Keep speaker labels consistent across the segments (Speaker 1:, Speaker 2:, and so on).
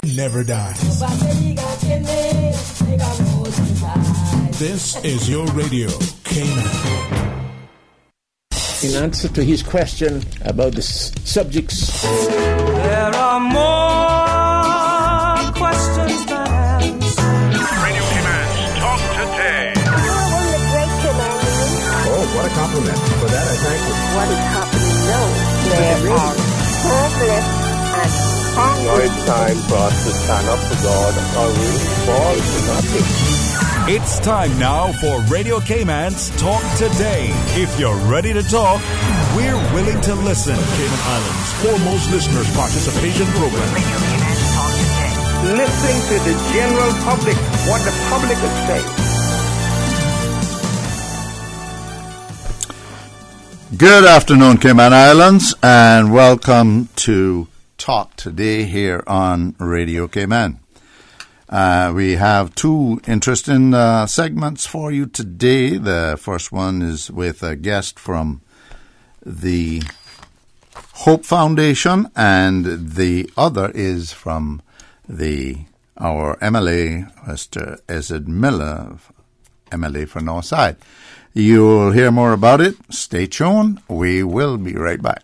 Speaker 1: never die. This is your radio, Cayman.
Speaker 2: In answer to his question about the subjects,
Speaker 3: there are more questions than answers.
Speaker 4: Radio Cayman, talk today.
Speaker 5: Oh, what a compliment. For that, I thank you.
Speaker 6: What is happening now? There are hopeless and hungry.
Speaker 7: Now it's time for us to stand up for God or we fall to nothing.
Speaker 8: It's time now for Radio Cayman's Talk Today. If you're ready to talk, we're willing to listen.
Speaker 1: Cayman Islands' foremost listeners participation program.
Speaker 6: Radio Cayman's Talk Today.
Speaker 7: Listening to the general public, what the public is saying.
Speaker 9: Good afternoon, Cayman Islands, and welcome to Talk Today here on Radio Cayman. We have two interesting segments for you today. The first one is with a guest from the Hope Foundation, and the other is from our MLA, Mr. Ezed Miller, MLA for Northside. You'll hear more about it. Stay tuned. We will be right back.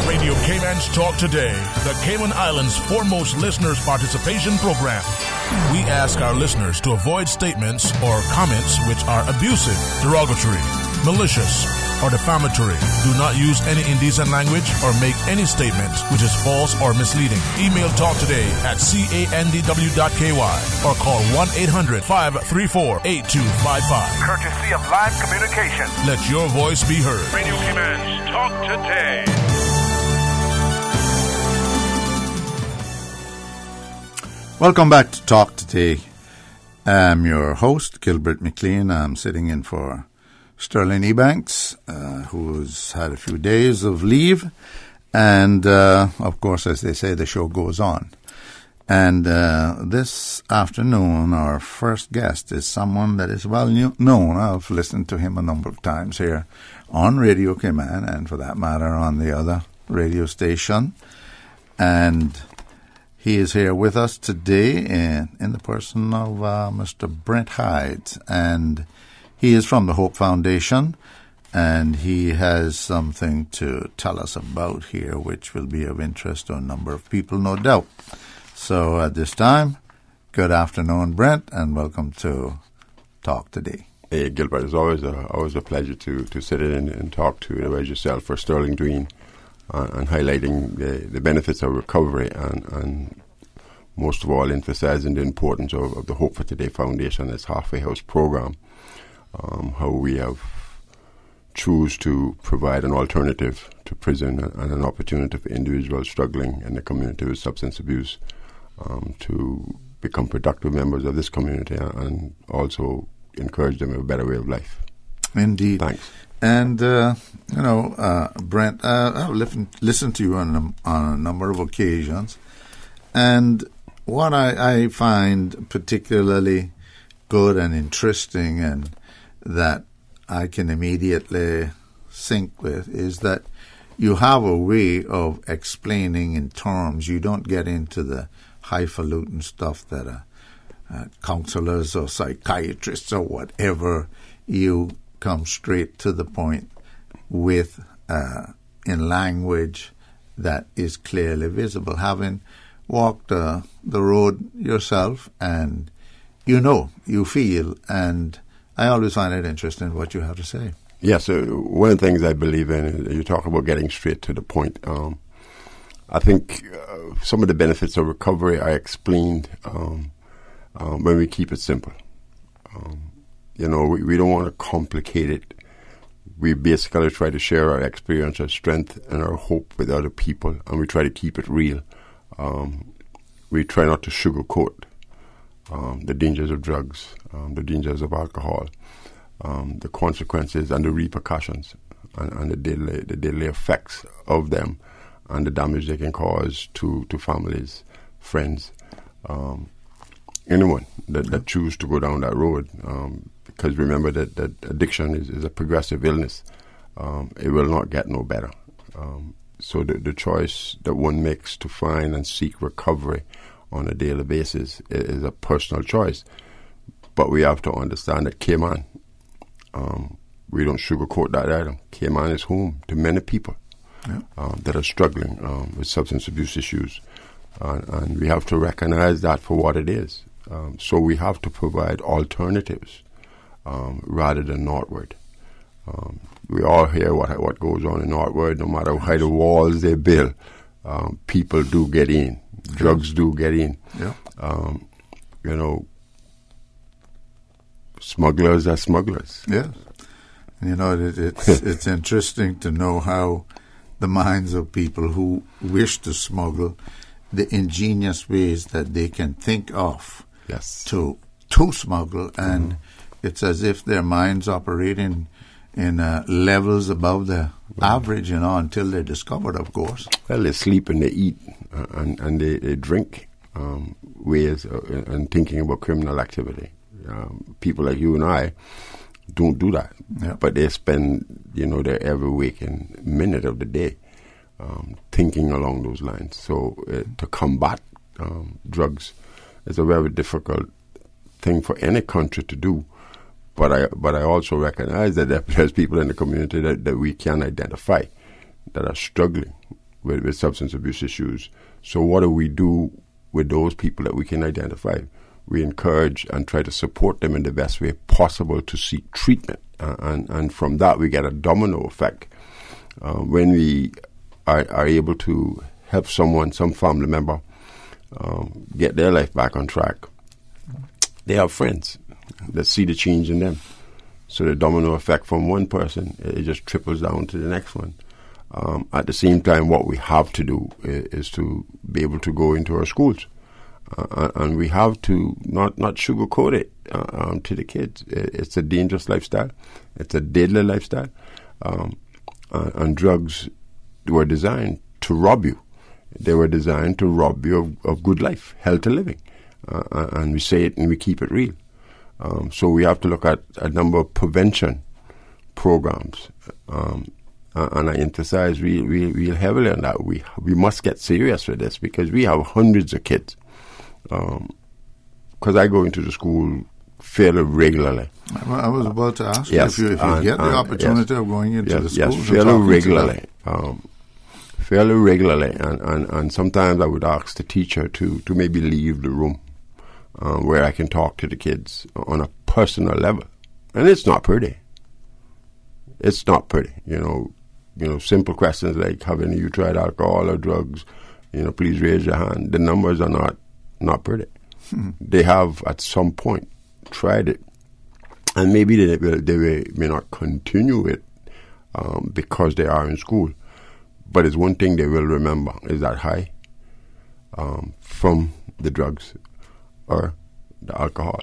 Speaker 1: Radio Cayman's Talk Today, the Cayman Islands' foremost listeners participation program. We ask our listeners to avoid statements or comments which are abusive, derogatory, malicious, or defamatory. Do not use any indecent language or make any statement which is false or misleading. Email talktoday@candw.ky or call 1-800-534-8255.
Speaker 4: Courtesy of Live Communication.
Speaker 1: Let your voice be heard.
Speaker 4: Radio Cayman's Talk Today.
Speaker 9: Welcome back to Talk Today. I'm your host, Gilbert McLean. I'm sitting in for Sterling Ebanks, who's had a few days of leave. And, of course, as they say, the show goes on. And this afternoon, our first guest is someone that is well known. I've listened to him a number of times here on Radio Cayman, and for that matter, on the other radio station. And he is here with us today in the person of Mr. Brent Hyde, and he is from the Hope Foundation, and he has something to tell us about here, which will be of interest to a number of people, no doubt. So at this time, good afternoon, Brent, and welcome to Talk Today.
Speaker 10: Hey, Gilbert, it's always a pleasure to sit in and talk to yourself for Sterling Green. And highlighting the benefits of recovery and most of all emphasizing the importance of the Hope for Today Foundation, its halfway house program, how we have choose to provide an alternative to prison and an opportunity for individuals struggling in the community with substance abuse to become productive members of this community and also encourage them in a better way of life.
Speaker 9: Indeed.
Speaker 10: Thanks.
Speaker 9: And, Brent, I've listened to you on a number of occasions, and what I find particularly good and interesting and that I can immediately sync with is that you have a way of explaining in terms. You don't get into the highfalutin stuff that counselors or psychiatrists or whatever. You come straight to the point with in language that is clearly visible. Having walked the road yourself, and you feel, and I always find it interesting what you have to say.
Speaker 10: Yes, one of the things I believe in, you talk about getting straight to the point. I think some of the benefits of recovery are explained when we keep it simple. We don't want to complicate it. We basically try to share our experience, our strength, and our hope with other people, and we try to keep it real. We try not to sugarcoat the dangers of drugs, the dangers of alcohol, the consequences and the repercussions, and the daily effects of them, and the damage they can cause to families, friends, anyone that choose to go down that road. Because remember that addiction is a progressive illness. It will not get no better. So the choice that one makes to find and seek recovery on a daily basis is a personal choice. But we have to understand that Cayman, we don't sugarcoat that either. Cayman is home to many people that are struggling with substance abuse issues. And we have to recognize that for what it is. So we have to provide alternatives rather than northward. We all hear what goes on in northward. No matter how the walls they build, people do get in. Drugs do get in.
Speaker 9: Yeah.
Speaker 10: You know, smugglers are smugglers.
Speaker 9: Yes. You know, it's interesting to know how the minds of people who wish to smuggle, the ingenious ways that they can think of to smuggle, and it's as if their minds operate in levels above the average, you know, until they're discovered, of course.
Speaker 10: Well, they sleep and they eat and they drink ways and thinking about criminal activity. People like you and I don't do that, but they spend, you know, their every waking minute of the day thinking along those lines. So to combat drugs is a very difficult thing for any country to do. But I also recognize that there's people in the community that we can identify that are struggling with substance abuse issues. So what do we do with those people that we can identify? We encourage and try to support them in the best way possible to seek treatment. And from that, we get a domino effect. When we are able to help someone, some family member, get their life back on track, they have friends that see the change in them. So the domino effect from one person, it just trickles down to the next one. At the same time, what we have to do is to be able to go into our schools. And we have to not sugarcoat it to the kids. It's a dangerous lifestyle. It's a deadly lifestyle. And drugs were designed to rob you. They were designed to rob you of good life, healthy living. And we say it and we keep it real. So we have to look at a number of prevention programs. And I emphasize real heavily on that. We must get serious with this because we have hundreds of kids. Because I go into the school fairly regularly.
Speaker 9: I was about to ask you if you get the opportunity of going into the schools.
Speaker 10: Yes, fairly regularly. Fairly regularly. And sometimes I would ask the teacher to maybe leave the room where I can talk to the kids on a personal level. And it's not pretty. It's not pretty. You know, simple questions like, have any of you tried alcohol or drugs? You know, please raise your hand. The numbers are not pretty. They have at some point tried it, and maybe they may not continue it because they are in school. But it's one thing they will remember is that high from the drugs or the alcohol.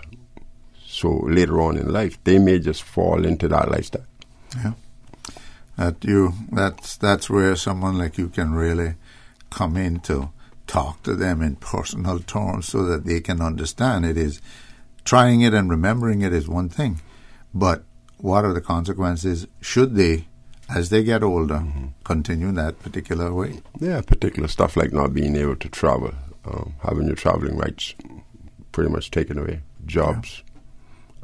Speaker 10: So later on in life, they may just fall into that lifestyle.
Speaker 9: Yeah, that's where someone like you can really come in to talk to them in personal terms so that they can understand. It is trying it and remembering it is one thing, but what are the consequences should they, as they get older, continue that particular way?
Speaker 10: Yeah, particular stuff like not being able to travel, having your traveling rights pretty much taken away, jobs.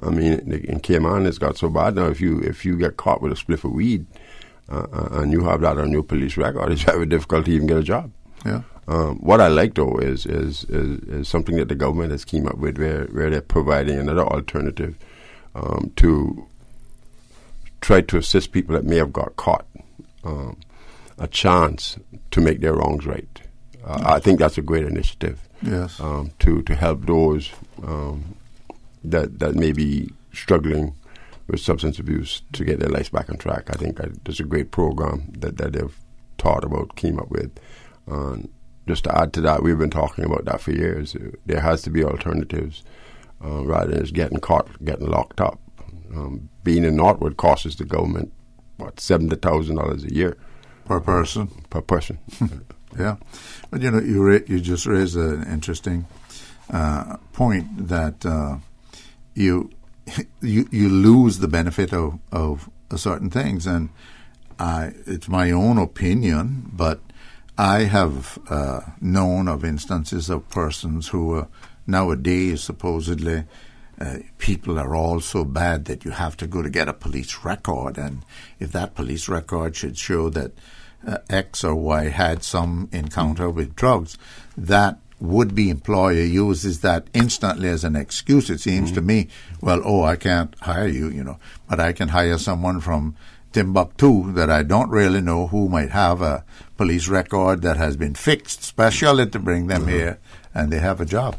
Speaker 10: Yeah. I mean, in Cayman, it's got so bad now. If you get caught with a spliff of weed and you have that on your police record, it's very difficult to even get a job.
Speaker 9: Yeah.
Speaker 10: What I like though is something that the government has came up with, where they're providing another alternative to try to assist people that may have got caught a chance to make their wrongs right. I think that's a great initiative.
Speaker 9: Yes.
Speaker 10: To help those that may be struggling with substance abuse to get their lives back on track. I think there's a great program that they've thought about, came up with. Just to add to that, we've been talking about that for years. There has to be alternatives rather than just getting caught, getting locked up. Being in Northwood costs the government, $70,000 a year.
Speaker 9: Per person?
Speaker 10: Per person.
Speaker 9: Yeah. But, you know, you just raised an interesting point that you lose the benefit of certain things. And it's my own opinion, but I have known of instances of persons who nowadays supposedly people are all so bad that you have to go to get a police record, and if that police record should show that X or Y had some encounter with drugs, that would-be employer uses that instantly as an excuse. It seems to me, well, I can't hire you, but I can hire someone from Timbuktu that I don't really know who might have a police record that has been fixed specially to bring them here, and they have a job.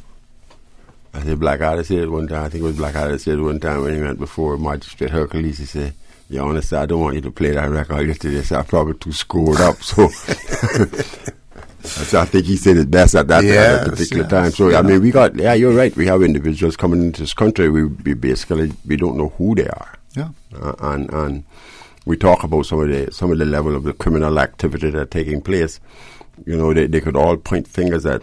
Speaker 10: I think Blackadder said one time, when he went before Magistrate Hercules, he said, "Your Honor, sir, I don't want you to play that record yesterday, so I'm probably too scored up." So I think he said it best at that particular time. So, I mean, you're right. We have individuals coming into this country. We basically don't know who they are.
Speaker 9: Yeah.
Speaker 10: And we talk about some of the level of the criminal activity that are taking place. They could all point fingers at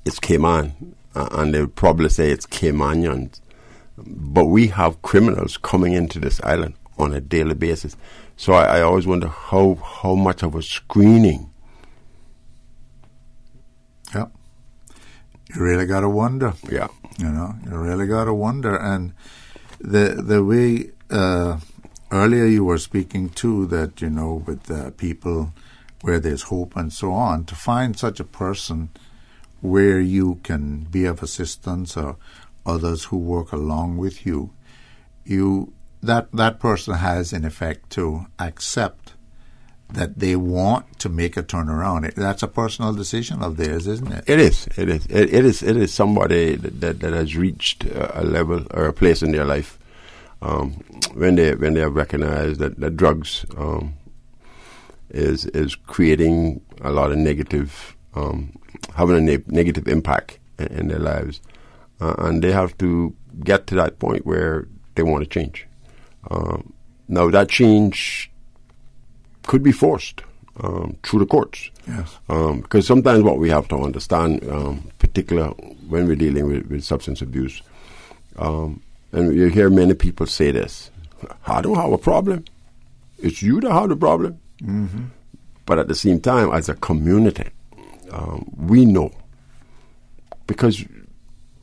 Speaker 10: it's Cayman, and they would probably say it's Caymanians. But we have criminals coming into this island on a daily basis. So I always wonder how much of a screening.
Speaker 9: Yeah. You really got to wonder.
Speaker 10: Yeah.
Speaker 9: You really got to wonder. And the way earlier you were speaking too, that, with people where there's hope and so on, to find such a person where you can be of assistance or others who work along with you, that person has in effect to accept that they want to make a turnaround. That's a personal decision of theirs, isn't it?
Speaker 10: It is. It is somebody that has reached a level or a place in their life when they have recognized that drugs is creating a lot of negative, having a negative impact in their lives, and they have to get to that point where they want to change. Now that change could be forced through the courts.
Speaker 9: Yes.
Speaker 10: Because sometimes what we have to understand, particularly when we're dealing with substance abuse, and you hear many people say this, "I don't have a problem. It's you that have the problem." Mm-hmm. But at the same time, as a community, we know, because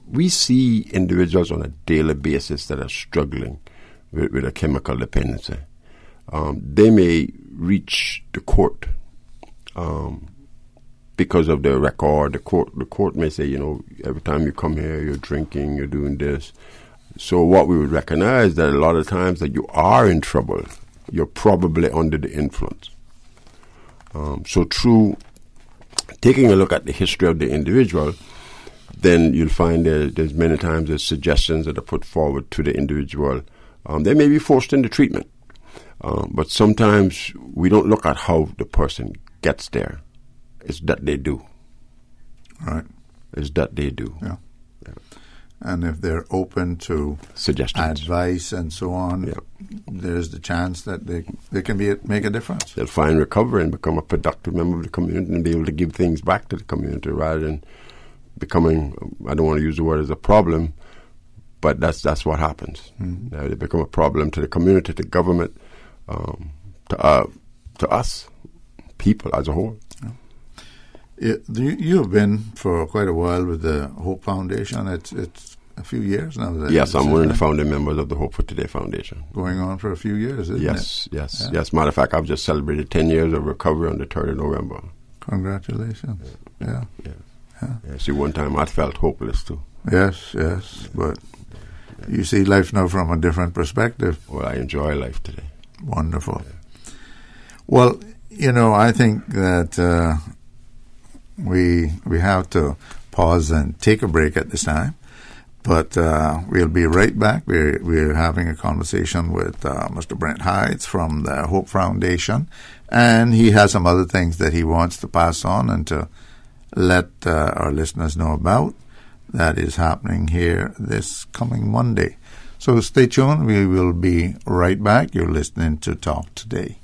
Speaker 10: we see individuals on a daily basis that are struggling with a chemical dependency. They may reach the court because of their record. The court may say, every time you come here, you're drinking, you're doing this. So what we would recognize that a lot of times that you are in trouble, you're probably under the influence. So through taking a look at the history of the individual, then you'll find there's many times there's suggestions that are put forward to the individual. They may be forced into treatment. But sometimes we don't look at how the person gets there. It's that they do.
Speaker 9: Right.
Speaker 10: It's that they do.
Speaker 9: Yeah. And if they're open to
Speaker 10: suggestions,
Speaker 9: advice and so on, there's the chance that they can make a difference.
Speaker 10: They'll find recovery and become a productive member of the community and be able to give things back to the community rather than becoming, I don't want to use the word as a problem, but that's what happens. Mm-hmm. They become a problem to the community, to government, to us, people as a whole.
Speaker 9: You have been for quite a while with the Hope Foundation. It's a few years now.
Speaker 10: Yes, I'm one of the founding members of the Hope for Today Foundation.
Speaker 9: Going on for a few years, isn't it?
Speaker 10: Yes. Matter of fact, I've just celebrated 10 years of recovery on the 3rd of November.
Speaker 9: Congratulations. Yeah.
Speaker 10: See, one time I felt hopeless too.
Speaker 9: Yes, but you see life now from a different perspective.
Speaker 10: Well, I enjoy life today.
Speaker 9: Wonderful. Yeah. Well, I think that we have to pause and take a break at this time, but we'll be right back. We're having a conversation with Mr. Brent Hydes from the Hope Foundation, and he has some other things that he wants to pass on and to let our listeners know about. That is happening here this coming Monday. So stay tuned. We will be right back. You're listening to Talk Today.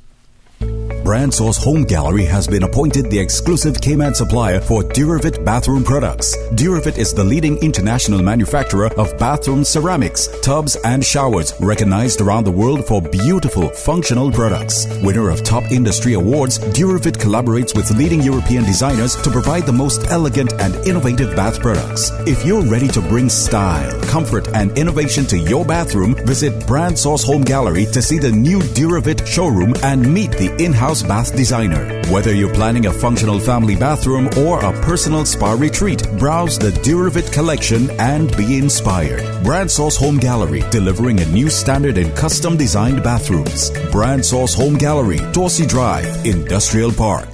Speaker 8: Brand Source Home Gallery has been appointed the exclusive Cayman supplier for Duravit bathroom products. Duravit is the leading international manufacturer of bathroom ceramics, tubs, and showers, recognized around the world for beautiful, functional products. Winner of top industry awards, Duravit collaborates with leading European designers to provide the most elegant and innovative bath products. If you're ready to bring style, comfort, and innovation to your bathroom, visit Brand Source Home Gallery to see the new Duravit showroom and meet the in-house bath designer. Whether you're planning a functional family bathroom or a personal spa retreat, browse the Duravit collection and be inspired. Brand Source Home Gallery, delivering a new standard in custom designed bathrooms. Brand Source Home Gallery, Dorsey Drive, Industrial Park.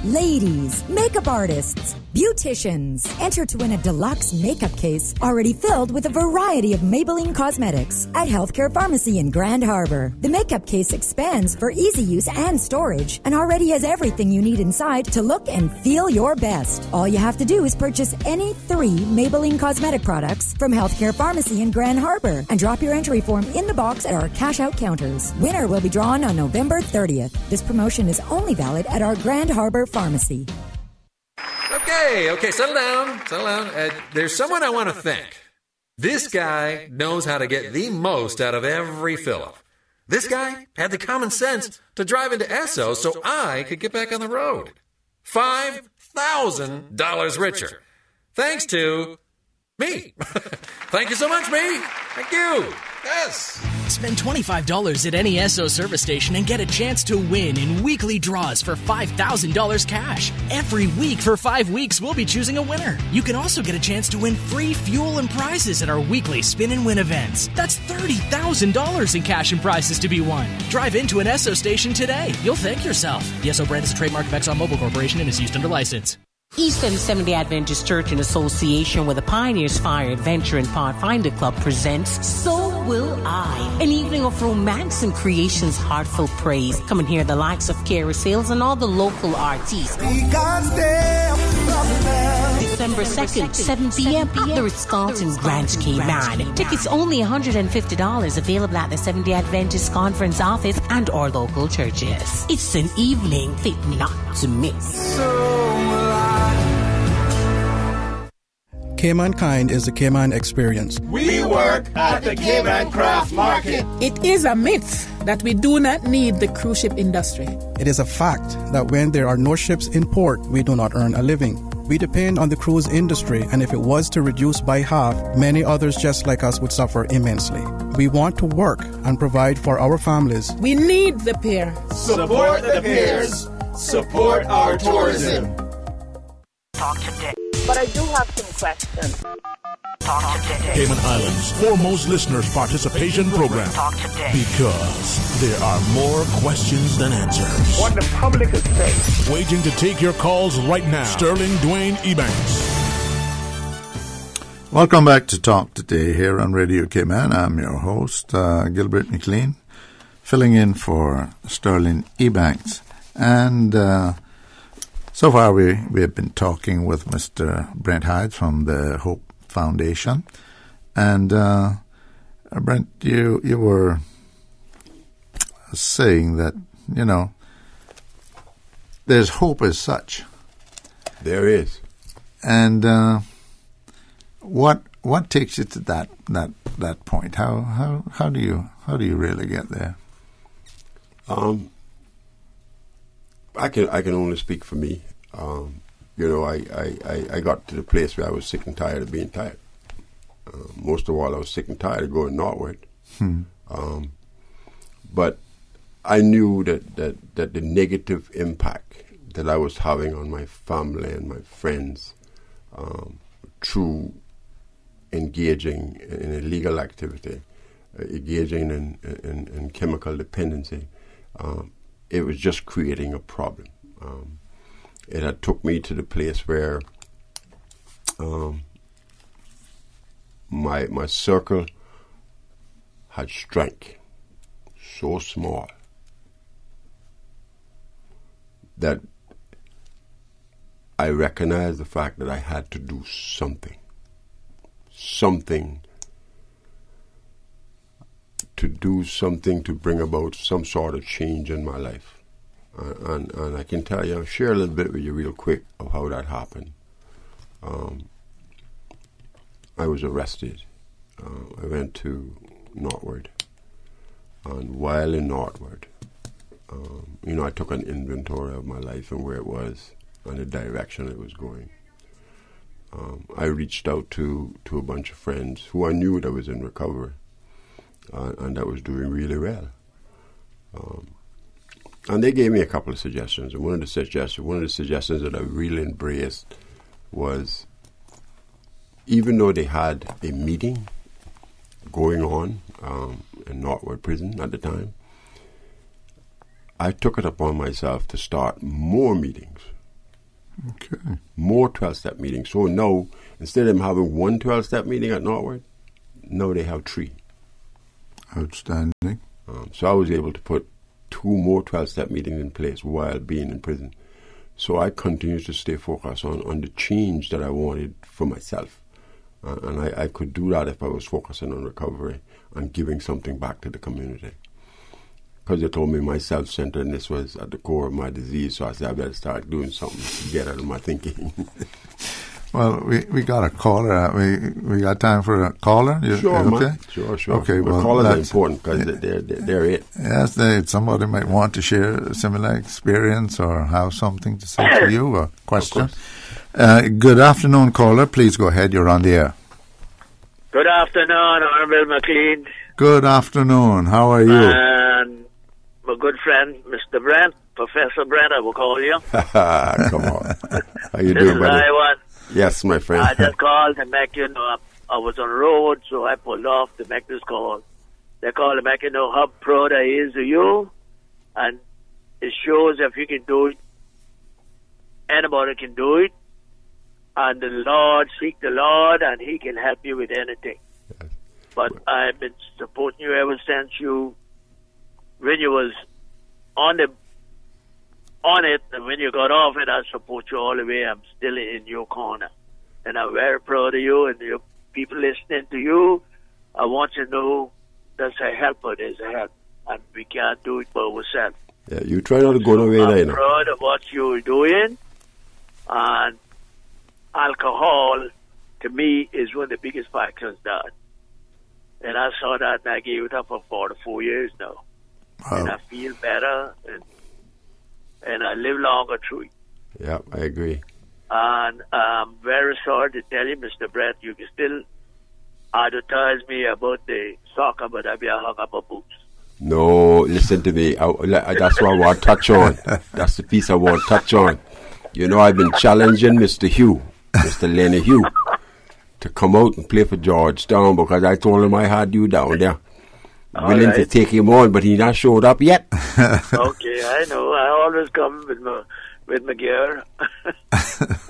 Speaker 11: Ladies, makeup artists, beauticians, enter to win a deluxe makeup case already filled with a variety of Maybelline cosmetics at Healthcare Pharmacy in Grand Harbor. The makeup case expands for easy use and storage and already has everything you need inside to look and feel your best. All you have to do is purchase any 3 Maybelline cosmetic products from Healthcare Pharmacy in Grand Harbor and drop your entry form in the box at our cash-out counters. Winner will be drawn on November 30th. This promotion is only valid at our Grand Harbor Pharmacy.
Speaker 12: Okay, settle down. There's someone I want to thank. This guy knows how to get the most out of every fill-up. This guy had the common sense to drive into Esso so I could get back on the road. $5,000 richer. Thanks to me. Thank you so much, me. Thank you. Yes.
Speaker 13: Spend $25 at any Esso service station and get a chance to win in weekly draws for $5,000 cash. Every week for 5 weeks, we'll be choosing a winner. You can also get a chance to win free fuel and prizes at our weekly Spin and Win events. That's $30,000 in cash and prizes to be won. Drive into an Esso station today. You'll thank yourself. The Esso brand is a trademark of ExxonMobil Corporation and is used under license.
Speaker 14: Eastern Seventh-day Adventist Church in association with the Pioneers Fire Adventure and Pathfinder Club presents So Will I, an evening of romance and creation's heartfelt praise. Come and hear the likes of Carrie Sales and all the local artists. December 2nd, 7 p.m. at the Ritz-Carlton Grand Cayman. Tickets only $150, available at the Seventh-day Adventist Conference Office and our local churches. It's an evening fit not to miss.
Speaker 15: Cayman Kind is the Cayman experience.
Speaker 16: We work at the Cayman Craft Market.
Speaker 17: It is a myth that we do not need the cruise ship industry.
Speaker 15: It is a fact that when there are no ships in port, we do not earn a living. We depend on the cruise industry, and if it was to reduce by half, many others just like us would suffer immensely. We want to work and provide for our families.
Speaker 17: We need the pier.
Speaker 16: Support the piers. Support our tourism.
Speaker 6: Talk today. But I do have some questions. Talk today.
Speaker 1: Cayman Islands' foremost listeners' participation program.
Speaker 6: Talk today.
Speaker 1: Because there are more questions than answers.
Speaker 6: What the public is saying.
Speaker 1: Waiting to take your calls right now. Sterling Dwayne Ebanks.
Speaker 9: Welcome back to Talk Today here on Radio Cayman. I'm your host, Gilbert McLean, filling in for Sterling Ebanks. And so far we have been talking with Mr. Brent Hyde from the Hope Foundation. And Brent, you were saying that, there's hope as such.
Speaker 10: There is.
Speaker 9: And what takes you to that point? How do you really get there?
Speaker 10: I can only speak for me. I got to the place where I was sick and tired of being tired. Most of all, I was sick and tired of going northward. But I knew that the negative impact that I was having on my family and my friends through engaging in illegal activity, engaging in chemical dependency, it was just creating a problem. It had took me to the place where my circle had shrank so small that I recognized the fact that I had to do something to do something to bring about some sort of change in my life. And I can tell you, I'll share a little bit with you real quick of how that happened. I was arrested. I went to Northward. And while in Northward, I took an inventory of my life and where it was and the direction it was going. I reached out to a bunch of friends who I knew that was in recovery and that was doing really well. And they gave me a couple of suggestions. And one of the suggestions that I really embraced was, even though they had a meeting going on in Northwood Prison at the time, I took it upon myself to start more meetings.
Speaker 9: Okay.
Speaker 10: More 12-step meetings. So now, instead of them having one 12-step meeting at Northwood, now they have 3.
Speaker 9: Outstanding.
Speaker 10: So I was able to put 2 more 12-step meetings in place while being in prison. So I continued to stay focused on the change that I wanted for myself. And I could do that if I was focusing on recovery and giving something back to the community. Because they told me my self-centeredness was at the core of my disease, so I said I better start doing something to get out of my thinking.
Speaker 9: Well, we got a caller. We got time for a caller?
Speaker 10: Sure,
Speaker 9: okay?
Speaker 10: man. Sure.
Speaker 9: Okay,
Speaker 10: well, callers are important because they're it.
Speaker 9: Yes, somebody might want to share a similar experience or have something to say to you or question. Good afternoon, caller. Please go ahead. You're on the air.
Speaker 18: Good afternoon, Honorable McLean.
Speaker 9: Good afternoon. How are you?
Speaker 18: And my good friend, Mr. Brent, Professor Brent, I will call you.
Speaker 10: Come on. How you
Speaker 18: this
Speaker 10: doing,
Speaker 18: is
Speaker 10: buddy?
Speaker 18: Iwan.
Speaker 10: Yes, my friend.
Speaker 18: I just called to make you know I was on the road, so I pulled off to make this call. They called to make you know how proud I is of you, and it shows if you can do it, anybody can do it. And the Lord, seek the Lord, and He can help you with anything. Yes. But I've been supporting you ever since when you was on it, and when you got off it, I support you all the way. I'm still in your corner. And I'm very proud of you, and your people listening to you. I want you to know there's a helper, there's a help. And we can't do it by ourselves.
Speaker 10: Yeah, you try not to go nowhere there, you know.
Speaker 18: I'm proud of what you're doing, and alcohol, to me, is one of the biggest factors that. And I saw that, and I gave it up for 4 years now. Wow. And I feel better, and I live longer through it.
Speaker 10: Yeah, I agree.
Speaker 18: And I'm very sorry to tell you, Mr. Brett, you can still advertise me about the soccer, but I'll be hung up a boots.
Speaker 10: No, listen to me. That's what I want to touch on. That's the piece I want to touch on. You know, I've been challenging Mr. Lenny Hugh, to come out and play for Georgetown because I told him I had you down there. Willing to take him on, but he not showed up yet.
Speaker 18: Okay, I know. I always come with my gear.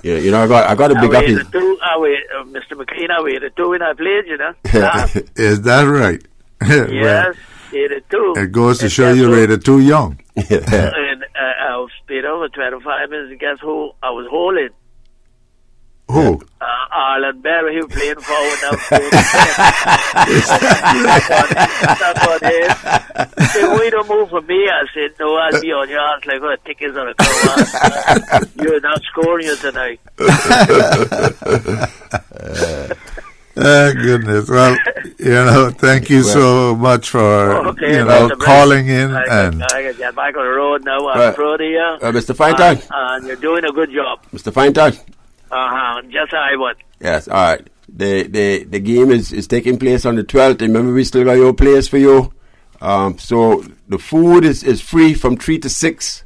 Speaker 10: Yeah, you know, I got to big up his...
Speaker 18: Mr. McLean, I waited 2 when I played, you know.
Speaker 9: Is that right?
Speaker 18: Yes, 82.
Speaker 9: It goes to show you rated too young.
Speaker 18: And I stayed over 25 minutes, and guess who I was holding?
Speaker 9: Who?
Speaker 18: Alan Berry, he was playing forward now. He said, "We don't move for me." I said, "No, I'll be on your ass like what tickets on a car. You're not scoring you tonight."
Speaker 9: Goodness. Well, thank you so much for, calling in.
Speaker 18: I get back on the road now. I'm proud of you.
Speaker 10: Mr. Feinstein.
Speaker 18: And you're doing a good job.
Speaker 10: Mr. Feinstein.
Speaker 18: Just I want.
Speaker 10: Yes, all right. The game is taking place on the 12th. Remember, we still got your place for you. So the food is free from 3 to 6.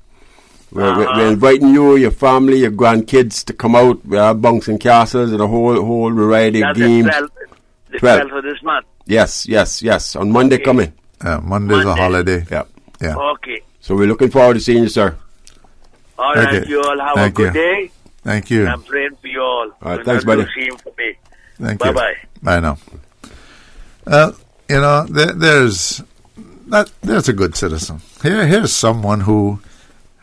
Speaker 10: We're inviting you, your family, your grandkids to come out. We have bunks and castles and a whole variety of games.
Speaker 18: The 12th of this month.
Speaker 10: Yes. On Monday coming.
Speaker 9: Monday's a holiday.
Speaker 10: Yeah.
Speaker 18: Okay.
Speaker 10: So we're looking forward to seeing you, sir.
Speaker 18: All right, you all have a good day.
Speaker 9: Thank you.
Speaker 18: I'm praying for you all.
Speaker 10: All right, thanks, buddy.
Speaker 18: For me.
Speaker 9: Thank
Speaker 18: you.
Speaker 9: Bye-bye. Bye now. There's a good citizen. Here's someone who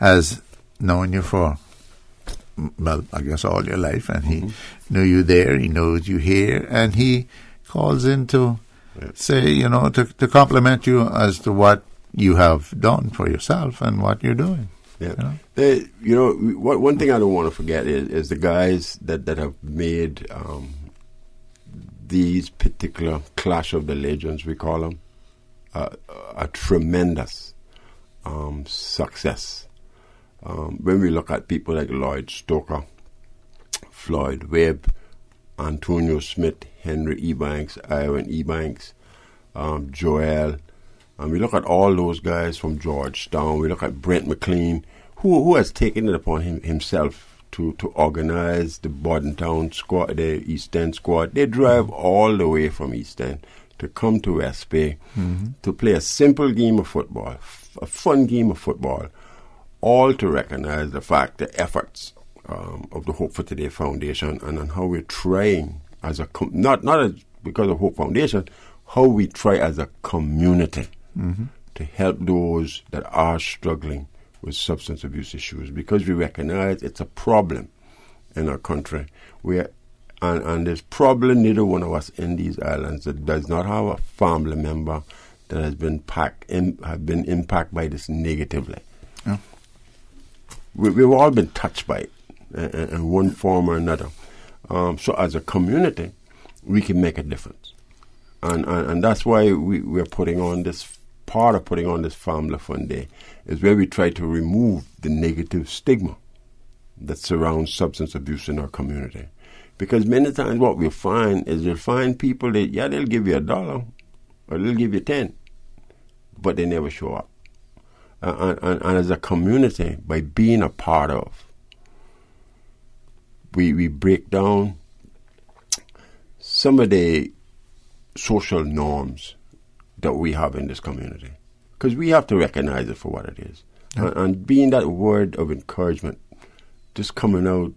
Speaker 9: has known you for, well, I guess all your life, and he knew you there, he knows you here, and he calls in to say, to compliment you as to what you have done for yourself and what you're doing.
Speaker 10: Yeah. One thing I don't want to forget is the guys that have made these particular Clash of the Legends, we call them, a tremendous success. When we look at people like Lloyd Stoker, Floyd Webb, Antonio Smith, Henry Ebanks, Aaron Ebanks, Joel, and we look at all those guys from Georgetown. We look at Brent McLean, who has taken it upon himself to organize the Bordentown squad, the East End squad. They drive all the way from East End to come to West Bay to play a simple game of football, a fun game of football, all to recognize the fact, the efforts of the Hope for Today Foundation and how we're trying as a not as because of Hope Foundation, how we try as a community to help those that are struggling with substance abuse issues, because we recognize it's a problem in our country. And there's probably neither one of us in these islands that does not have a family member that has been impacted by this negatively. Yeah. We've all been touched by it in one form or another. So as a community, we can make a difference. And that's why we're putting on this, part of putting on this Family Fun Day, is where we try to remove the negative stigma that surrounds substance abuse in our community. Because many times what we'll find is you'll find people that, they'll give you $1 or they'll give you 10, but they never show up. And as a community, by being a part of, we break down some of the social norms that we have in this community. Because we have to recognize it for what it is. Yeah. And being that word of encouragement, just coming out,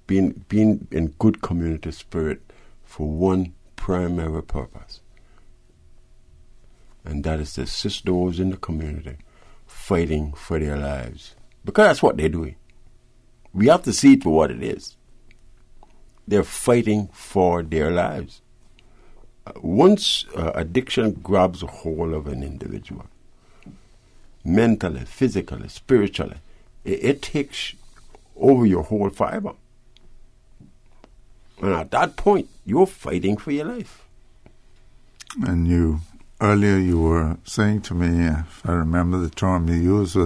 Speaker 10: being in good community spirit for one primary purpose. And that is to assist those in the community fighting for their lives. Because that's what they're doing. We have to see it for what it is. They're fighting for their lives. Once addiction grabs a hold of an individual, mentally, physically, spiritually, it takes over your whole fiber. And at that point, you're fighting for your life.
Speaker 9: And earlier you were saying to me, if I remember the term you used,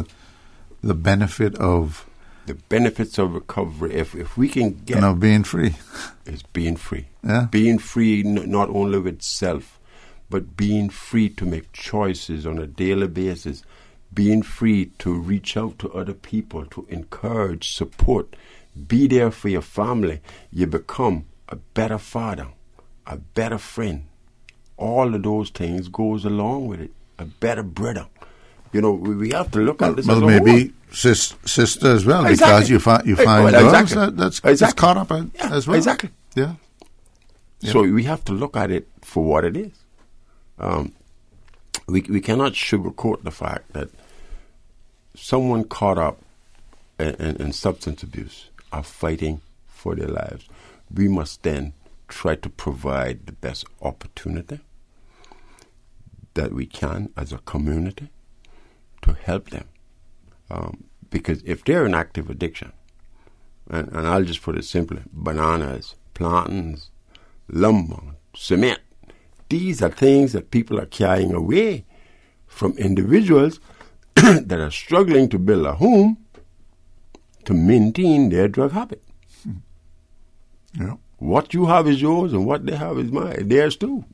Speaker 9: the benefit of...
Speaker 10: The benefits of recovery, if we can get...
Speaker 9: And of being free.
Speaker 10: Is being free.
Speaker 9: Yeah.
Speaker 10: Being free not only with self, but being free to make choices on a daily basis. Being free to reach out to other people, to encourage, support, be there for your family. You become a better father, a better friend. All of those things goes along with it. A better brother. We have to look at this as a
Speaker 9: maybe sister as well,
Speaker 10: exactly.
Speaker 9: Because you find girls that's caught up as well.
Speaker 10: Exactly.
Speaker 9: Yeah.
Speaker 10: So we have to look at it for what it is. We cannot sugarcoat the fact that someone caught up in substance abuse are fighting for their lives. We must then try to provide the best opportunity that we can as a community to help them. Because if they're in active addiction, and I'll just put it simply, bananas, plantains, lumber, cement, these are things that people are carrying away from individuals that are struggling to build a home to maintain their drug habit.
Speaker 9: Yeah.
Speaker 10: What you have is yours and what they have is theirs too.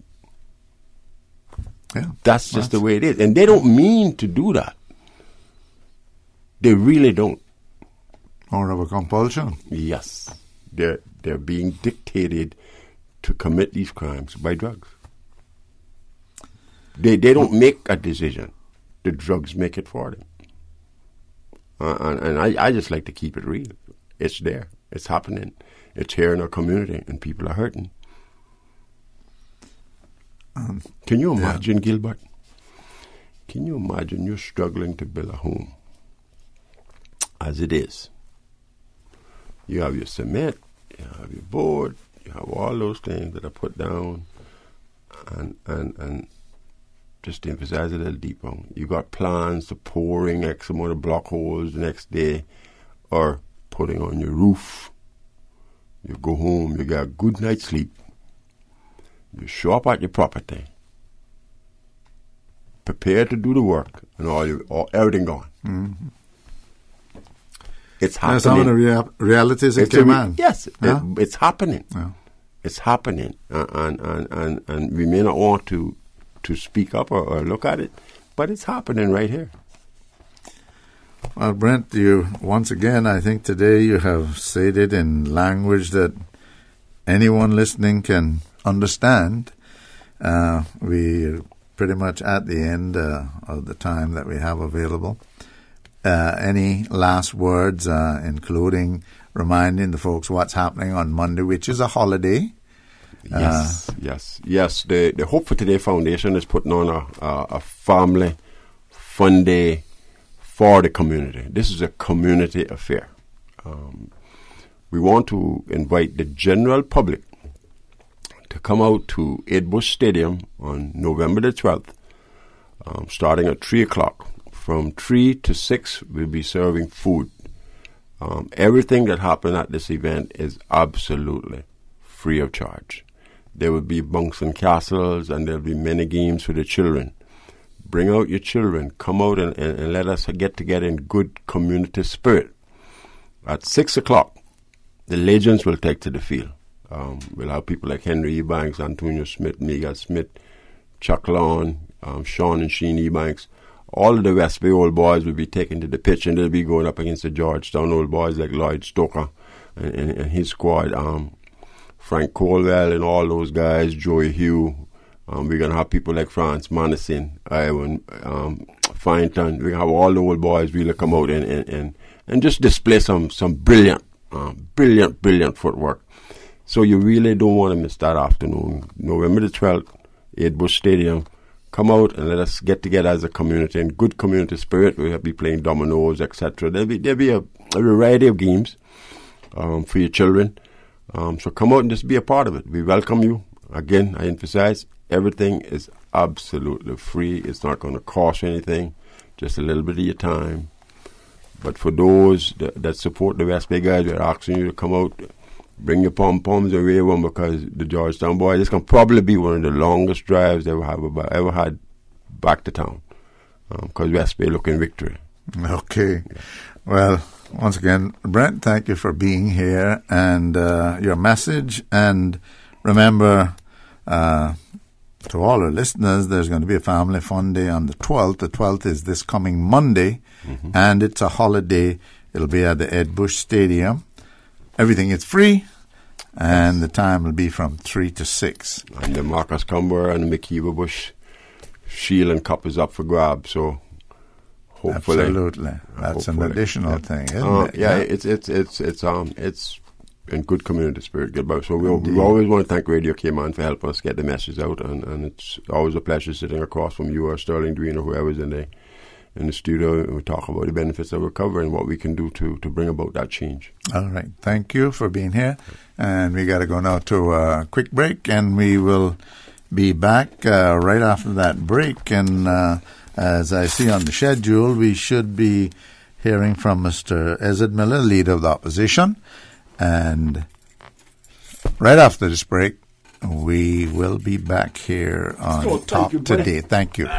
Speaker 9: Yeah.
Speaker 10: That's just the way it is. And they don't mean to do that. They really don't.
Speaker 9: More of a compulsion.
Speaker 10: Yes. They're being dictated to commit these crimes by drugs. They don't make a decision. The drugs make it for them. And I just like to keep it real. It's there. It's happening. It's here in our community, and people are hurting. Can you imagine, Gilbert? Can you imagine you're struggling to build a home as it is? You have your cement, you have your board, you have all those things that are put down, and just to emphasize a little deeper, you got plans to pouring X amount of block holes the next day or putting on your roof. You go home, you get a good night's sleep. You show up at your property, prepare to do the work, and everything gone.
Speaker 9: Mm-hmm.
Speaker 10: It's happening.
Speaker 9: That's some of the realities in Cayman.
Speaker 10: Yes,
Speaker 9: yeah?
Speaker 10: It's happening.
Speaker 9: Yeah.
Speaker 10: It's happening, and we may not want to speak up or look at it, but it's happening right here.
Speaker 9: Well, Brent, you once again, I think today you have said it in language that anyone listening can understand. We're pretty much at the end of the time that we have available. Any last words, including reminding the folks what's happening on Monday, which is a holiday?
Speaker 10: Yes. The Hope for Today Foundation is putting on a family fun day for the community. This is a community affair. We want to invite the general public to come out to 8th Bush Stadium on November the 12th, starting at 3 o'clock. From 3 to 6, we'll be serving food. Everything that happens at this event is absolutely free of charge. There will be bunks and castles, and there will be many games for the children. Bring out your children. Come out and let us get together in good community spirit. At 6 o'clock, the legends will take to the field. We'll have people like Henry Ebanks, Antonio Smith, Miguel Smith, Chuck Lawn, Sean and Sheen Ebanks. All of the West Bay old boys will be taken to the pitch, and they'll be going up against the Georgetown old boys like Lloyd Stoker and his squad. Frank Colwell and all those guys, Joey Hugh. We're going to have people like France Madison, Iwan, Fineton. We're going to have all the old boys really come out and just display some brilliant footwork. So you really don't want to miss that afternoon. November the 12th, 8th Bush Stadium. Come out and let us get together as a community in good community spirit. We'll be playing dominoes, etc. There'll be a variety of games for your children. So come out and just be a part of it. We welcome you. Again, I emphasize, everything is absolutely free. It's not going to cost you anything, just a little bit of your time. But for those that support the West Bay guys, we're asking you to come out, bring your pom-poms and wave them, because the Georgetown boys, this can probably be one of the longest drives they ever had back to town, because West Bay looking victory.
Speaker 9: Okay. Well, once again, Brent, thank you for being here and your message. And remember, to all our listeners, there's going to be a family fun day on the 12th. The 12th is this coming Monday, and it's a holiday. It'll be at the 8th Bush Stadium. Everything is free, and the time will be from 3 to 6.
Speaker 10: And the Marcus Cumber and the McKeever Bush Shield and Cup is up for grabs, so hopefully.
Speaker 9: Absolutely. That's an additional thing, isn't it?
Speaker 10: Yeah, it's in good community spirit. So we always want to thank Radio Cayman for helping us get the message out, and it's always a pleasure sitting across from you or Sterling Dween or whoever's in the studio, and we talk about the benefits of recovery and what we can do to bring about that change.
Speaker 9: All right. Thank you for being here. And we got to go now to a quick break, and we will be back right after that break. And as I see on the schedule, we should be hearing from Mr. Ezed Miller, Leader of the Opposition. And right after this break, we will be back here on Talk Today. Thank you.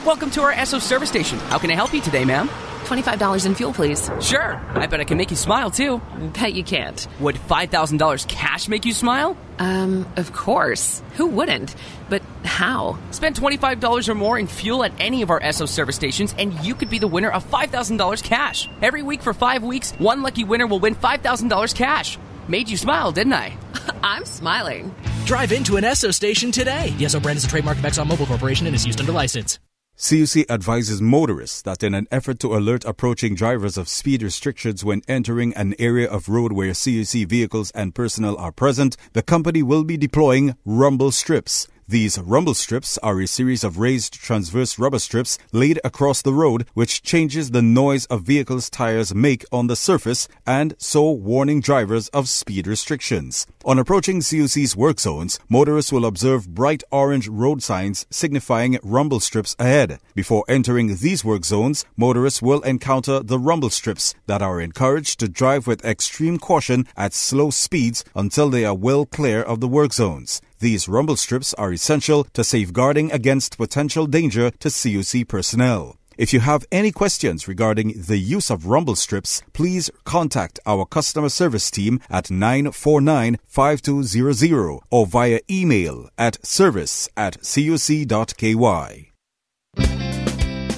Speaker 19: Welcome to our Esso service station. How can I help you today, ma'am?
Speaker 20: $25 in fuel, please.
Speaker 19: Sure. I bet I can make you smile, too.
Speaker 20: Bet you can't.
Speaker 19: Would $5,000 cash make you smile?
Speaker 20: Of course. Who wouldn't? But how?
Speaker 19: Spend $25 or more in fuel at any of our Esso service stations, and you could be the winner of $5,000 cash. Every week for 5 weeks, one lucky winner will win $5,000 cash. Made you smile, didn't I?
Speaker 20: I'm smiling.
Speaker 13: Drive into an Esso station today. The Esso brand is a trademark of ExxonMobil Corporation and is used under license.
Speaker 8: CUC advises motorists that in an effort to alert approaching drivers of speed restrictions when entering an area of road where CUC vehicles and personnel are present, the company will be deploying rumble strips. These rumble strips are a series of raised transverse rubber strips laid across the road which changes the noise a vehicle's tires make on the surface and so warning drivers of speed restrictions. On approaching CUC's work zones, motorists will observe bright orange road signs signifying rumble strips ahead. Before entering these work zones, motorists will encounter the rumble strips that are encouraged to drive with extreme caution at slow speeds until they are well clear of the work zones. These rumble strips are essential to safeguarding against potential danger to CUC personnel. If you have any questions regarding the use of rumble strips, please contact our customer service team at 949-5200 or via email at service@cuc.ky.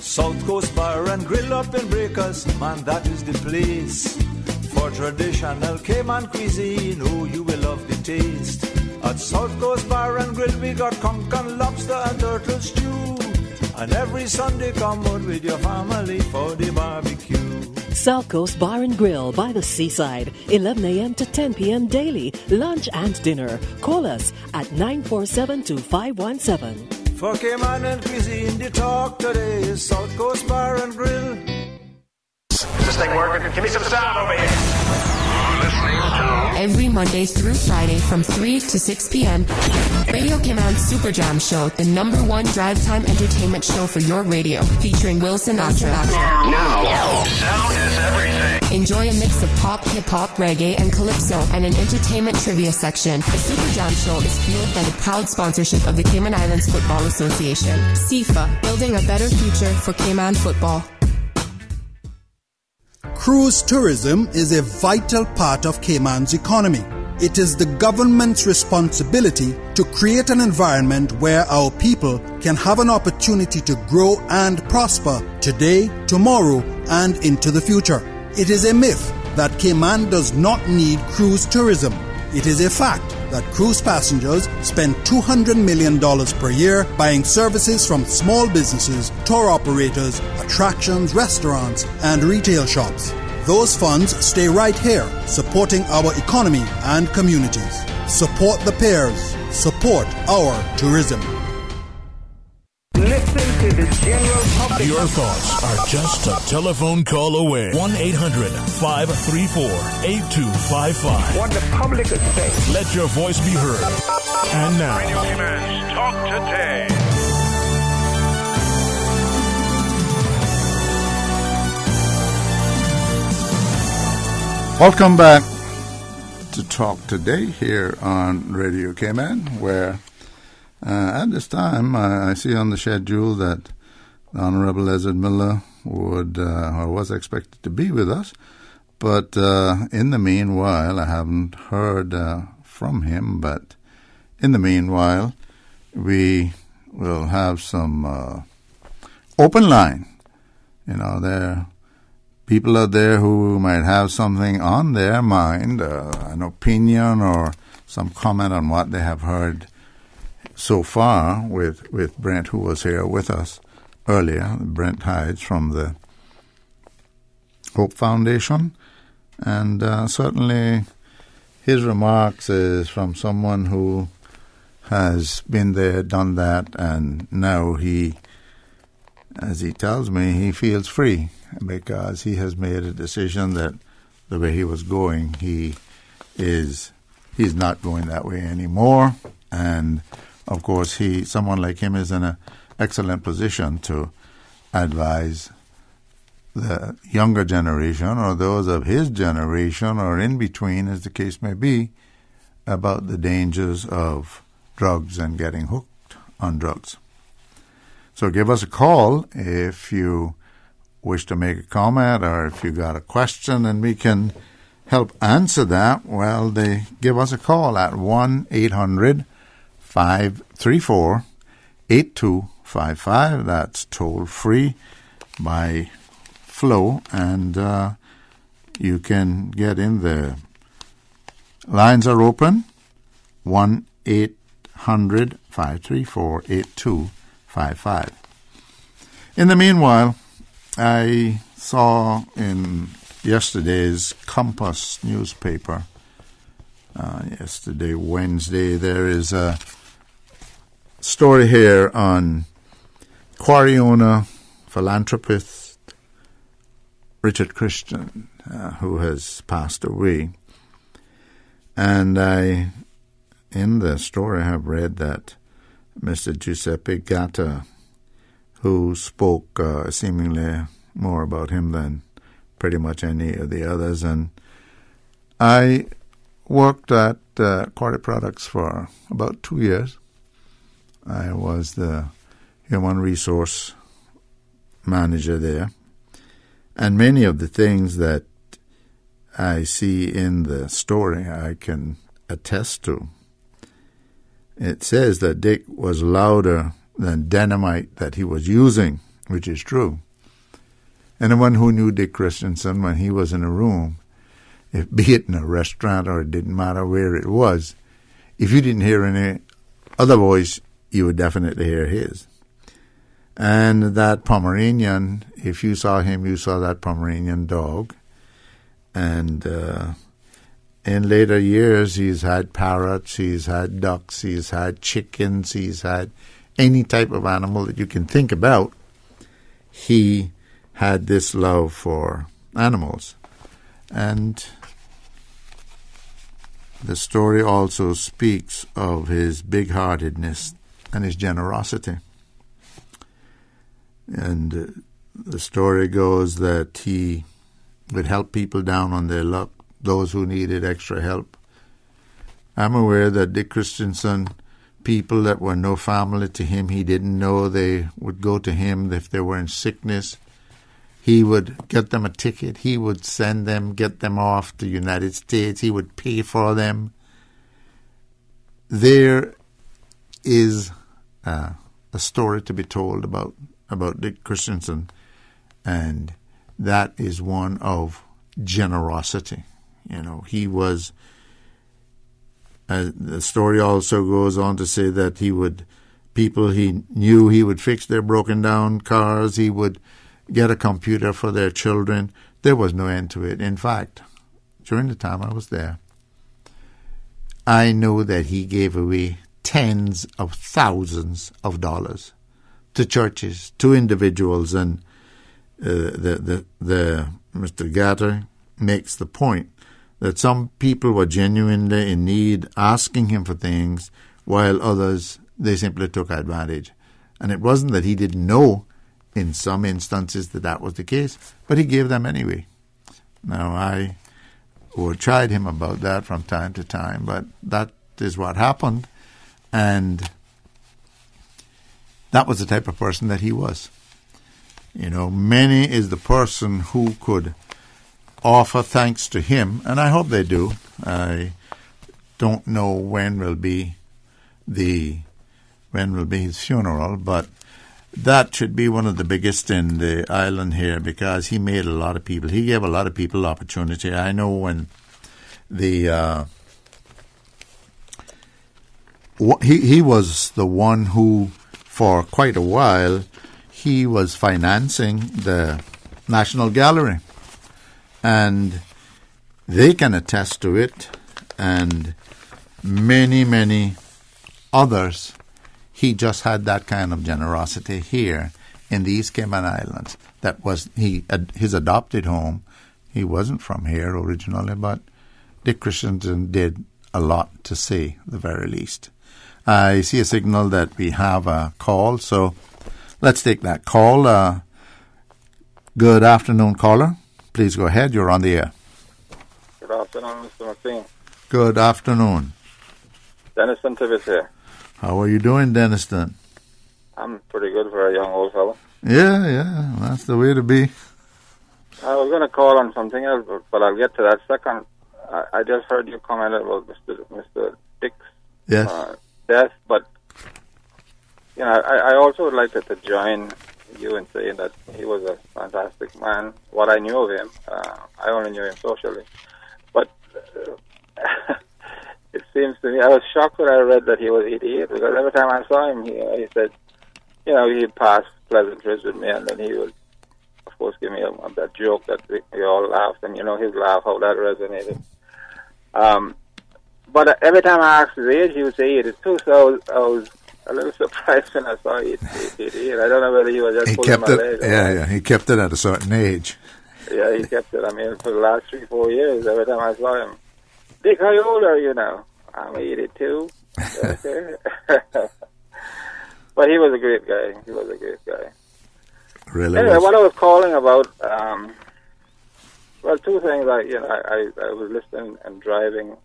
Speaker 16: South Coast Bar and Grill up in Breakers, man, that is the place. For traditional Cayman cuisine, oh, you will love the taste. At South Coast Bar and Grill, we got conch and lobster and turtle stew. And every Sunday, come out with your family for the barbecue.
Speaker 21: South Coast Bar and Grill by the seaside, 11 a.m. to 10 p.m. daily, lunch and dinner. Call us at 947-2517.
Speaker 16: For Cayman and cuisine, the talk today is South Coast Bar and Grill.
Speaker 4: Is this thing working? Give me some sound over here.
Speaker 22: Every Monday through Friday from 3 to 6 p.m. Radio Cayman's Super Jam Show, the #1 drive time entertainment show for your radio, featuring Will Sinatra.
Speaker 4: Now, sound is everything.
Speaker 22: Enjoy a mix of pop, hip-hop, reggae, and calypso, and an entertainment trivia section. The Super Jam Show is fueled by the proud sponsorship of the Cayman Islands Football Association. SIFA, building a better future for Cayman football.
Speaker 23: Cruise tourism is a vital part of Cayman's economy. It is the government's responsibility to create an environment where our people can have an opportunity to grow and prosper today, tomorrow, and into the future. It is a myth that Cayman does not need cruise tourism. It is a fact that cruise passengers spend $200 million per year buying services from small businesses, tour operators, attractions, restaurants, and retail shops. Those funds stay right here, supporting our economy and communities. Support the pairs. Support our tourism.
Speaker 4: Listen to the general public.
Speaker 1: Your thoughts are just a telephone call away. 1-800-534-8255.
Speaker 4: What the public is saying.
Speaker 1: Let your voice be heard. And now,
Speaker 4: Radio Cayman's Talk Today.
Speaker 9: Welcome back to Talk Today here on Radio Cayman, where at this time I see on the schedule that the Honorable Ezra Miller would or was expected to be with us, but in the meanwhile I haven't heard from him. But in the meanwhile, we will have some open line. You know, there. People out there who might have something on their mind, an opinion or some comment on what they have heard so far with Brent, who was here with us earlier, Brent Hides from the Hope Foundation. And certainly his remarks is from someone who has been there, done that, and now he, as he tells me, he feels free, because he has made a decision that the way he was going, he's not going that way anymore. And of course, someone like him is in an excellent position to advise the younger generation or those of his generation or in between, as the case may be, about the dangers of drugs and getting hooked on drugs. So give us a call if you wish to make a comment or if you got a question and we can help answer that. Well, they give us a call at 1-800-534-8255. That's toll free by Flow, and you can get in there. Lines are open. 1-800-534-8255. In the meanwhile, I saw in yesterday's Compass newspaper, yesterday, Wednesday, there is story here on quarry owner, philanthropist Richard Christian, who has passed away. And in the story, I have read that Mr. Giuseppe Gatta, who spoke seemingly more about him than pretty much any of the others. And I worked at Quarry Products for about 2 years. I was the human resource manager there. And many of the things that I see in the story I can attest to. It says that Dick was louder than dynamite that he was using, which is true. Anyone who knew Dick Christensen when he was in a room, be it in a restaurant or it didn't matter where it was, if you didn't hear any other voice, you would definitely hear his. And that Pomeranian, if you saw him, you saw that Pomeranian dog. And in later years, he's had parrots, he's had ducks, he's had chickens, he's had any type of animal that you can think about. He had this love for animals. And the story also speaks of his big-heartedness and his generosity. And the story goes that he would help people down on their luck, those who needed extra help. I'm aware that Dick Christensen, people that were no family to him, he didn't know, they would go to him if they were in sickness. He would get them a ticket. He would send them, get them off to the United States. He would pay for them. There is a story to be told about Dick Christensen, and that is one of generosity. You know, he was, the story also goes on to say that people he knew, he would fix their broken down cars, he would get a computer for their children. There was no end to it. In fact, during the time I was there, I know that he gave away tens of thousands of dollars to churches, to individuals, and the Mr. Gatter makes the point that some people were genuinely in need, asking him for things, while others, they simply took advantage. And it wasn't that he didn't know in some instances that was the case, but he gave them anyway. Now, I would chide him about that from time to time, but that is what happened, and that was the type of person that he was. You know, many is the person who could offer thanks to him, and I hope they do. I don't know when will be his funeral, but that should be one of the biggest in the island here, because he made a lot of people. He gave a lot of people opportunity. I know when he was the one who, for quite a while, he was financing the National Gallery. And they can attest to it, and many, many others. He just had that kind of generosity here in the East Cayman Islands. That was his adopted home. He wasn't from here originally, but Dick Christensen did a lot to say, the very least. I see a signal that we have a call, so let's take that call. Good afternoon, caller. Please go ahead. You're on the air.
Speaker 2: Good afternoon, Mr. McLean.
Speaker 9: Good afternoon.
Speaker 2: Denniston Tibbetts here.
Speaker 9: How are you doing, Denniston?
Speaker 2: I'm pretty good for a young old fellow.
Speaker 9: Yeah, that's the way to be.
Speaker 2: I was going to call on something else, but I'll get to that second. I just heard you comment about Mr. Dick's death, but you know, I also would like to join you in saying that he was a fantastic man. What I knew of him, I only knew him socially, but it seems to me, I was shocked when I read that he was 88, because every time I saw him, he said, you know, he'd pass pleasantries with me, and then he would, of course, give me that joke that we all laughed, and you know, his laugh, how that resonated. But every time I asked his age, he would say 82, so I was a little surprised when I saw 88. I don't know whether he was just pulling my leg.
Speaker 9: Yeah, he kept it at a certain age.
Speaker 2: Yeah, he kept it. I mean, for the last 3-4 years, every time I saw him, Dick, how old are you now? I'm 82. Okay. But he was a great guy.
Speaker 9: Really
Speaker 2: anyway,
Speaker 9: was.
Speaker 2: what I was calling about, well, two things. I was listening and driving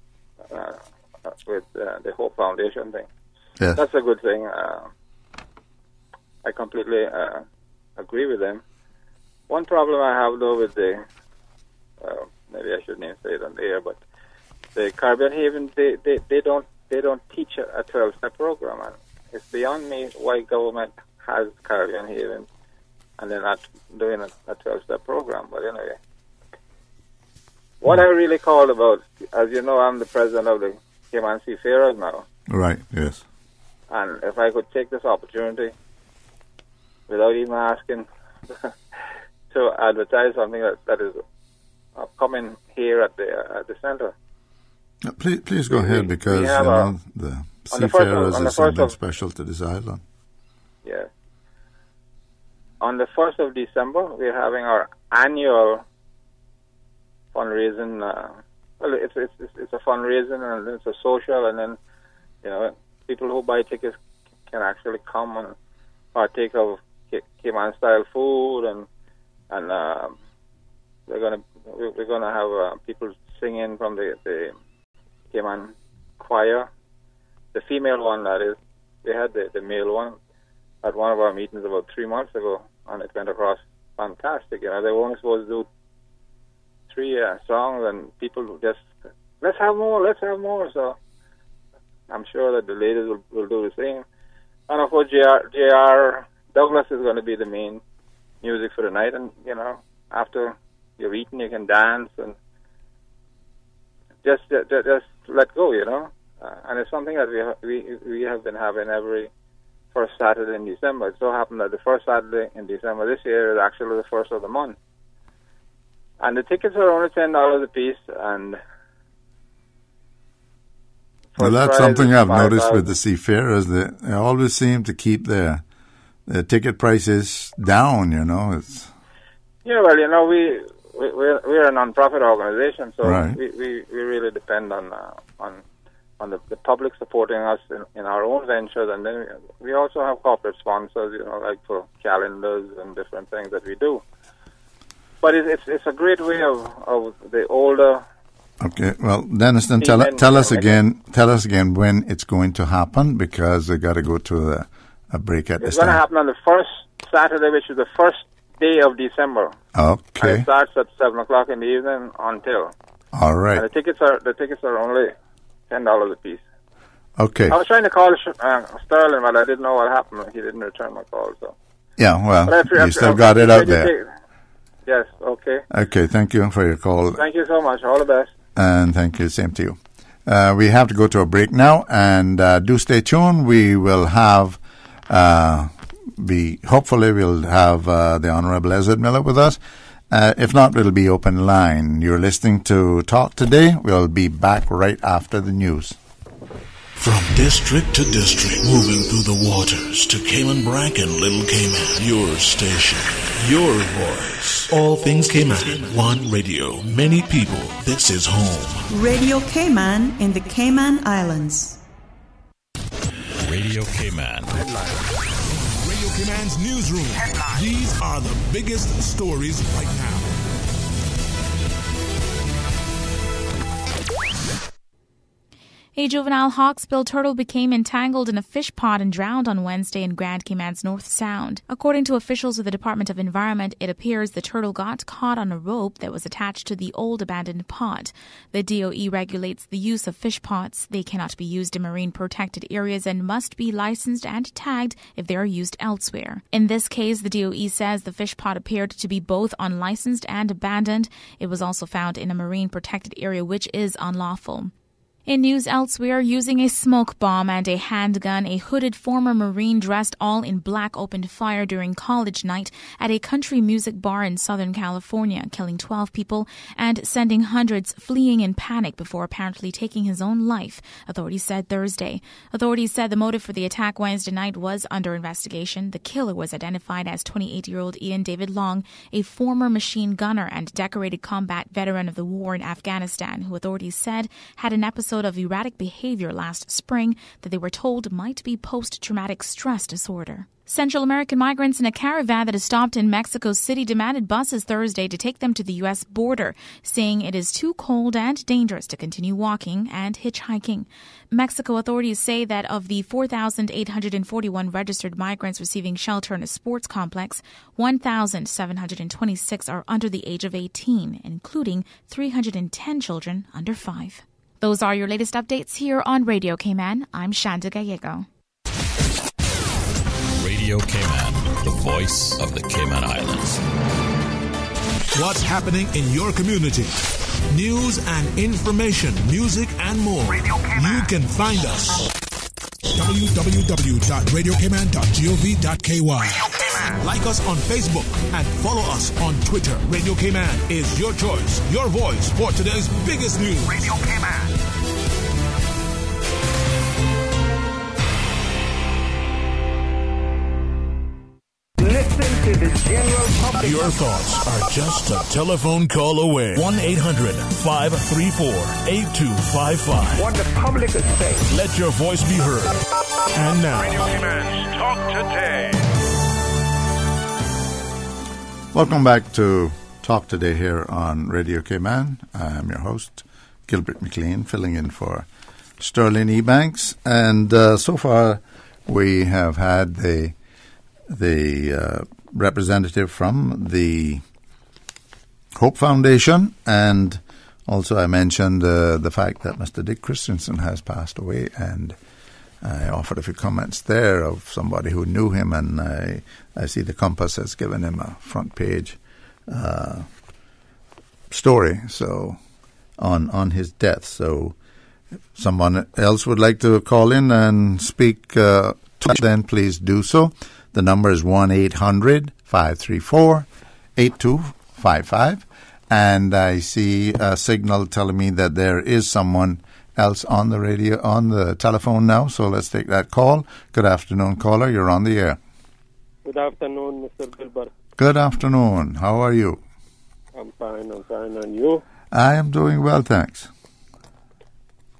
Speaker 2: with the Hope Foundation thing.
Speaker 9: Yes.
Speaker 2: That's a good thing. I completely agree with them. One problem I have though with the, maybe I shouldn't even say it on the air, but the Caribbean Haven, they don't teach a 12-step program. And it's beyond me why government has Caribbean Haven and they're not doing a 12-step program. But anyway, what I really called about, as you know, I'm the president of the Cayman Seafarers now.
Speaker 9: Right, yes.
Speaker 2: And if I could take this opportunity, without even asking, to advertise something that is coming here at the center.
Speaker 9: Please go ahead, because the Seafarers is something special to this island.
Speaker 2: Yeah. On the 1st of December, we're having our annual fundraising. Well, it's a fundraising and it's a social, and then people who buy tickets can actually come and partake of Cayman style food, and we're gonna have people singing from the Cayman choir, the female one that is. We had the male one at one of our meetings about 3 months ago, and it went across fantastic. They were only supposed to do 3 songs, and people just, let's have more. So I'm sure that the ladies will do the same. And of course, J.R. Douglas is going to be the main music for the night, and after you've eaten, you can dance and just let go, and it's something that we have been having every first Saturday in December. It so happened that the first Saturday in December this year is actually the first of the month, and the tickets are only $10 a piece. And
Speaker 9: well, that's something I've noticed with the Seafarers. They always seem to keep their ticket prices down. It's
Speaker 2: well, we're a non-profit organization, so
Speaker 9: right.
Speaker 2: we really depend on the public supporting us in our own ventures, and then we also have corporate sponsors, like for calendars and different things that we do. But it's a great way of the older.
Speaker 9: Okay, well, Dennis, then tell us again when it's going to happen, because we got to go to a break at this time.
Speaker 2: It's going to happen on the first Saturday, which is the first day of December.
Speaker 9: Okay.
Speaker 2: And it starts at 7:00 in the evening until.
Speaker 9: All right.
Speaker 2: And the tickets are only $10 a piece.
Speaker 9: Okay.
Speaker 2: I was trying to call Sterling, but I didn't know what happened. He didn't return my call. So.
Speaker 9: Yeah, well, you still got it out there.
Speaker 2: Yes. Okay.
Speaker 9: Okay. Thank you for your call.
Speaker 2: Thank you so much. All the best.
Speaker 9: And thank you. Same to you. We have to go to a break now, and do stay tuned. We will have. Hopefully we'll have the Honorable Ezra Miller with us. If not, it'll be open line. You're listening to Talk Today. We'll be back right after the news.
Speaker 1: From district to district, moving through the waters to Cayman Brac and Little Cayman. Your station, your voice. All things Cayman. One radio, many people. This is home.
Speaker 3: Radio Cayman in the Cayman Islands.
Speaker 1: Radio Cayman. Radio Cayman's newsroom. These are the biggest stories right now.
Speaker 5: A juvenile hawksbill turtle became entangled in a fish pond and drowned on Wednesday in Grand Cayman's North Sound. According to officials of the Department of Environment, it appears the turtle got caught on a rope that was attached to the old abandoned pond. The DOE regulates the use of fish ponds. They cannot be used in marine protected areas and must be licensed and tagged if they are used elsewhere. In this case, the DOE says the fish pond appeared to be both unlicensed and abandoned. It was also found in a marine protected area, which is unlawful. In news elsewhere, using a smoke bomb and a handgun, a hooded former Marine dressed all in black opened fire during college night at a country music bar in Southern California, killing 12 people and sending hundreds fleeing in panic before apparently taking his own life, authorities said Thursday. Authorities said the motive for the attack Wednesday night was under investigation. The killer was identified as 28-year-old Ian David Long, a former machine gunner and decorated combat veteran of the war in Afghanistan, who authorities said had an episode of erratic behavior last spring that they were told might be post-traumatic stress disorder. Central American migrants in a caravan that is stopped in Mexico City demanded buses Thursday to take them to the U.S. border, saying it is too cold and dangerous to continue walking and hitchhiking. Mexico authorities say that of the 4,841 registered migrants receiving shelter in a sports complex, 1,726 are under the age of 18, including 310 children under 5. Those are your latest updates here on Radio Cayman. I'm Shanda Gallego.
Speaker 7: Radio Cayman, the voice of the Cayman Islands.
Speaker 1: What's happening in your community? News and information, music and more. You can find us. www.radiocayman.gov.ky. Like us on Facebook and follow us on Twitter. Radio Cayman is your choice, your voice for today's biggest news. Radio Cayman.
Speaker 11: Listen to the general public.
Speaker 1: Your thoughts are just a telephone call away. 1-800-534-8255.
Speaker 11: What the public is saying.
Speaker 1: Let your voice be heard. And now,
Speaker 4: Radio Cayman's Talk Today.
Speaker 9: Welcome back to Talk Today here on Radio Cayman. I'm your host, Gilbert McLean, filling in for Sterling Ebanks. And so far, we have had the representative from the Hope Foundation, and also I mentioned the fact that Mr. Dick Christensen has passed away, and I offered a few comments there of somebody who knew him, and I see the Compass has given him a front page story so on his death. So if someone else would like to call in and speak, then please do so. The number is 1-800-534-8255. And I see a signal telling me that there is someone else on the radio, on the telephone now. So let's take that call. Good afternoon, caller. You're on the air.
Speaker 12: Good afternoon, Mr. Gilbert.
Speaker 9: Good afternoon. How are you?
Speaker 12: I'm fine. And you?
Speaker 9: I am doing well, thanks.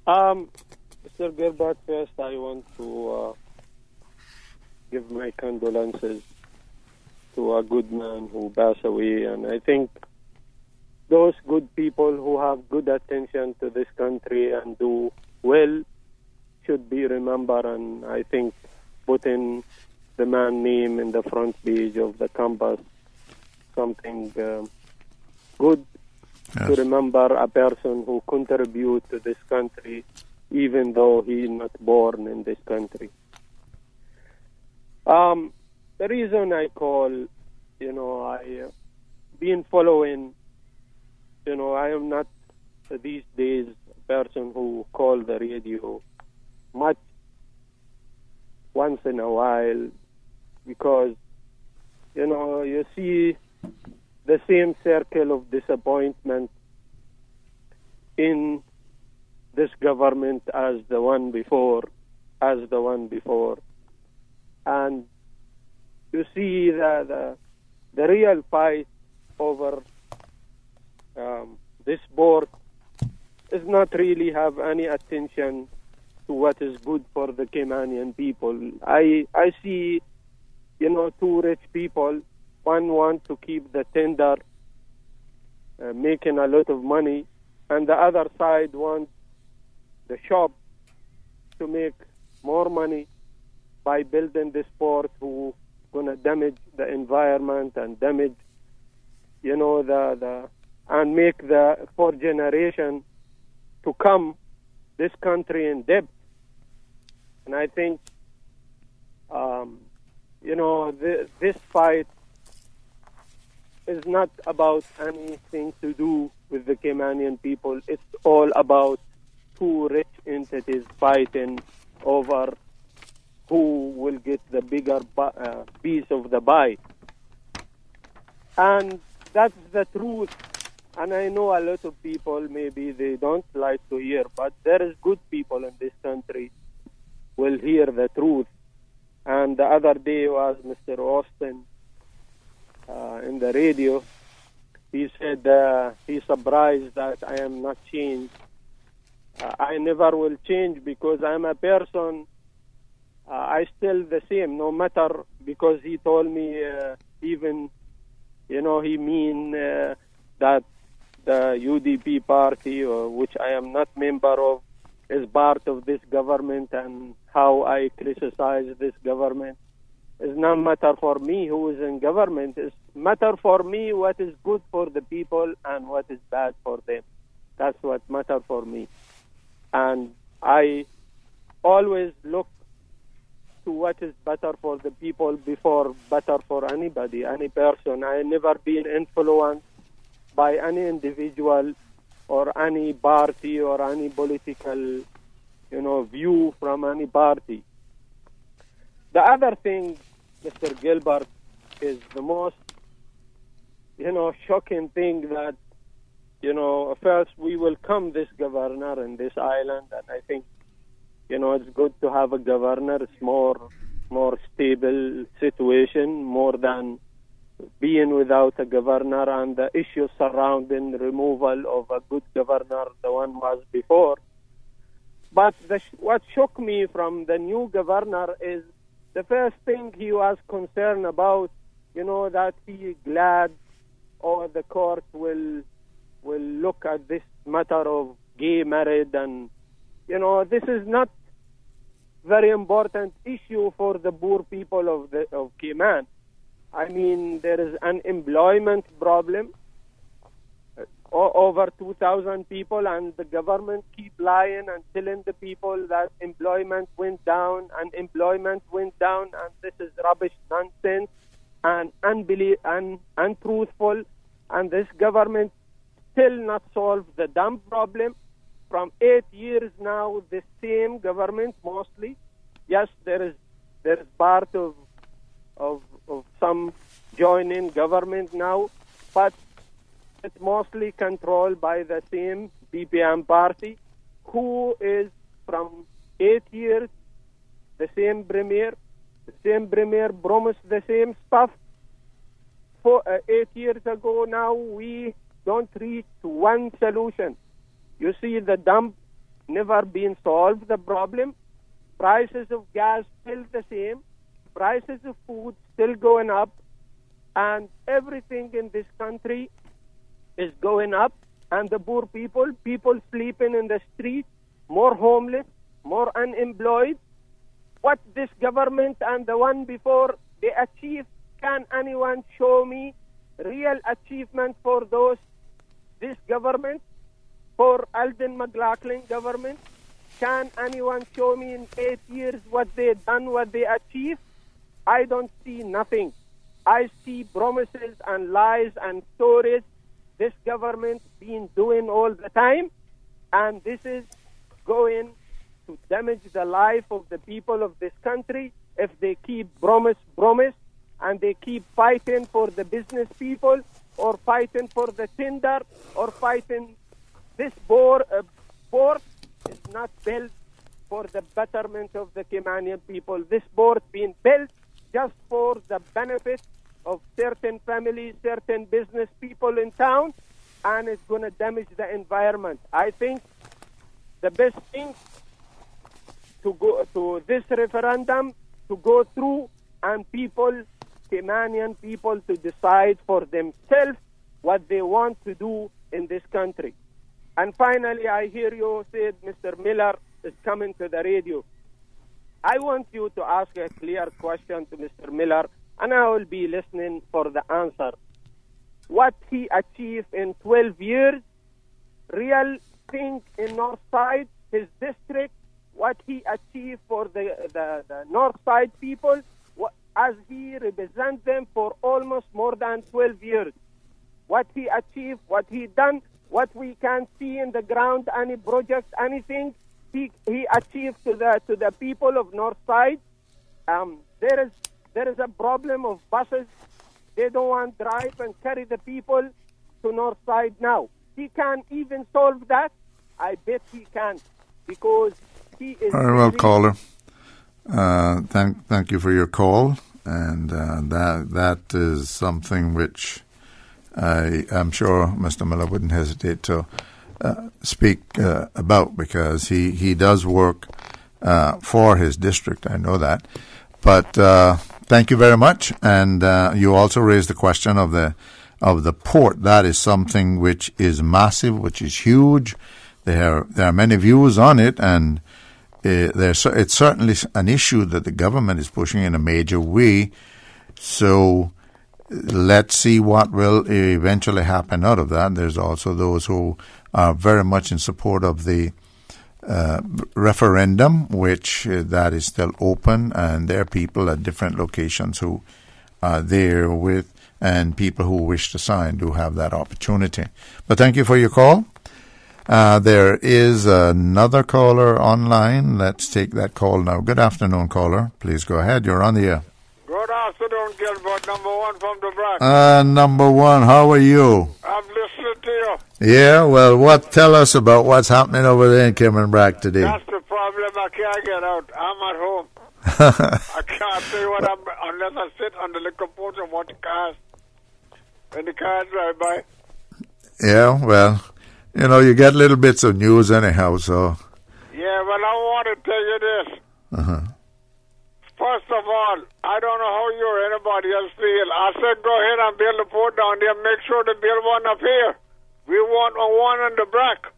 Speaker 12: Mr. Gilbert, first I want to give my condolences to a good man who passed away, and I think those good people who have good attention to this country and do well should be remembered, and I think putting the man name in the front page of the Compass, something good to remember a person who contribute to this country even though he is not born in this country. The reason I call, I been following, I am not these days a person who call the radio much once in a while because, you see the same circle of disappointment in this government as the one before. And you see the real fight over this board is not really have any attention to what is good for the Caymanian people. I see, two rich people. One want to keep the tender, making a lot of money, and the other side wants the shop to make more money by building this port who going to damage the environment and damage, and make the fourth generation to come this country in debt. And I think, this fight is not about anything to do with the Caymanian people. It's all about two rich entities fighting over who will get the bigger piece of the pie. And that's the truth. And I know a lot of people, maybe they don't like to hear, but there is good people in this country will hear the truth. And the other day was Mr. Austin in the radio. He said he's surprised that I am not changed. I never will change because I'm a person. I still the same, no matter, because he told me even, he mean that the UDP party, which I am not member of, is part of this government, and how I criticize this government. It's not matter for me who is in government. It's matter for me what is good for the people and what is bad for them. That's what matter for me. And I always look to what is better for the people before better for anybody, any person. I never been influenced by any individual or any party or any political, view from any party. The other thing, Mr. Gilbert, is the most, shocking thing that, first we welcome this governor in this island, and I think, it's good to have a governor. It's more stable situation, more than being without a governor and the issues surrounding removal of a good governor, the one was before. But what shocked me from the new governor is the first thing he was concerned about, that he glad or the court will look at this matter of gay marriage, and this is not very important issue for the poor people of Cayman. I mean, there is an employment problem, over 2,000 people, and the government keep lying and telling the people that employment went down, and this is rubbish, nonsense, and untruthful, and this government still not solve the dumb problem. From 8 years now, the same government mostly. Yes, there is part of some joining government now, but it's mostly controlled by the same BPM party, who is from 8 years the same premier. The same premier promised the same stuff 8 years ago. Now we don't reach to one solution. You see, the dump never been solved, the problem. Prices of gas still the same. Prices of food still going up. And everything in this country is going up. And the poor people sleeping in the street, more homeless, more unemployed. What this government and the one before they achieved, can anyone show me real achievement for this government? For Alden McLaughlin government, can anyone show me in 8 years what they done, what they achieved? I don't see nothing. I see promises and lies and stories this government been doing all the time, and this is going to damage the life of the people of this country if they keep promise, and they keep fighting for the business people, or fighting for the tender, or fighting. This port is not built for the betterment of the Caymanian people. This port being built just for the benefit of certain families, certain business people in town, and it's going to damage the environment. I think the best thing to go to this referendum to go through, and Caymanian people to decide for themselves what they want to do in this country. And finally, I hear you said Mr. Miller is coming to the radio. I want you to ask a clear question to Mr. Miller, and I will be listening for the answer. What he achieved in 12 years, real thing in North Side, his district, what he achieved for the North Side people, as he represents them for almost more than 12 years. What he achieved, what he done, what we can see in the ground, any project, anything he achieved to the people of North Side. There is a problem of buses. They don't want to drive and carry the people to North Side now. He can even solve that. I bet he can, because he is...
Speaker 9: Very well, caller. Thank you for your call. And that is something which I'm sure Mr. Miller wouldn't hesitate to speak about, because he does work for his district. I know that. But thank you very much. And you also raised the question of the port. That is something which is massive, which is huge. There are many views on it, and it's certainly an issue that the government is pushing in a major way. So let's see what will eventually happen out of that. There's also those who are very much in support of the referendum, which that is still open, and there are people at different locations who are there with, and people who wish to sign do have that opportunity. But thank you for your call. There is another caller online. Let's take that call now. Good afternoon, caller. Please go ahead. You're on the air.
Speaker 14: Good afternoon, Gilbert. Number one from the Brack.
Speaker 9: Number one, how are you?
Speaker 14: I'm listening to you.
Speaker 9: Yeah, well, tell us about what's happening over there in Cayman Brack today.
Speaker 14: That's the problem. I can't get out. I'm at home. I can't say what I'm, unless I sit on the liquor porch and watch the cars. When the cars drive by.
Speaker 9: Yeah, well, you get little bits of news anyhow, so.
Speaker 14: Yeah, well, I want to tell you this. First of all, I don't know how you or anybody else feel. I said go ahead and build the port down there. Make sure to build one up here. We want one on the Brack.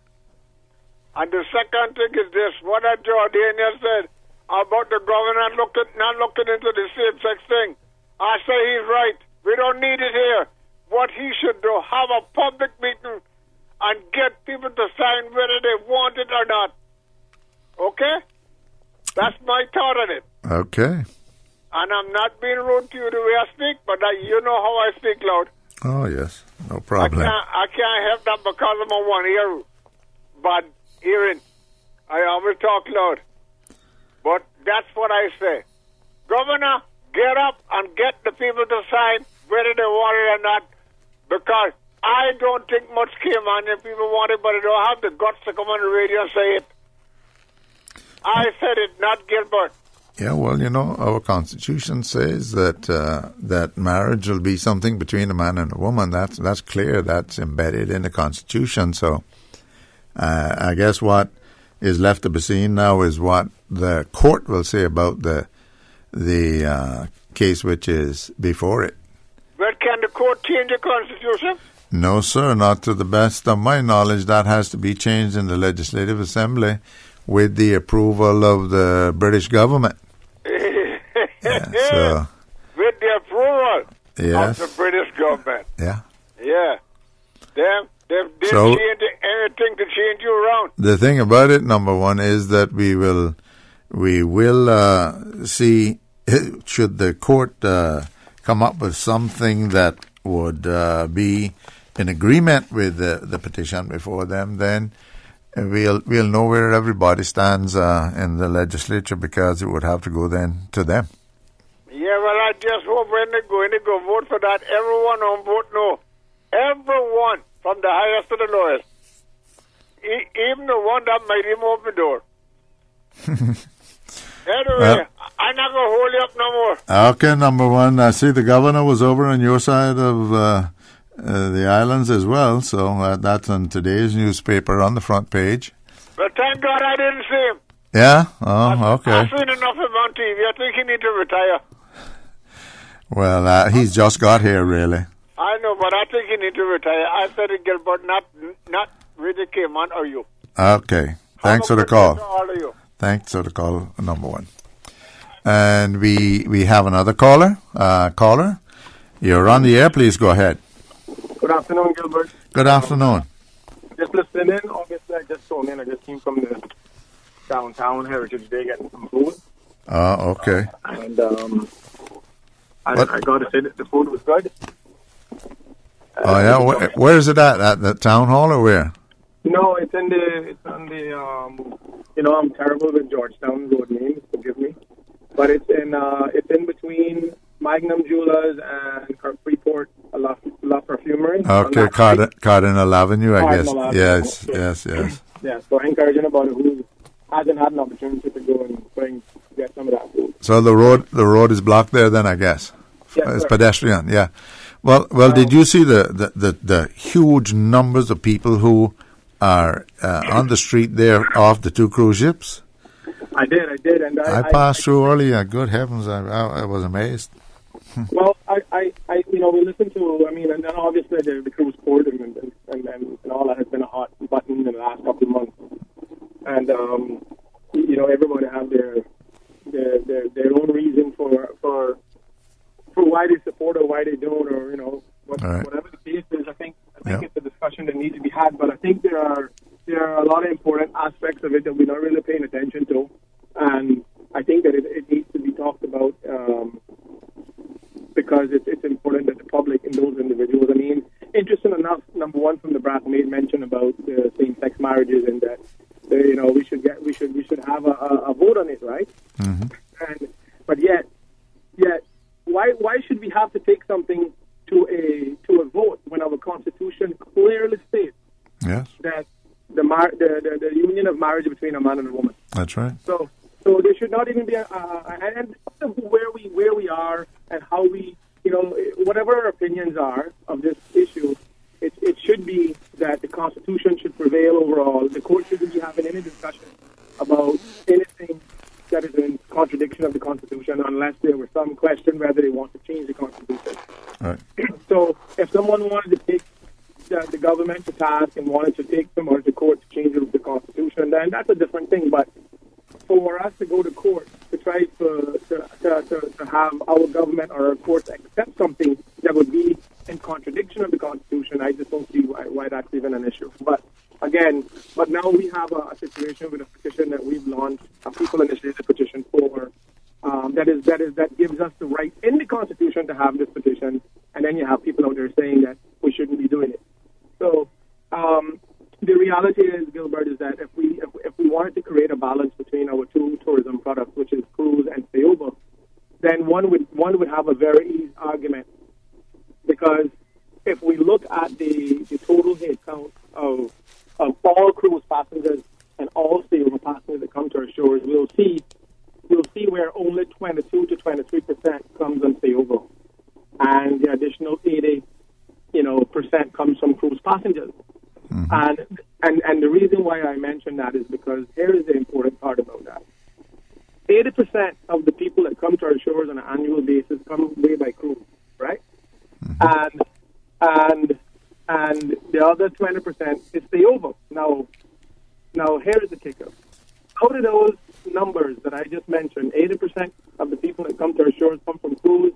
Speaker 14: And the second thing is this. What that Jordanian said about the governor not looking into the same-sex thing. I say he's right. We don't need it here. What he should do, have a public meeting and get people to sign whether they want it or not. Okay? That's my thought on it.
Speaker 9: Okay.
Speaker 14: And I'm not being rude to you the way I speak, but you know how I speak loud.
Speaker 9: Oh, yes. No problem.
Speaker 14: I can't help that because I'm a one ear bad hearing. I always talk loud. But that's what I say. Governor, get up and get the people to sign whether they want it or not, because I don't think much came on if people want it, but they don't have the guts to come on the radio and say it. I said it, not Gilbert.
Speaker 9: Yeah, well, our Constitution says that marriage will be something between a man and a woman. That's clear. That's embedded in the Constitution. So I guess what is left to be seen now is what the court will say about the case which is before it.
Speaker 14: But can the court change the Constitution?
Speaker 9: No, sir, not to the best of my knowledge. That has to be changed in the Legislative Assembly with the approval of the British government.
Speaker 14: So, with the approval
Speaker 9: yes.
Speaker 14: of the British government.
Speaker 9: Yeah.
Speaker 14: Yeah. They didn't change anything to change you around.
Speaker 9: The thing about it, number one, is that we will see, should the court come up with something that would be in agreement with the petition before them, then we'll know where everybody stands in the legislature, because it would have to go then to them.
Speaker 14: Yeah, well, I just hope when they go vote for that, everyone on vote no. Everyone, from the highest to the lowest. Even the one that might even open the door. Anyway, I'm not going to hold you up no more.
Speaker 9: Okay, number one. I see the governor was over on your side of the islands as well, so that's on today's newspaper on the front page.
Speaker 14: But thank God I didn't see him.
Speaker 9: Yeah? Oh, okay.
Speaker 14: I've seen enough of him on TV. I think he needs to retire.
Speaker 9: Well, he's just got here, really.
Speaker 14: I know, but I think he needs to retire. I said it, Gilbert, not really Cayman or you.
Speaker 9: Okay. Thanks for the call.
Speaker 14: All of you.
Speaker 9: Thanks for the call, number one. And we have another caller. Caller, you're on the air. Please go ahead.
Speaker 15: Good afternoon, Gilbert.
Speaker 9: Good afternoon.
Speaker 15: Just listening in. Obviously, I just told in. I just came from the downtown Heritage Day getting some food.
Speaker 9: Okay.
Speaker 15: And I got to say that the food was good.
Speaker 9: Oh yeah, where is it at the town hall or where?
Speaker 15: No, it's on the. I'm terrible with Georgetown road names. Forgive me, but it's in between Magnum Jewelers and Freeport La Perfumery.
Speaker 9: Okay, Cardinal Avenue, I guess.
Speaker 15: Avenue.
Speaker 9: Yes.
Speaker 15: Yeah, so I encourage anybody who hasn't had an opportunity to go and get some of that food.
Speaker 9: So the road is blocked there then, I guess.
Speaker 15: Yes,
Speaker 9: it's
Speaker 15: sir.
Speaker 9: Pedestrian, yeah. Well, did you see the huge numbers of people who are on the street there off the two cruise ships?
Speaker 15: I did, and
Speaker 9: I passed through earlier. Good heavens, I was amazed.
Speaker 15: Well, we listened to, and then obviously the cruise port and all that has been a hot button in the last couple of months. And, everybody have their own reason for why they support or why they don't, or, whatever the case is. I think it's a discussion that needs to be had, but I think there are a lot of important aspects of it that we're not really paying attention to. And I think that it needs to be talked about, because it's important that the public and those individuals. Interesting enough, number one, from the brass made mention about same-sex marriages, and that we should have a vote on it, right? Mm-hmm. But yet, why should we have to take something to a vote when our Constitution clearly states that the union of marriage between a man and a woman?
Speaker 9: That's right.
Speaker 15: So there should not even be and where we are and how we, whatever our opinions are of this issue, it should be that the Constitution should prevail overall. The court shouldn't be having any discussion about anything that is in contradiction of the Constitution, unless there was some question whether they want to change the Constitution.
Speaker 9: Right.
Speaker 15: So if someone wanted to take the government to task and wanted to take them or the court to change the Constitution, then that's a different thing. But for us to go to court to try to have our government or our courts accept something that would be in contradiction of the Constitution, I just don't see why that's even an issue. But now we have a situation with a petition that we've launched, a people-initiated petition for, that gives us the right in the Constitution to have this petition, and then you have people out there saying that we shouldn't be doing it. So the reality is, Gilbert, is that if we wanted to create a balance between our two tourism products, which is cruise and stay-over, then one would have a very easy argument, because if we look at the total head count of all cruise passengers and all stay-over passengers that come to our shores, we'll see where only 22 to 23% comes on stay-over, and the additional 80% comes from cruise passengers. Mm-hmm. And the reason why I mention that is because here is the important part about that. 80% of the people that come to our shores on an annual basis come way by cruise, right? Mm-hmm. And the other 20% is stay over. Now here's the kicker. Out of those numbers that I just mentioned, 80% of the people that come to our shores come from cruise.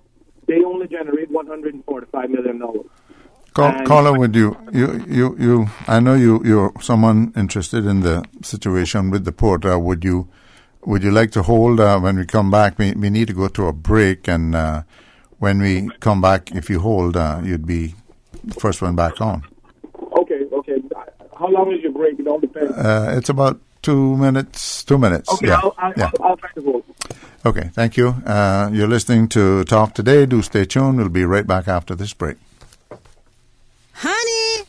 Speaker 15: They only generate $145 million.
Speaker 9: Caller, would you I know you're someone interested in the situation with the port. Would you like to hold when we come back? We need to go to a break, and when we come back, if you hold, you'd be the first one back on. Okay.
Speaker 15: How long is your break? It all depends.
Speaker 9: It's about 2 minutes. 2 minutes.
Speaker 15: Okay,
Speaker 9: yeah.
Speaker 15: I'll try to hold.
Speaker 9: Okay, thank you. You're listening to Talk Today. Do stay tuned. We'll be right back after this break.
Speaker 6: Honey,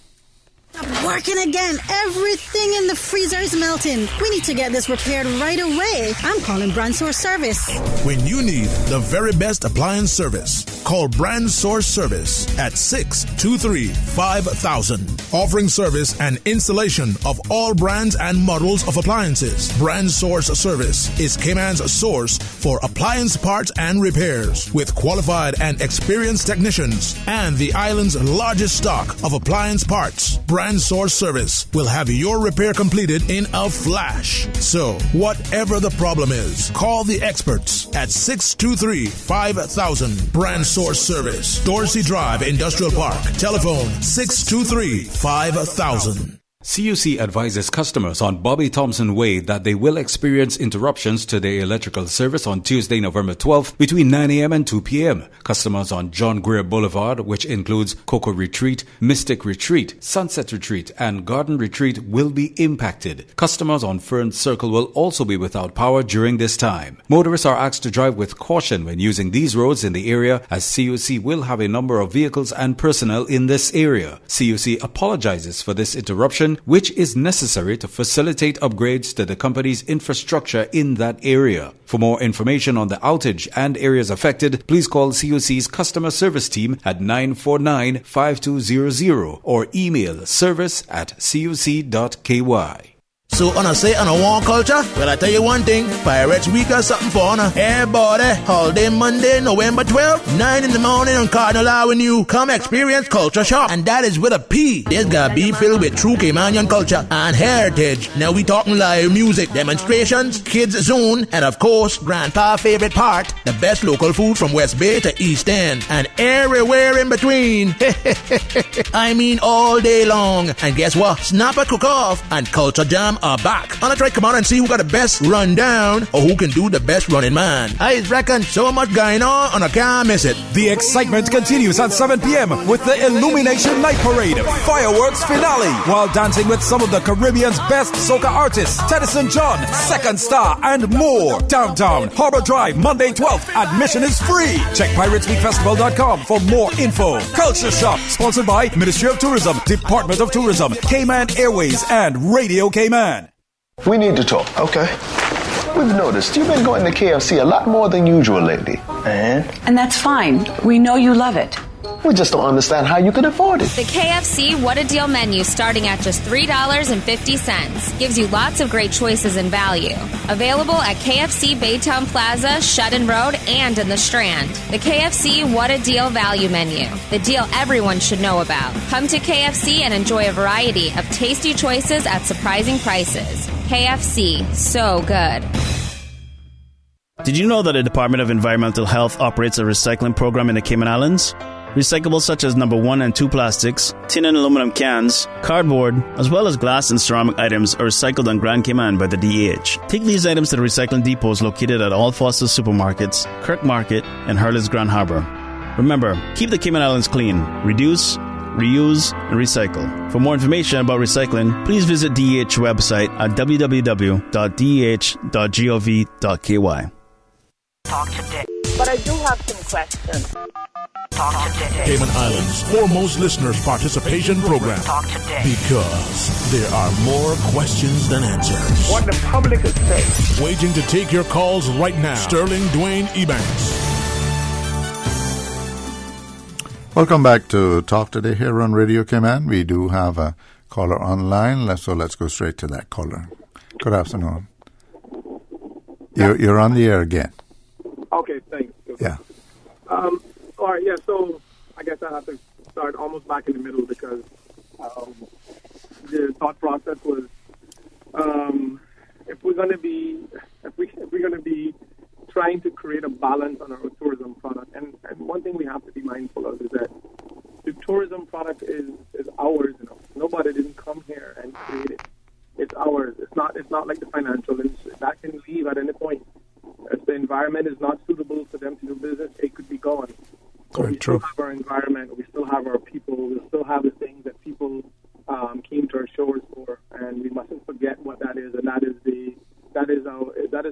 Speaker 6: I'm working again. Everything in the freezer is melting. We need to get this repaired right away. I'm calling Brand Source Service.
Speaker 1: When you need the very best appliance service, call Brand Source Service at 623-5000. Offering service and installation of all brands and models of appliances. Brand Source Service is Cayman's source for appliance parts and repairs, with qualified and experienced technicians and the island's largest stock of appliance parts. Brand Source Service will have your repair completed in a flash. So, whatever the problem is, call the experts at 623-5000. Brand Source Service, Dorsey Drive, Industrial Park. Telephone 623-5000.
Speaker 8: CUC advises customers on Bobby Thompson Way that they will experience interruptions to their electrical service on Tuesday, November 12th between 9 a.m. and 2 p.m. Customers on John Grier Boulevard, which includes Cocoa Retreat, Mystic Retreat, Sunset Retreat, and Garden Retreat, will be impacted. Customers on Fern Circle will also be without power during this time. Motorists are asked to drive with caution when using these roads in the area, as CUC will have a number of vehicles and personnel in this area. CUC apologizes for this interruption, which is necessary to facilitate upgrades to the company's infrastructure in that area. For more information on the outage and areas affected, please call CUC's customer service team at 949-5200 or email service@cuc.ky.
Speaker 10: So, on a say on a war culture, well, I tell you one thing, Pirates Week got something for honor. Everybody, holiday Monday, November 12th, 9 in the morning on Cardinal Avenue. Come experience Culture Shock, and that is with a P. This gotta be filled with true Caymanian culture and heritage. Now we talking live music, demonstrations, kids zone, and of course, Grandpa's favorite part, the best local food from West Bay to East End, and everywhere in between. I mean all day long. And guess what? Snapper Cook Off and Culture Jam are back. I'll try come on and see who got the best rundown or who can do the best running man. I reckon so much going on I can't miss it.
Speaker 17: The excitement continues at 7 p.m. with the Illumination Night Parade fireworks finale, while dancing with some of the Caribbean's best soca artists, Teddyson John, Second Star, and more. Downtown Harbor Drive, Monday 12th. Admission is free. Check piratesweekfestival.com for more info. Culture Shock, sponsored by Ministry of Tourism, Department of Tourism, Cayman Airways, and Radio Cayman.
Speaker 18: We need to talk. Okay. We've noticed you've been going to KFC a lot more than usual lately.
Speaker 24: And that's fine. We know you love it.
Speaker 18: We just don't understand how you can afford it.
Speaker 25: The KFC What a Deal menu, starting at just $3.50, gives you lots of great choices and value. Available at KFC Baytown Plaza, Shudden Road, and in the Strand. The KFC What a Deal value menu, the deal everyone should know about. Come to KFC and enjoy a variety of tasty choices at surprising prices. KFC, so good.
Speaker 26: Did you know that the Department of Environmental Health operates a recycling program in the Cayman Islands? Recyclables such as number 1 and 2 plastics, tin and aluminum cans, cardboard, as well as glass and ceramic items are recycled on Grand Cayman by the DEH. Take these items to the recycling depots located at all Foster supermarkets, Kirk Market, and Hurley's Grand Harbor. Remember, keep the Cayman Islands clean, reduce, reuse, and recycle. For more information about recycling, please visit DEH website at www.deh.gov.ky.
Speaker 27: Talk today. But I do have some questions. Talk today.
Speaker 1: Cayman Islands' foremost listeners' participation program.
Speaker 27: Talk today.
Speaker 1: Because there are more questions than answers.
Speaker 27: What the public is saying.
Speaker 1: Waiting to take your calls right now. Sterling Dwayne Ebanks.
Speaker 9: Welcome back to Talk Today here on Radio Cayman. We do have a caller online, so let's go straight to that caller. Good afternoon. You're on the air again.
Speaker 15: Okay, thanks.
Speaker 9: Yeah.
Speaker 15: All right, yeah, so I guess I have to start almost back in the middle because the thought process was if we're going to be trying to create a balance on our tourism product, and one thing we have to be mindful of is that the tourism product is ours. You know, nobody didn't come here and create it. It's ours. It's not like the financial industry that can leave at any point. If the environment is not suitable for them to do business, it could be gone. So we still have our environment, we still have our people, we still have the things that people came to our shores for, and we mustn't forget what that is, and that is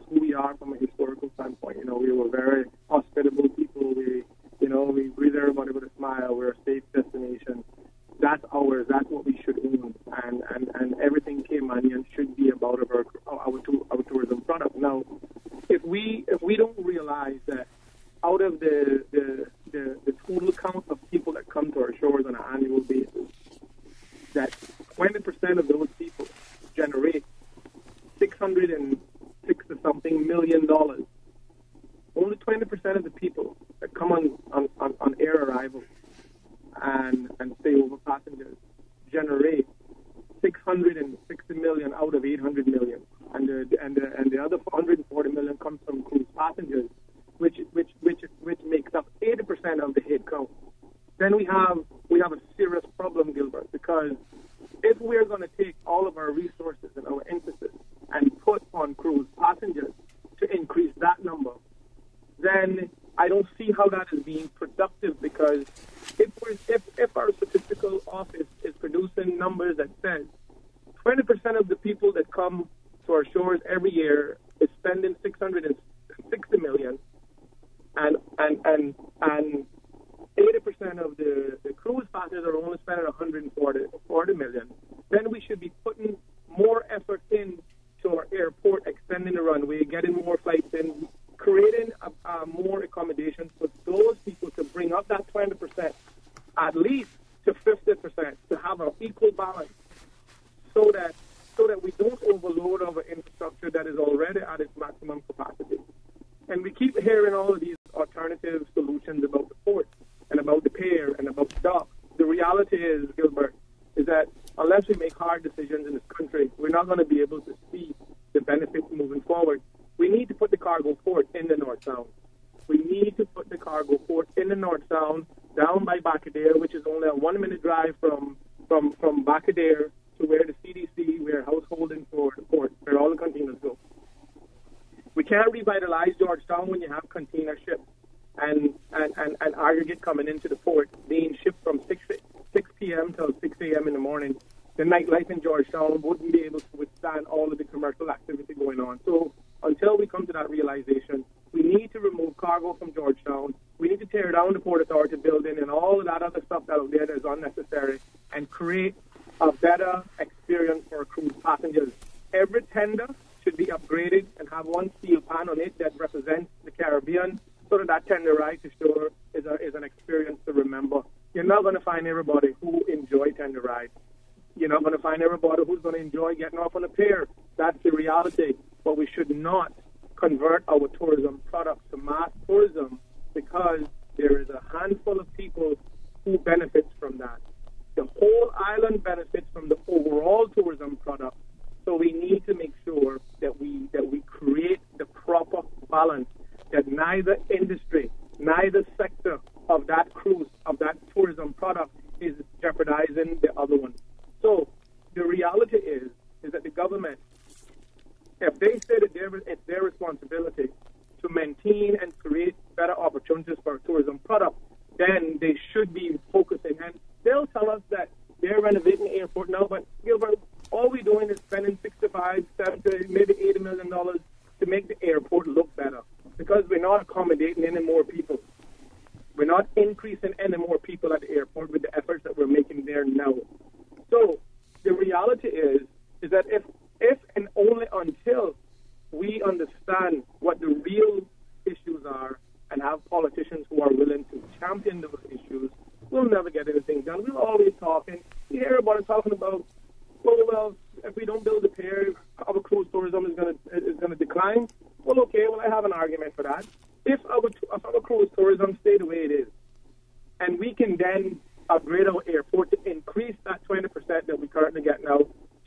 Speaker 15: who we are from a historical standpoint. You know, we were very hospitable people. We greet everybody with a smile. We're a safe destination. That's ours. That's what we should own, and everything Caymanian should be about our tourism product. Now, if we don't realize that out of the total count of people that come to our shores on an annual basis, that 20% of those people generate $660-something million. Only 20% of the people that come on air arrival and stay over passengers generate $660 million out of $800 million, and the other $140 million comes from cruise passengers, which makes up 80% of the head count. Then we have a serious problem, Gilbert, because if we're going to take then I don't see how that is being productive, because if our statistical office is producing numbers that says 20% of the people that come to our shores every year is spending $660 million, and 80% of the cruise passengers are only spending $140 million, then we should be putting more effort in to our airport, extending the runway, getting more flights in, creating more accommodations for those people to bring up that 20% at least to 50%, to have an equal balance, so that we don't overload our infrastructure that is already at its maximum capacity. And we keep hearing all of these alternative solutions about the port and about the pier and about the dock. The reality is, Gilbert, is that unless we make hard decisions in this country, we're not going to be able to see the benefits moving forward. We need to put the cargo port in the North Sound. We need to put the cargo port in the North Sound, down by Barcadere, which is only a 1-minute drive from Barcadere to where the CDC, where householding for the port, where all the containers go. We can't revitalize Georgetown when you have container ships and aggregate coming into the port, being shipped from 6 p.m. till 6 a.m. in the morning. The nightlife in Georgetown wouldn't be able to withstand all of the commercial activity going on. So until we come to that realization, we need to remove cargo from Georgetown. We need to tear down the Port Authority building and all of that other stuff out there that is unnecessary, and create a better experience for cruise passengers. Every tender should be upgraded and have one steel pan on it that represents the Caribbean, so that tender ride to shore is an experience to remember. You're not going to find everybody who enjoy tender rides. You're not going to find everybody who's going to enjoy getting off on a pier. That's the reality. But we should not convert our tourism product to mass tourism, because there is a handful of people who benefits from that. The whole island benefits from the overall tourism product. So we need to make sure that we create the proper balance, that neither industry, neither sector of that cruise, of that tourism product is jeopardizing the other one. So the reality is that the government, if they say that it's their responsibility to maintain and create better opportunities for a tourism product, then they should be focusing. And they'll tell us that they're renovating the airport now, but Gilbert, all we're doing is spending $65, $70, maybe $80 million to make the airport look better, because we're not accommodating any more people. We're not increasing any more people at the airport with the efforts that we're making there now. So the reality is that if and only until we understand what the real issues are and have politicians who are willing to champion those issues, we'll never get anything done. We're always talking. You hear everybody talking about, well, if we don't build a pier, our cruise tourism is going to decline. Well, okay, I have an argument for that. If our cruise tourism stay the way it is, and we can then upgrade our airport to increase that 20% that we currently get now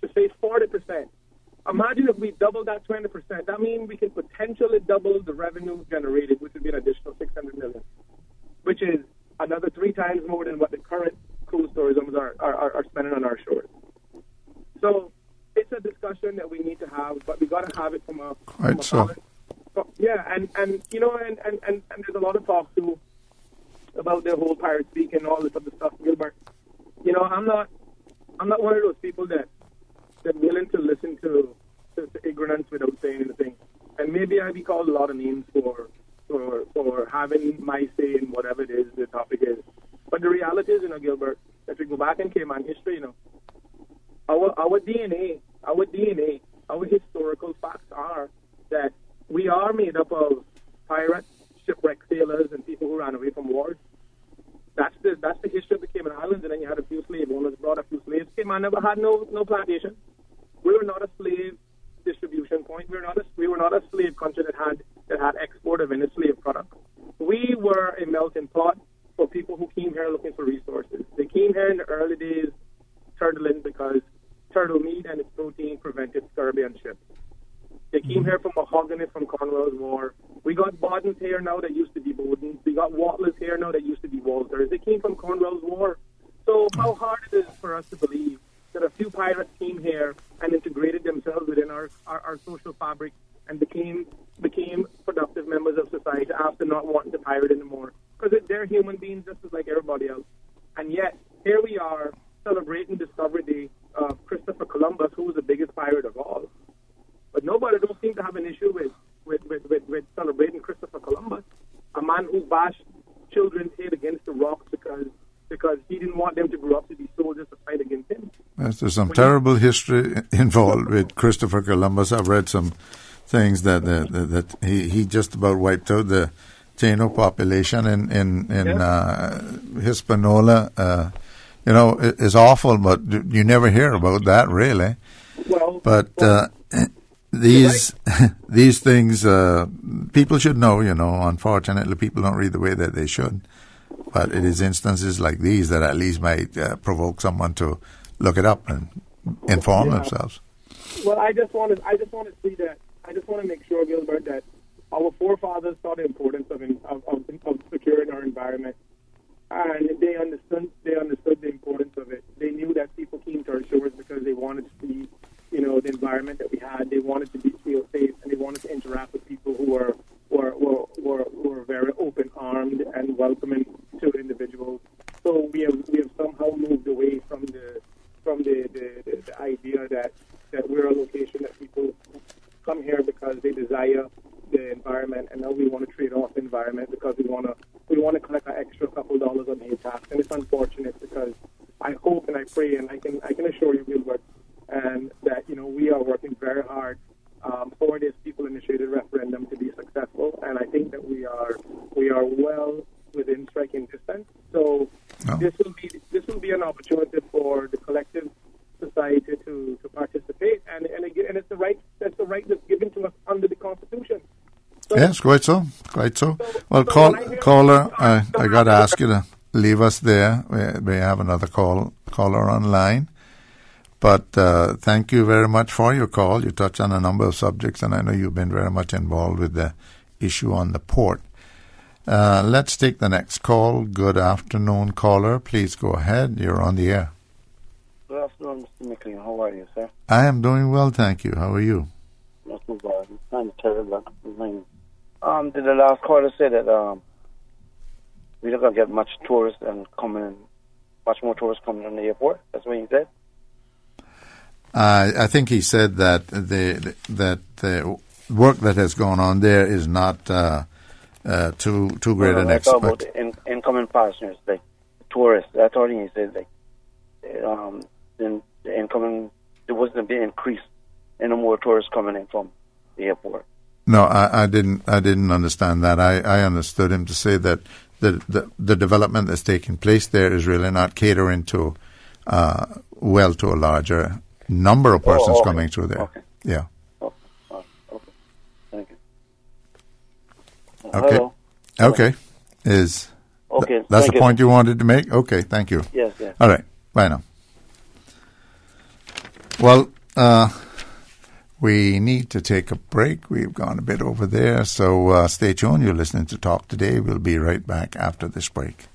Speaker 15: to say 40%. Imagine if we double that 20%. That means we can potentially double the revenue generated, which would be an additional $600 million, which is another 3 times more than what the current cruise tourism are spending on our shores. So it's a discussion that we need to have, but we got to have it from a balance. Yeah, and there's a lot of talk too about the whole pirate speak and all this other stuff, Gilbert. You know, I'm not one of those people that willing to listen to ignorance without saying anything. And maybe I be called a lot of names for having my say in whatever it is the topic is. But the reality is, Gilbert, if we go back in Cayman history, our DNA, our historical facts are that we are made up of pirates, shipwrecked sailors, and people who ran away from wars. That's the history of the Cayman Islands. And then you had a few slave owners, brought a few slaves. Cayman never had no plantation. We were not a slave distribution point. We were not a slave country that had export of any slave product. We were a melting pot for people who came here looking for resources. They came here in the early days turtling because turtle meat and its protein prevented scurvy on ships. They came here from mahogany from Cornwall's War. We got Bodens here now that used to be Bodens. We got Wattlers here now that used to be Walters. They came from Cornwall's War. So how hard it is for us to believe that a few pirates came here and integrated themselves within our social fabric and became productive members of society after not wanting human beings just like everybody else. And yet, here we are celebrating Discovery Day of Christopher Columbus, who was the biggest pirate of all. But nobody don't seem to have an issue with celebrating Christopher Columbus, a man who bashed children's head against the rocks because he didn't want them to grow up to be soldiers to fight against him.
Speaker 9: Yes, there's some terrible history involved with Christopher Columbus. I've read some things that he just about wiped out the Taino population in Hispaniola. Is awful, but you never hear about that really. These things people should know. Unfortunately, people don't read the way that they should. But it is instances like these that at least might provoke someone to look it up and inform themselves.
Speaker 15: Well, I just want to see that. I just want to make sure, Gilbert, that our forefathers saw the importance of securing our environment, and they understood the importance of it. They knew that people came to our shores because they wanted to see, the environment that we had. They wanted to feel safe, and they wanted to interact with people who were very open-armed and welcoming to individuals. So we have somehow moved away from the idea that we're a location that people come here because they desire the environment, and now we want to trade off the environment because we want to collect an extra couple dollars on the tax. And it's unfortunate because I hope and I pray, and I can assure you, Gilbert, and that we are working very hard for this people-initiated referendum to be successful, and I think that we are well within striking distance. So this will be an opportunity for the collective society to participate, and it's the right that's given to us under the Constitution. So,
Speaker 9: yes, quite so. Well, caller, I got to ask you to leave us there. We have another caller online. But thank you very much for your call. You touched on a number of subjects, and I know you've been very much involved with the issue on the port. Let's take the next call. Good afternoon, caller. Please go ahead. You're on the air.
Speaker 13: Good afternoon, Mr. McLean. How are you, sir?
Speaker 9: I am doing well, thank you. How are you?
Speaker 13: Not too bad. I'm terrible. Did the last caller say that we're not going to get much tourists and much more tourists coming in the airport? That's what he said?
Speaker 9: I think he said that the work that has gone on there is not too great an expect.
Speaker 13: About the incoming passengers, like tourists. That's all he said. Then the incoming, there wasn't a big increase in the more tourists coming in from the airport.
Speaker 9: No, I didn't understand that. I understood him to say that the development that's taking place there is really not catering to to a larger number of persons coming through there.
Speaker 13: Okay.
Speaker 9: Yeah.
Speaker 13: Okay. Thank you.
Speaker 9: Okay.
Speaker 13: Hello.
Speaker 9: Okay. That's the point you wanted to make? Okay, thank you.
Speaker 13: Yes.
Speaker 9: All right. Bye now. Well, we need to take a break. We've gone a bit over there, so stay tuned. You're listening to Talk Today. We'll be right back after this break.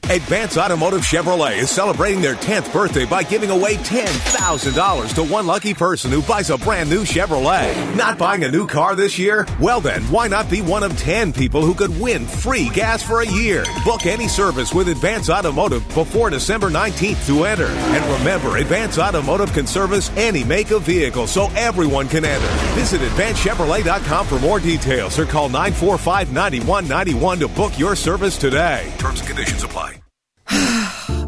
Speaker 16: Advance Automotive Chevrolet is celebrating their 10th birthday by giving away $10,000 to one lucky person who buys a brand new Chevrolet. Not buying a new car this year? Well then, why not be one of 10 people who could win free gas for a year? Book any service with Advance Automotive before December 19th to enter. And remember, Advance Automotive can service any make of vehicle so everyone can enter. Visit AdvanceChevrolet.com for more details or call 945-9191 to book your service today. Terms and conditions apply.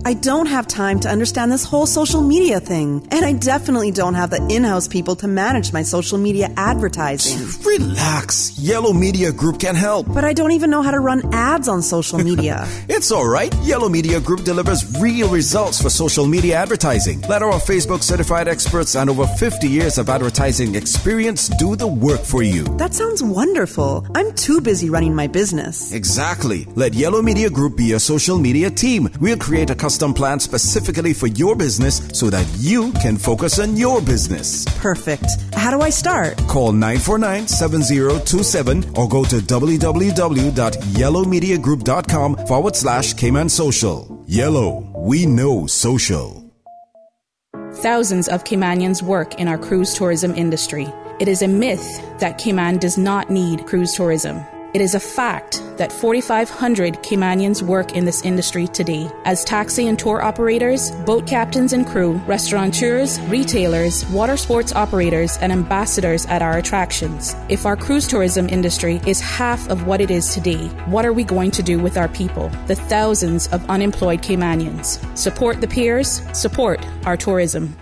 Speaker 19: I don't have time to understand this whole social media thing. And I definitely don't have the in-house people to manage my social media advertising.
Speaker 17: Relax. Yellow Media Group can help.
Speaker 19: But I don't even know how to run ads on social media.
Speaker 17: It's all right. Yellow Media Group delivers real results for social media advertising. Let our Facebook certified experts and over 50 years of advertising experience do the work for you.
Speaker 19: That sounds wonderful. I'm too busy running my business.
Speaker 17: Exactly. Let Yellow Media Group be your social media team. We'll create a custom plan specifically for your business so that you can focus on your business.
Speaker 19: Perfect. How do I start?
Speaker 17: Call 949-7027 or go to www.yellowmediagroup.com/Cayman Social. Yellow, we know social.
Speaker 20: Thousands of Caymanians work in our cruise tourism industry. It is a myth that Cayman does not need cruise tourism. It is a fact that 4,500 Caymanians work in this industry today as taxi and tour operators, boat captains and crew, restaurateurs, retailers, water sports operators, and ambassadors at our attractions. If our cruise tourism industry is half of what it is today, what are we going to do with our people, the thousands of unemployed Caymanians? Support the peers, support our tourism.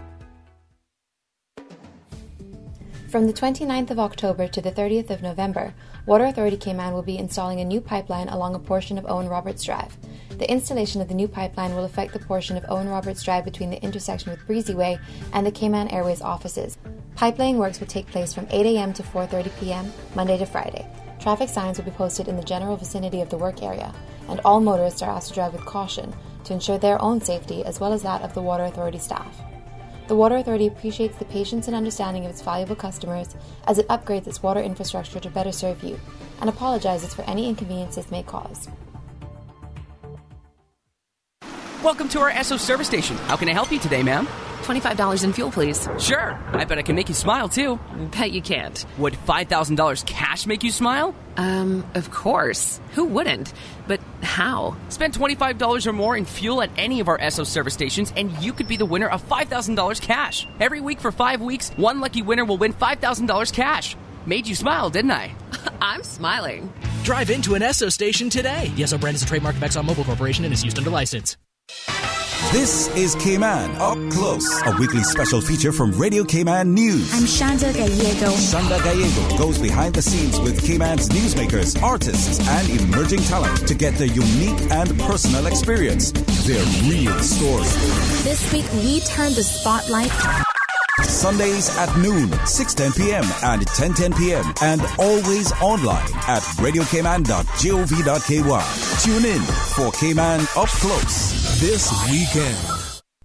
Speaker 2: From the 29th of October to the 30th of November, Water Authority Cayman will be installing a new pipeline along a portion of Owen Roberts Drive. The installation of the new pipeline will affect the portion of Owen Roberts Drive between the intersection with Breezy Way and the Cayman Airways offices. Pipelaying works will take place from 8 a.m. to 4:30 p.m., Monday to Friday. Traffic signs will be posted in the general vicinity of the work area, and all motorists are asked to drive with caution to ensure their own safety as well as that of the Water Authority staff. The Water Authority appreciates the patience and understanding of its valuable customers as it upgrades its water infrastructure to better serve you, and apologizes for any inconvenience this may cause.
Speaker 3: Welcome to our Esso service station. How can I help you today, ma'am?
Speaker 5: $25 in fuel, please.
Speaker 3: Sure. I bet I can make you smile, too.
Speaker 5: Bet you can't.
Speaker 3: Would $5,000 cash make you smile?
Speaker 5: Of course. Who wouldn't? But how?
Speaker 3: Spend $25 or more in fuel at any of our Esso service stations, and you could be the winner of $5,000 cash. Every week for 5 weeks, one lucky winner will win $5,000 cash. Made you smile, didn't I?
Speaker 5: I'm smiling.
Speaker 7: Drive into an Esso station today. The Esso brand is a trademark of ExxonMobil Corporation and is used under license.
Speaker 17: This is Cayman Up Close, a weekly special feature from Radio Cayman News.
Speaker 21: I'm Shanda Gallego.
Speaker 17: Shanda Gallego goes behind the scenes with Cayman's newsmakers, artists, and emerging talent to get their unique and personal experience, their real story.
Speaker 21: This week, we turn the spotlight.
Speaker 17: Sundays at noon, 6:10 p.m. and 10:10 p.m. and always online at radiocayman.gov.ky. Tune in for Cayman Up Close this weekend.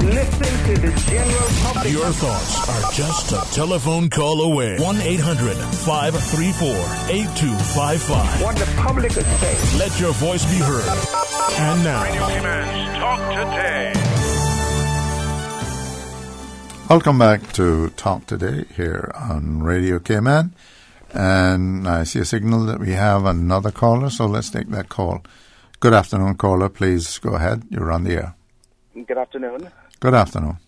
Speaker 11: Listen to the general public.
Speaker 1: Your thoughts are just a telephone call away. 1-800-534-8255.
Speaker 11: What the public is saying.
Speaker 1: Let your voice be heard. And now,
Speaker 4: Radio Cayman's Talk Today.
Speaker 9: Welcome back to Talk Today here on Radio Cayman. And I see a signal that we have another caller, so let's take that call. Good afternoon, caller. Please go ahead. You're on the air.
Speaker 22: Good afternoon.
Speaker 9: Good afternoon.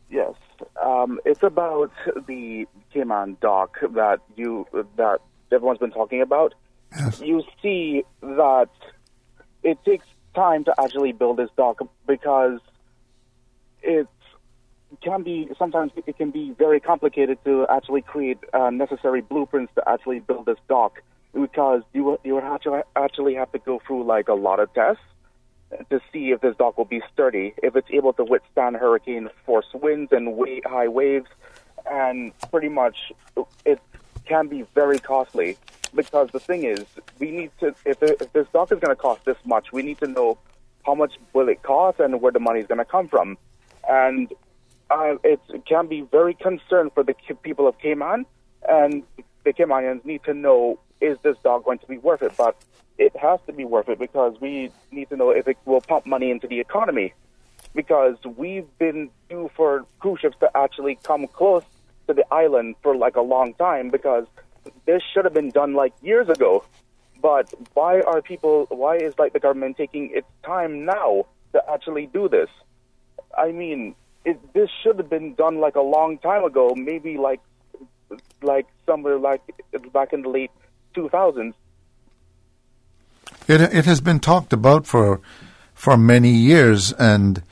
Speaker 22: Yes. It's about the Cayman dock that everyone's been talking about.
Speaker 9: Yes.
Speaker 22: You see that it takes time to actually build this dock because sometimes it can be very complicated to actually create necessary blueprints to actually build this dock, because you would actually have to go through like a lot of tests to see if this dock will be sturdy, if it's able to withstand hurricane force winds and high waves, and pretty much it can be very costly. Because the thing is, we need to, if this dock is going to cost this much, we need to know how much will it cost and where the money is going to come from. And it can be very concerned for the people of Cayman, and the Caymanians need to know, is this dock going to be worth it? But it has to be worth it, because we need to know if it will pump money into the economy. Because we've been due for cruise ships to actually come close to the island for like a long time, because this should have been done like years ago. But why is like the government taking its time now to actually do this? I mean, this should have been done like a long time ago, maybe like somewhere like back in the late 2000s.
Speaker 9: It has been talked about for many years, and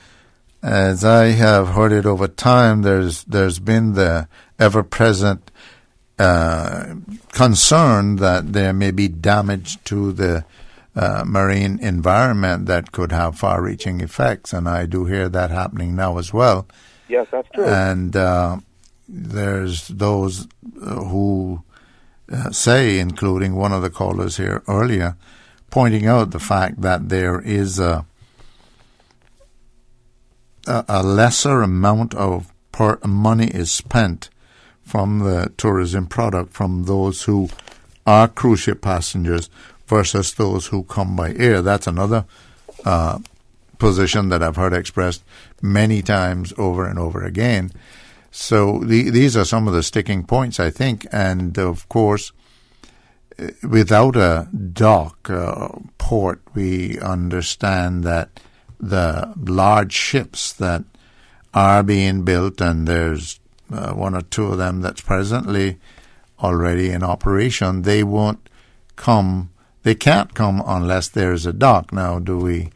Speaker 9: as I have heard it over time, there's been the ever-present concern that there may be damage to the marine environment that could have far-reaching effects, and I do hear that happening now as well.
Speaker 22: Yes, that's true.
Speaker 9: And there's those who say, including one of the callers here earlier, pointing out the fact that there is a lesser amount of money is spent from the tourism product from those who are cruise ship passengers versus those who come by air. That's another position that I've heard expressed many times over and over again. So these are some of the sticking points, I think. And, of course, without a dock port, we understand that the large ships that are being built, and there's one or two of them that's presently already in operation, they can't come unless there's a dock. Now, do we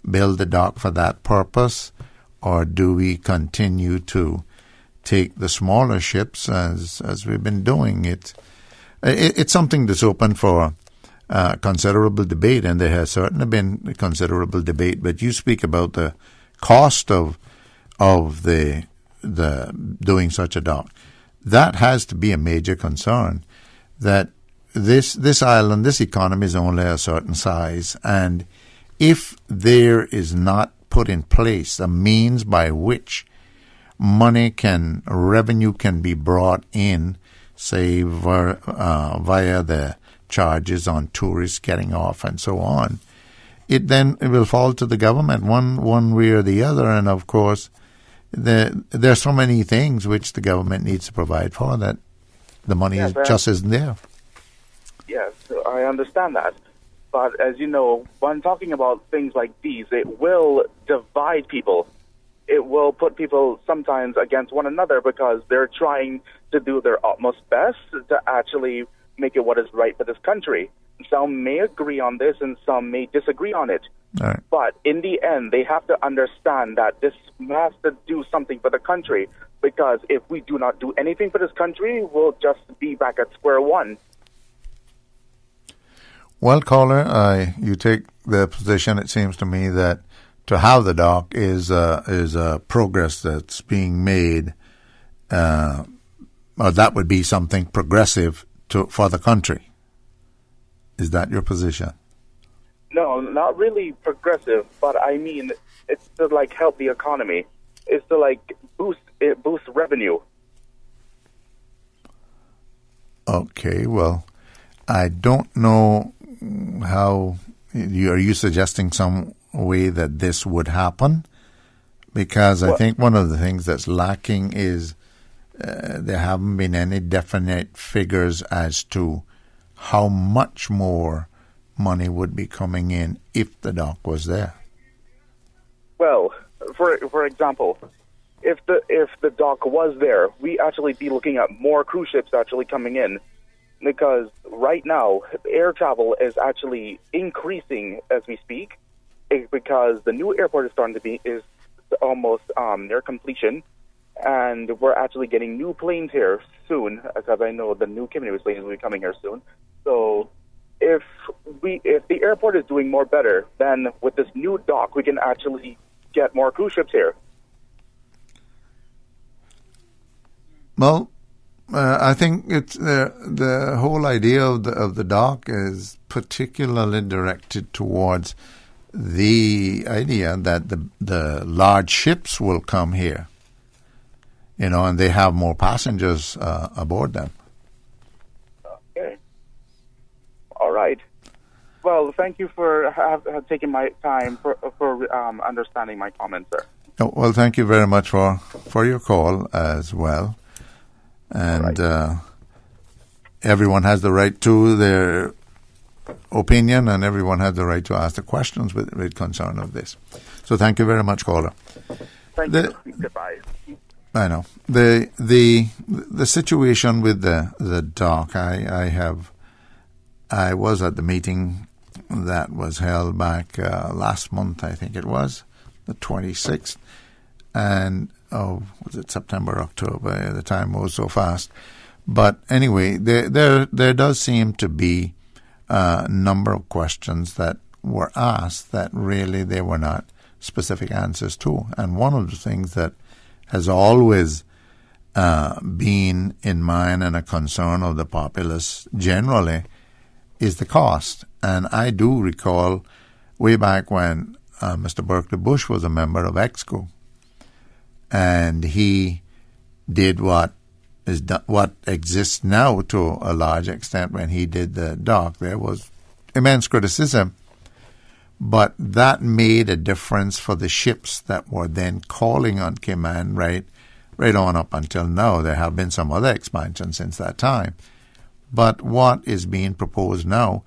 Speaker 9: build a dock for that purpose, or do we continue to take the smaller ships as we've been doing it? It's something that's open for considerable debate, and there has certainly been considerable debate. But you speak about the cost of the doing such a dock. That has to be a major concern. That this island, this economy is only a certain size, and if there is not put in place a means by which revenue can be brought in, say via the charges on tourists getting off and so on, it will fall to the government one way or the other. And of course, there are so many things which the government needs to provide for that the money just isn't there.
Speaker 22: Yes, I understand that. But as you know, when talking about things like these, it will divide people. It will put people sometimes against one another because they're trying to do their utmost best to actually make it what is right for this country. Some may agree on this and some may disagree on it.
Speaker 9: Right.
Speaker 22: But in the end, they have to understand that this has to do something for the country, because if we do not do anything for this country, we'll just be back at square one.
Speaker 9: Well, caller, you take the position, it seems to me, that to have the dock is a progress that's being made, or that would be something progressive for the country. Is that your position?
Speaker 22: No, not really progressive, but I mean, it's to help the economy. It's to boost revenue.
Speaker 9: Okay, well, I don't know how. Are you suggesting some way that this would happen? Because I think one of the things that's lacking is there haven't been any definite figures as to how much more money would be coming in if the dock was there.
Speaker 22: Well, for example, if the dock was there, we actually be looking at more cruise ships actually coming in, because right now air travel is actually increasing as we speak, because the new airport is almost near completion, and we're actually getting new planes here soon, because I know the new Cayman planes will be coming here soon. So if the airport is doing more better, then with this new dock, we can actually get more cruise ships here.
Speaker 9: Well, I think it's the whole idea of the dock is particularly directed towards the idea that the large ships will come here, and they have more passengers aboard them.
Speaker 22: Okay. All right. Well, thank you for taking my time for understanding my comments, sir.
Speaker 9: Oh, well, thank you very much for your call as well. And everyone has the right to their opinion, and everyone has the right to ask the questions with concern of this. So thank you very much, caller.
Speaker 22: Thank you. Goodbye.
Speaker 9: I know. The situation with the dock, I was at the meeting that was held back last month, I think it was, the 26th, and was it September, October? The time moves so fast. But anyway, there does seem to be a number of questions that were asked that really there were not specific answers to. And one of the things that has always been in mind and a concern of the populace generally is the cost. And I do recall way back when Mr. Berkeley Bush was a member of EXCO, and he did what exists now to a large extent when he did the dock. There was immense criticism, but that made a difference for the ships that were then calling on Cayman right on up until now. There have been some other expansions since that time. But what is being proposed now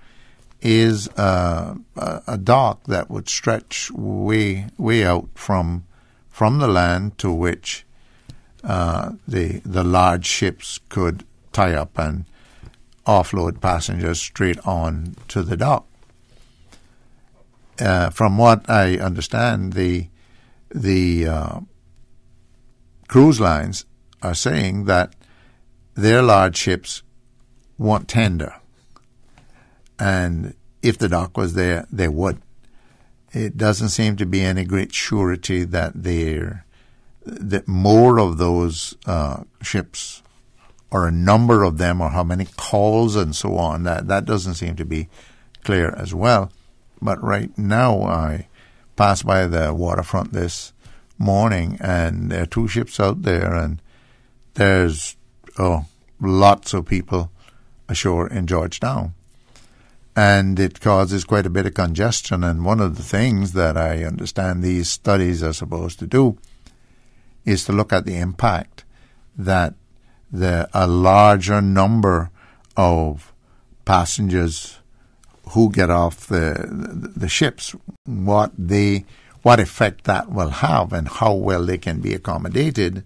Speaker 9: is a dock that would stretch way out from the land to which the large ships could tie up and offload passengers straight on to the dock. From what I understand, the cruise lines are saying that their large ships want tender. And if the dock was there, they would. It doesn't seem to be any great surety that more of those ships, or a number of them, or how many calls and so on, that doesn't seem to be clear as well. But right now, I passed by the waterfront this morning, and there are 2 ships out there, and there's lots of people ashore in Georgetown. And it causes quite a bit of congestion. And one of the things that I understand these studies are supposed to do is to look at the impact that a larger number of passengers who get off the ships, what effect that will have and how well they can be accommodated.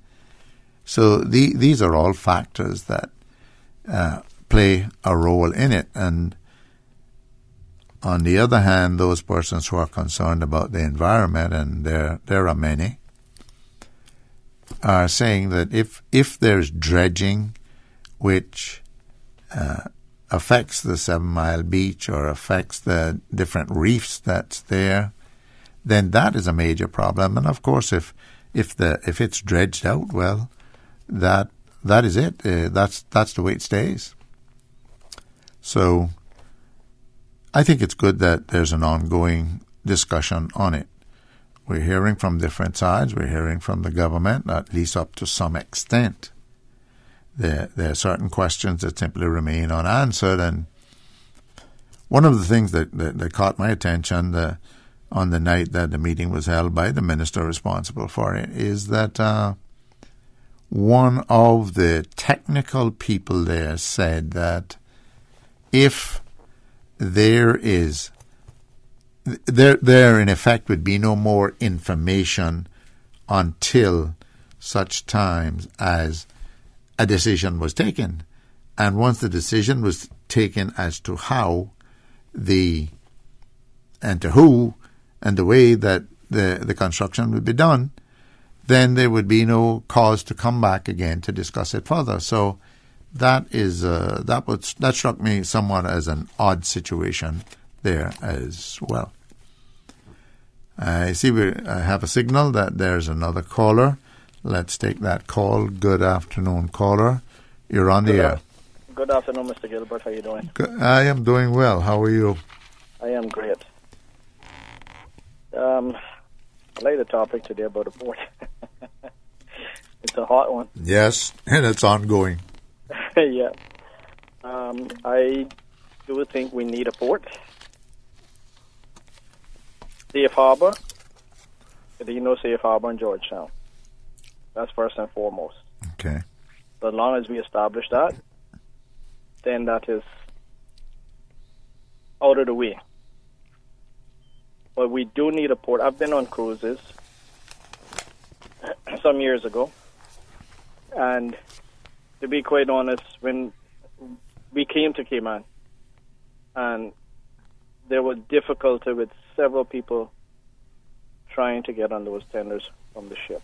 Speaker 9: So these are all factors that play a role in it. And on the other hand, those persons who are concerned about the environment, and there are many, are saying that if there's dredging which affects the 7 Mile Beach or affects the different reefs that's there, then that is a major problem. And of course, if it's dredged out, well, that is it. That's the way it stays. So I think it's good that there's an ongoing discussion on it. We're hearing from different sides. We're hearing from the government, at least up to some extent. There are certain questions that simply remain unanswered. And one of the things that caught my attention on the night that the meeting was held by the minister responsible for it is that one of the technical people there said that if there in effect would be no more information until such times as a decision was taken. And once the decision was taken as to how and to who and the way that the construction would be done, then there would be no cause to come back again to discuss it further. So that struck me somewhat as an odd situation there as well. I see I have a signal that there's another caller. Let's take that call. Good afternoon, caller. You're on the air.
Speaker 6: Good afternoon, Mr. Gilbert. How are you doing?
Speaker 9: I am doing well. How are you?
Speaker 6: I am great. I like the topic today about the port. It's a hot one.
Speaker 9: Yes, and it's ongoing.
Speaker 6: Yeah. I do think we need a port. Safe harbor. There is no safe harbor in Georgetown. That's first and foremost.
Speaker 9: Okay.
Speaker 6: But as long as we establish that, then that is out of the way. But we do need a port. I've been on cruises some years ago. And to be quite honest, when we came to Cayman, and there was difficulty with several people trying to get on those tenders from the ship.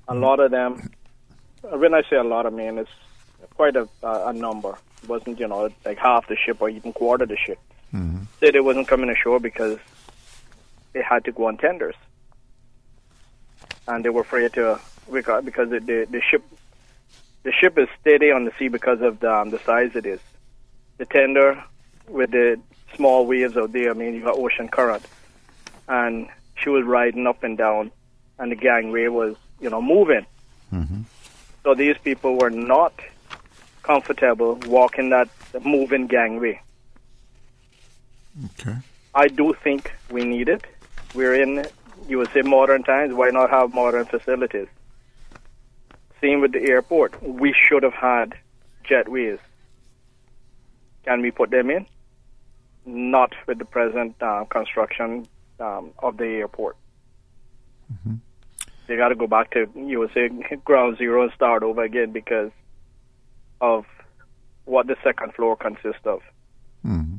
Speaker 6: A lot of them, when I say a lot, I mean it's quite a number. It wasn't, like half the ship or even quarter the ship. Mm-hmm. Said it wasn't coming ashore because they had to go on tenders. And they were afraid to, because the ship is steady on the sea because of the size it is. The tender with the small waves out there, I mean, you got ocean current. And she was riding up and down, and the gangway was, moving. Mm-hmm. So these people were not comfortable walking that moving gangway.
Speaker 9: Okay.
Speaker 6: I do think we need it. We're in, you would say, modern times. Why not have modern facilities? Same with the airport. We should have had jetways. Can we put them in? Not with the present construction of the airport.
Speaker 9: Mm-hmm.
Speaker 6: They got to go back to, you would say, ground zero and start over again because of what the second floor consists of.
Speaker 9: Mm-hmm.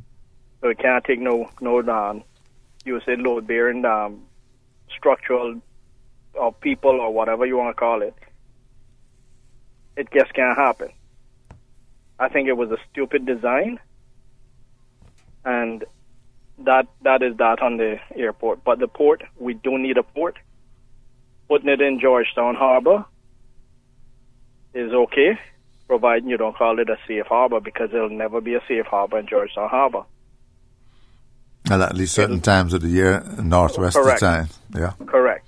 Speaker 6: So it can't take no you would say, load-bearing structural or people or whatever you want to call it. It just can't happen. I think it was a stupid design, and that is that on the airport. But the port, we do need a port. Putting it in Georgetown Harbor is okay, providing you don't call it a safe harbor, because it'll never be a safe harbor in Georgetown Harbor.
Speaker 9: Well, at least certain times of the year, northwest of
Speaker 6: Correct.
Speaker 9: time. Yeah.
Speaker 6: Correct.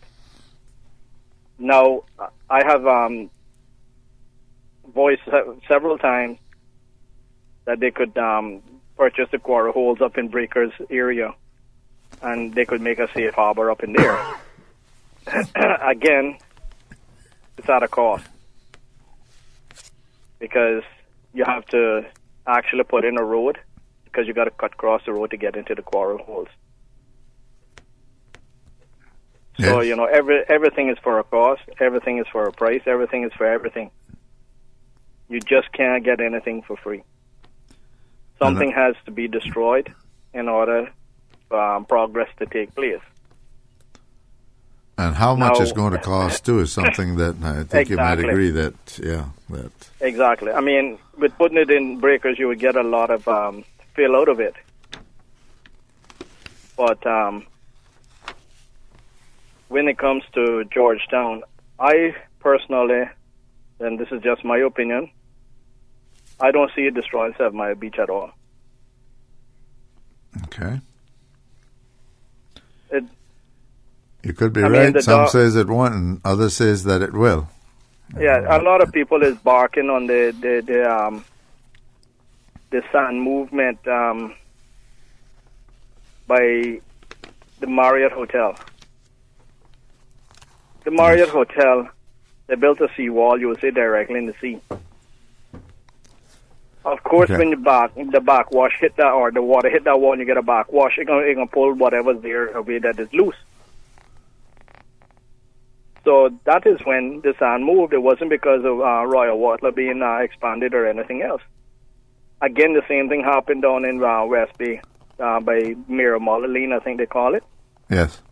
Speaker 6: Now, I have voiced several times that they could purchase the quarter holes up in Breakers area, and they could make a safe harbor up in there. Again, it's at a cost, because you have to actually put in a road, because you got to cut across the road to get into the quarter holes. So, you know, everything is for a cost, everything is for a price, everything is for everything. You just can't get anything for free. Something has to be destroyed in order for progress to take place.
Speaker 9: And how much
Speaker 6: Now,
Speaker 9: it's going to cost, too, is something that I think you might
Speaker 6: Exactly.
Speaker 9: agree that.
Speaker 6: Exactly. I mean, with putting it in Breakers, you would get a lot of fill out of it. But when it comes to Georgetown, I personally, and this is just my opinion, I don't see it destroying 7 Mile Beach at all.
Speaker 9: Okay.
Speaker 6: It,
Speaker 9: You could be
Speaker 6: I mean,
Speaker 9: right.
Speaker 6: the
Speaker 9: Some
Speaker 6: dog-
Speaker 9: says it won't, and others says that it will.
Speaker 6: Yeah, a lot of people is barking on the sand movement by the Marriott Hotel. The Marriott Hotel, they built a seawall, you would say, directly in the sea. Of course,
Speaker 9: Okay.
Speaker 6: when the backwash hit that, or the water hit that wall, and you get a backwash, it's gonna pull whatever's there away that is loose. So that is when the sand moved. It wasn't because of Royal Water being expanded or anything else. Again, the same thing happened down in West Bay by Miramoline, I think they call it.
Speaker 9: Yes.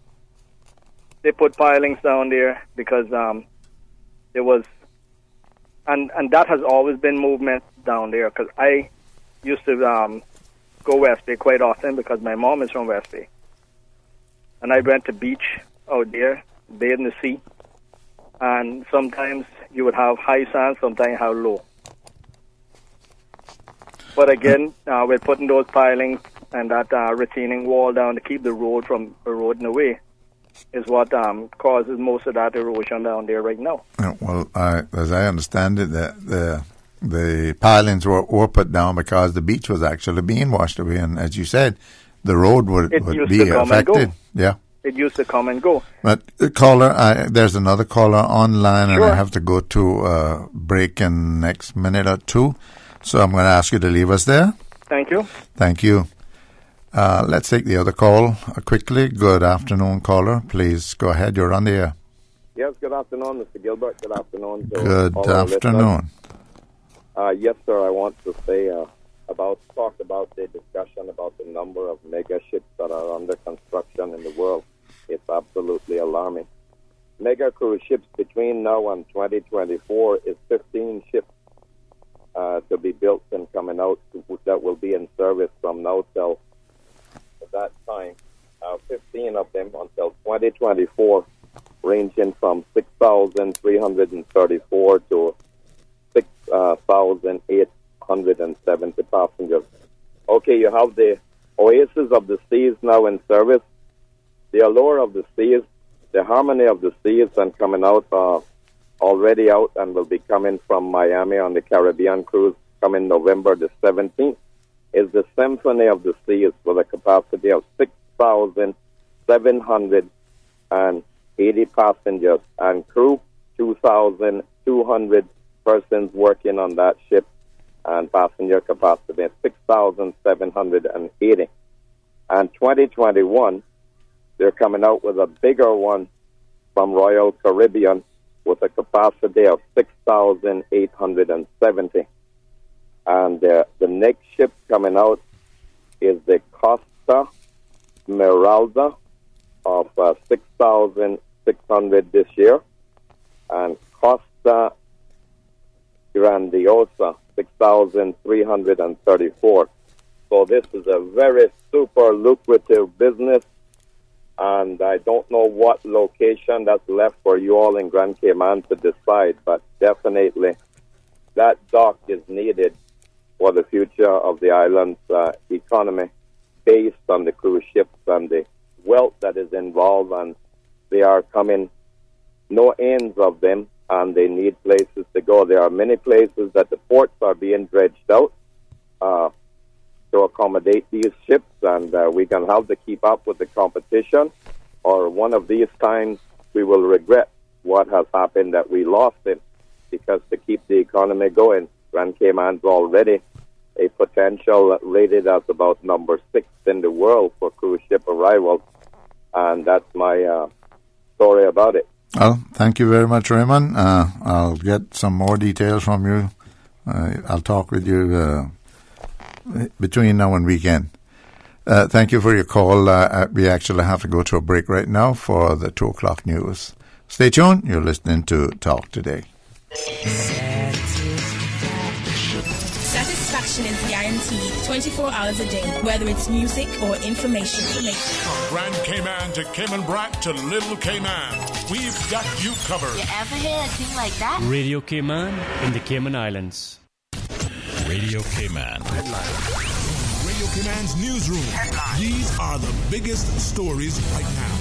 Speaker 6: They put pilings down there because there was, and that has always been movement down there, because I used to go West Bay quite often because my mom is from West Bay. And I went to beach out there, bathe in the sea, and sometimes you would have high sand, sometimes you have low. But again, we're putting those pilings and that retaining wall down to keep the road from eroding away is what causes most of that erosion down there right now.
Speaker 9: Well, as I understand it, the pilings were put down because the beach was actually being washed away, and as you said, the road would
Speaker 6: used
Speaker 9: be
Speaker 6: to come and go.
Speaker 9: affected. Yeah.
Speaker 6: It used to come and go.
Speaker 9: But caller, there's another caller online, and
Speaker 6: Sure.
Speaker 9: I have to go to break in next minute or two. So I'm going to ask you to leave us there.
Speaker 6: Thank you.
Speaker 9: Thank you. Let's take the other call quickly. Good afternoon, caller. Please go ahead. You're on the air.
Speaker 8: Yes, good afternoon, Mr. Gilbert. Good afternoon. To
Speaker 9: Good
Speaker 8: all our
Speaker 9: afternoon.
Speaker 8: listeners. Yes, sir. I want to say talk about the discussion about the number of mega ships that are under construction in the world. It's absolutely alarming. Mega cruise ships between now and 2024 is 15 ships to be built and coming out that will be in service from now till that time. 15 of them until 2024, ranging from 6,334 to 6,870 passengers. Okay, you have the Oasis of the Seas now in service, the Allure of the Seas, the Harmony of the Seas, and coming out, already out, and will be coming from Miami on the Caribbean cruise coming November the 17th, is the Symphony of the Seas with a capacity of 6,780 passengers and crew, 2,200 persons working on that ship. and passenger capacity is 6,780. And 2021, they're coming out with a bigger one from Royal Caribbean with a capacity of 6,870. And the next ship coming out is the Costa Smeralda of 6,600 this year, and Costa Grandiosa 6,334. So this is a very super lucrative business, and I don't know what location that's left for you all in Grand Cayman to decide, but definitely that dock is needed for the future of the island's economy based on the cruise ships and the wealth that is involved, and they are coming no ends of them, and they need places to go. There are many places that the ports are being dredged out to accommodate these ships, and we can have to keep up with the competition, or one of these times we will regret what has happened that we lost it, because to keep the economy going, Grand Cayman's already a potential rated as about number 6 in the world for cruise ship arrivals, and that's my story about it.
Speaker 9: Well, thank you very much, Raymond. I'll get some more details from you. I'll talk with you between now and weekend. Thank you for your call. We actually have to go to a break right now for the 2 o'clock news. Stay tuned. You're listening to Talk Today.
Speaker 10: Satisfaction is guaranteed 24 hours a day, whether it's music or information.
Speaker 1: From Grand Cayman to Cayman Brac to Little Cayman, we've got you covered.
Speaker 21: You ever hear a thing like that?
Speaker 12: Radio Cayman in the Cayman Islands.
Speaker 1: Radio Cayman. Radio Cayman's newsroom. These are the biggest stories right now.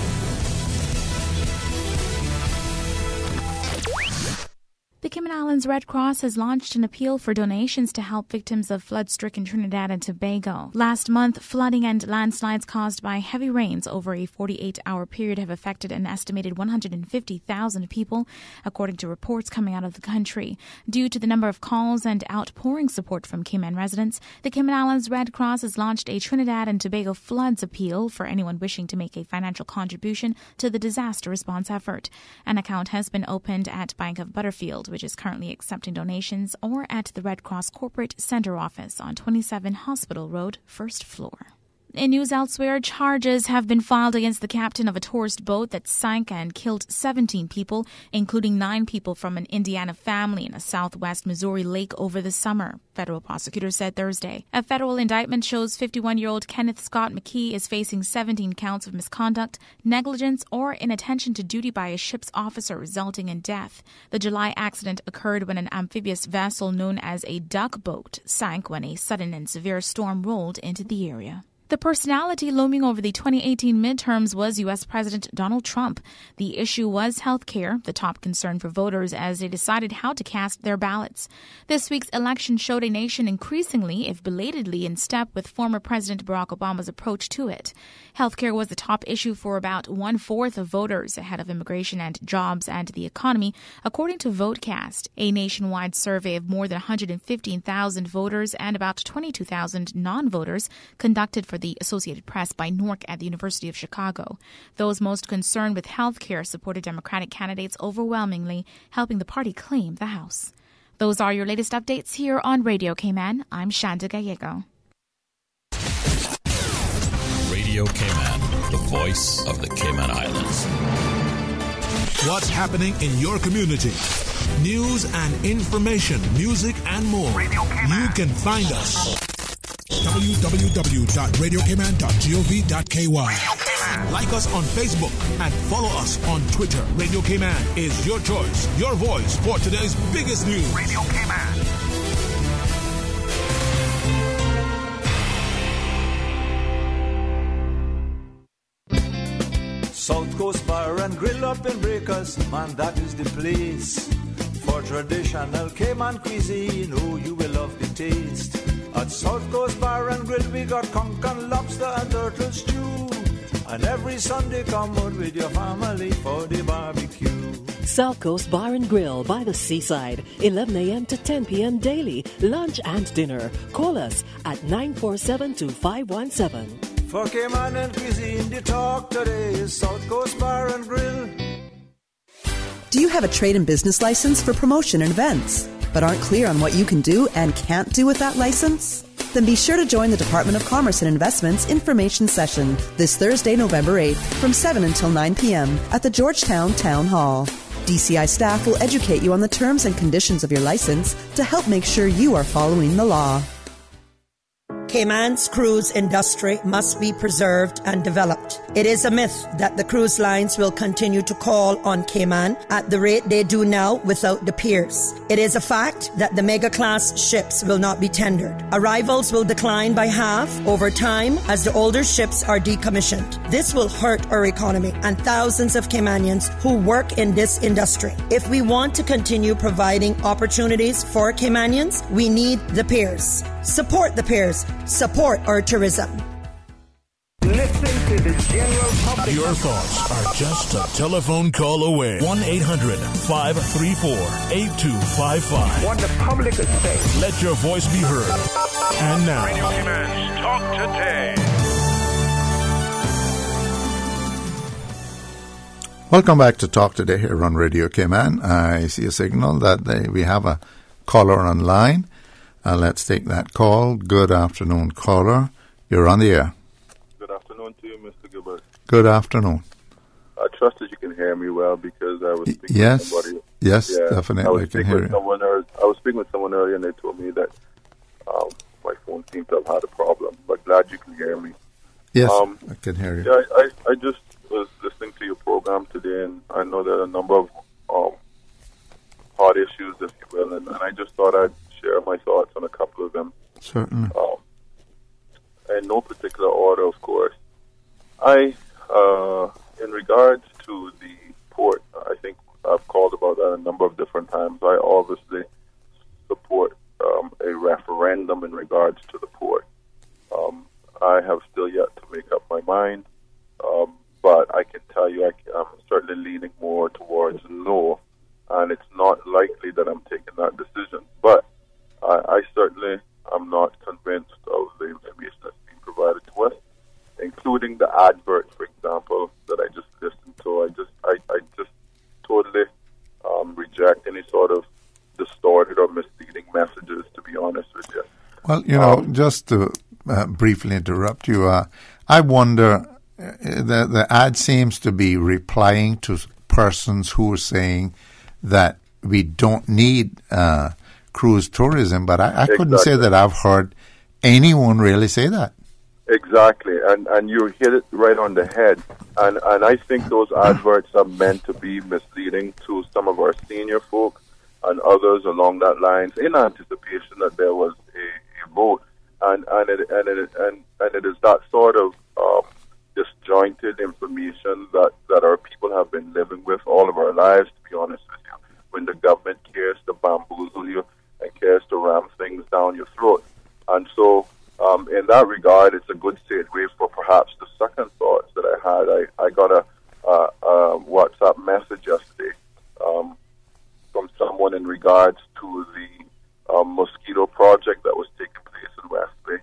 Speaker 21: The Cayman Islands Red Cross has launched an appeal for donations to help victims of flood-stricken Trinidad and Tobago. Last month, flooding and landslides caused by heavy rains over a 48-hour period have affected an estimated 150,000 people, according to reports coming out of the country. Due to the number of calls and outpouring support from Cayman residents, the Cayman Islands Red Cross has launched a Trinidad and Tobago floods appeal for anyone wishing to make a financial contribution to the disaster response effort. An account has been opened at Bank of Butterfield, which is currently accepting donations, or at the Red Cross Corporate Center office on 27 Hospital Road, first floor. In news elsewhere, charges have been filed against the captain of a tourist boat that sank and killed 17 people, including 9 people from an Indiana family in a southwest Missouri lake over the summer, federal prosecutors said Thursday. A federal indictment shows 51-year-old Kenneth Scott McKee is facing 17 counts of misconduct, negligence, or inattention to duty by a ship's officer, resulting in death. The July accident occurred when an amphibious vessel known as a duck boat sank when a sudden and severe storm rolled into the area. The personality looming over the 2018 midterms was U.S. President Donald Trump. The issue was health care, the top concern for voters as they decided how to cast their ballots. This week's election showed a nation increasingly, if belatedly, in step with former President Barack Obama's approach to it. Health care was the top issue for about 1/4 of voters, ahead of immigration and jobs and the economy, according to VoteCast, a nationwide survey of more than 115,000 voters and about 22,000 non-voters conducted for the Associated Press by NORC at the University of Chicago. Those most concerned with health care supported Democratic candidates overwhelmingly, helping the party claim the House. Those are your latest updates here on Radio Cayman. I'm Shanda Gallego.
Speaker 1: Radio Cayman, the voice of the Cayman Islands. What's happening in your community? News and information, music and more. You can find us. www.radiocayman.gov.ky. Like us on Facebook and follow us on Twitter. Radio Cayman is your choice, your voice for today's biggest news. Radio Cayman.
Speaker 14: South Coast Bar and Grill up in Breakers, man, that is the place. For traditional Cayman cuisine, oh, you will love the taste. At South Coast Bar and Grill, we got conch and lobster and turtle stew. And every Sunday come out with your family for the barbecue.
Speaker 15: South Coast Bar and Grill by the seaside, 11 a.m. to 10 p.m. daily, lunch and dinner. Call us at 947-2517.
Speaker 14: For Cayman and cuisine, the talk today is South Coast Bar and Grill.
Speaker 19: Do you have a trade and business license for promotion and events, but aren't clear on what you can do and can't do with that license? Then be sure to join the Department of Commerce and Investments information session this Thursday, November 8th from 7 until 9 p.m. at the Georgetown Town Hall. DCI staff will educate you on the terms and conditions of your license to help make sure you are following the law.
Speaker 18: Cayman's cruise industry must be preserved and developed. It is a myth that the cruise lines will continue to call on Cayman at the rate they do now without the piers. It is a fact that the mega-class ships will not be tendered. Arrivals will decline by half over time as the older ships are decommissioned. This will hurt our economy and thousands of Caymanians who work in this industry. If we want to continue providing opportunities for Caymanians, we need the piers. Support the piers. Support our tourism.
Speaker 11: Listen to the general public.
Speaker 1: Your thoughts are just a telephone call away. 1-800-534-8255.
Speaker 11: What the public is saying.
Speaker 1: Let your voice be heard. And now,
Speaker 4: Radio Cayman's Talk Today.
Speaker 9: Welcome back to Talk Today here on Radio Cayman. I see a signal that we have a caller online. Let's take that call. Good afternoon, caller. You're on the air.
Speaker 23: Good afternoon to you, Mr. Gilbert.
Speaker 9: Good afternoon.
Speaker 23: I trust that you can hear me well because I was speaking
Speaker 9: with
Speaker 23: somebody.
Speaker 9: Yes, definitely. I can hear you.
Speaker 23: I was speaking with someone earlier and they told me that my phone seemed to have had a problem. But glad you can hear me.
Speaker 9: Yes, I can hear you.
Speaker 23: Yeah, I just was listening to your program today, and I know there are a number of hot issues, if you will, and I just thought I'd share my thoughts on a couple of them.
Speaker 9: Certainly.
Speaker 23: In no particular order, of course. In regards to the port, I think I've called about that a number of different times. I obviously support a referendum in regards to the port. I have still yet to make up my mind, but I can tell you I'm certainly leaning more towards no, and it's not likely that I'm taking that decision. But I certainly am not convinced of the information that's being provided to us, including the advert, for example, that I just listened to. I just totally reject any sort of distorted or misleading messages, to be honest with you.
Speaker 9: Well, just to briefly interrupt you, I wonder, the ad seems to be replying to persons who are saying that we don't need cruise tourism, but I couldn't say that I've heard anyone really say that.
Speaker 23: Exactly, and you hit it right on the head. And I think those adverts are meant to be misleading to some of our senior folk and others along that lines in anticipation that there was a vote. And it is that sort of disjointed information that our people have been living with all of our lives, to be honest with you, when the government cares to bamboozle you and cares to ram things down your throat. And so in that regard, it's a good segue for perhaps the second thoughts that I had. I got a WhatsApp message yesterday from someone in regards to the mosquito project that was taking place in West Bay,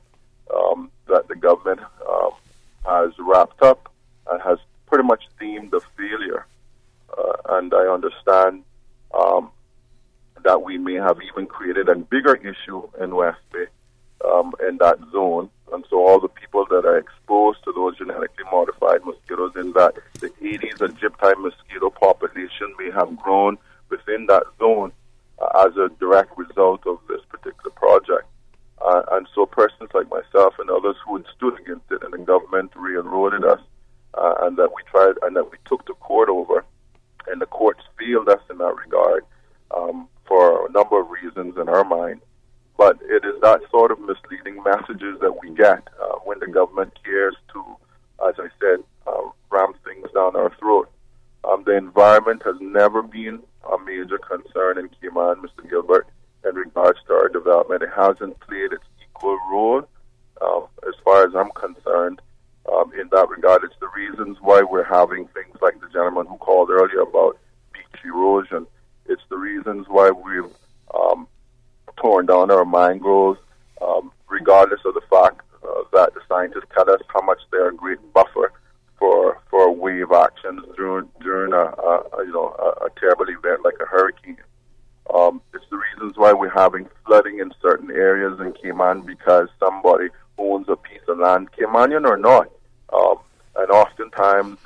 Speaker 23: that the government has wrapped up and has pretty much deemed a failure. And I understand that we may have even created a bigger issue in West Bay in that zone. And so all the people that are exposed to those genetically modified mosquitoes in that the Aedes aegypti mosquito population may have grown within that zone as a direct result of this particular project. And so persons like myself and others who had stood against it and the government railroaded us and that we tried and that we took to court over, and the courts failed us in that regard for a number of reasons in our mind. But it is that sort of misleading messages that we get when the government cares to, as I said, ram things down our throat. The environment has never been a major concern in Cayman, Mr. Gilbert, in regards to our development. It hasn't played its equal role, as far as I'm concerned, in that regard. It's the reasons why we're having things like the gentleman who called earlier about beach erosion. It's the reasons why we've torn down our mangroves, regardless of the fact that the scientists tell us how much they're a great buffer for wave actions during a terrible event like a hurricane. It's the reasons why we're having flooding in certain areas in Cayman because somebody owns a piece of land, Caymanian or not. And oftentimes,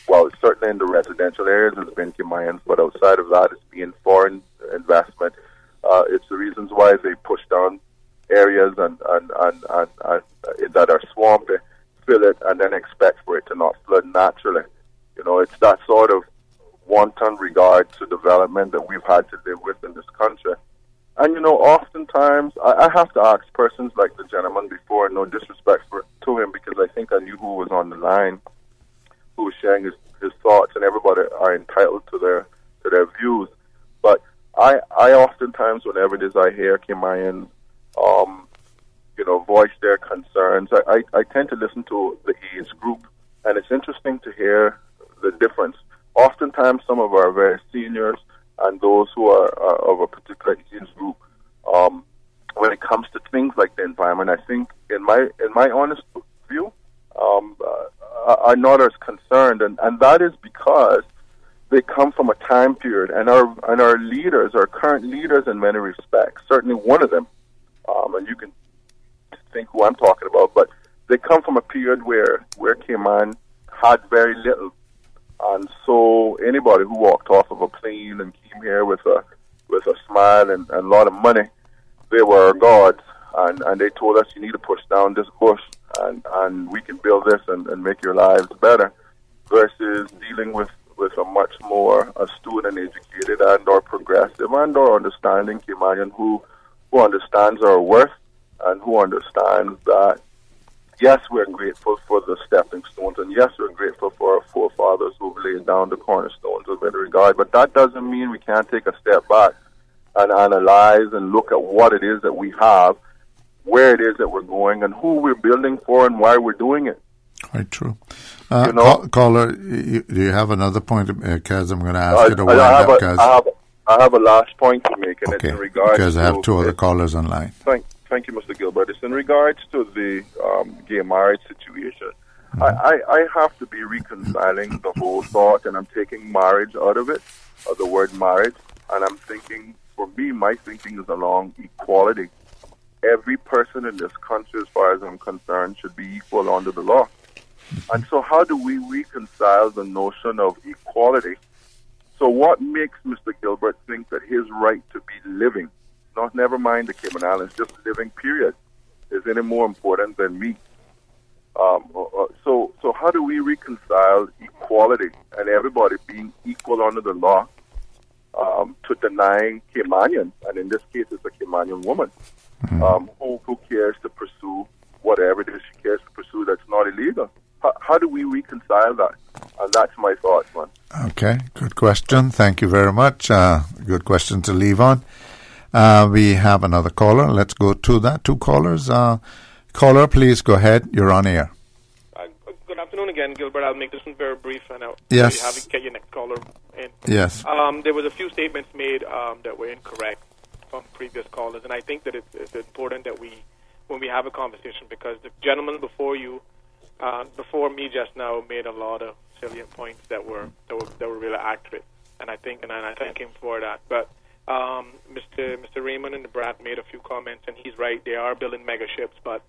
Speaker 23: well, certainly in the residential areas, it's been Caymanians, but outside of that, it's been foreign investment. It's the reasons why they push down areas and that are swampy, fill it, and then expect for it to not flood naturally. You know, it's that sort of wanton regard to development that we've had to live with in this country. And, you know, oftentimes, I have to ask persons like the gentleman before, no disrespect to him, because I think I knew who was on the line, who was sharing his thoughts, and everybody are entitled to their views. But I oftentimes, whenever it is I hear Caymanians, voice their concerns, I tend to listen to the age group, and it's interesting to hear the difference. Oftentimes, some of our very seniors and those who are of a particular age group, when it comes to things like the environment, I think, in my honest view, are not as concerned, and that is because they come from a time period, and our leaders, our current leaders, in many respects, certainly one of them, and you can think who I'm talking about, but they come from a period where Cayman had very little. And so anybody who walked off of a plane and came here with a smile and a lot of money, they were our gods. And they told us, you need to push down this bush and we can build this and make your lives better, versus dealing with a much more astute and educated and or progressive and or understanding Caymanian who understands our worth and who understands that, yes, we're grateful for the stepping stones, and yes, we're grateful for our forefathers who've laid down the cornerstones of that regard, but that doesn't mean we can't take a step back and analyze and look at what it is that we have, where it is that we're going, and who we're building for and why we're doing it.
Speaker 9: Quite true. Caller, do you have another point, Kaz? I'm going to ask you to wind up, Kaz.
Speaker 23: I have a last point to make, and it's in regards
Speaker 9: because I have two other callers online.
Speaker 23: Thank you, Mr. Gilbert. It's in regards to the gay marriage situation. I have to be reconciling the whole thought, and I'm taking marriage out of it, or the word marriage, and I'm thinking, for me, my thinking is along equality. Every person in this country, as far as I'm concerned, should be equal under the law. And so how do we reconcile the notion of equality? So what makes Mr. Gilbert think that his right to be living, never mind the Cayman Islands, just living, period, is any more important than me? So how do we reconcile equality and everybody being equal under the law to denying Caymanian, and in this case it's a Caymanian woman, who cares to pursue whatever it is she cares to pursue that's not illegal? How do we reconcile that? And that's my thoughts, man.
Speaker 9: Okay, good question. Thank you very much. Good question to leave on. We have another caller. Let's go to that. Two callers. Caller, please go ahead. You're on air.
Speaker 13: Good afternoon again, Gilbert. I'll make this one very brief, and I'll get your next caller in.
Speaker 9: Yes.
Speaker 13: There was a few statements made that were incorrect from previous callers, and I think that it's important that when we have a conversation, because the gentleman before you, before me just now, made a lot of salient points that were really accurate, and I thank him for that. But Mr. Raymond and the Brat made a few comments, and he's right. They are building mega ships, but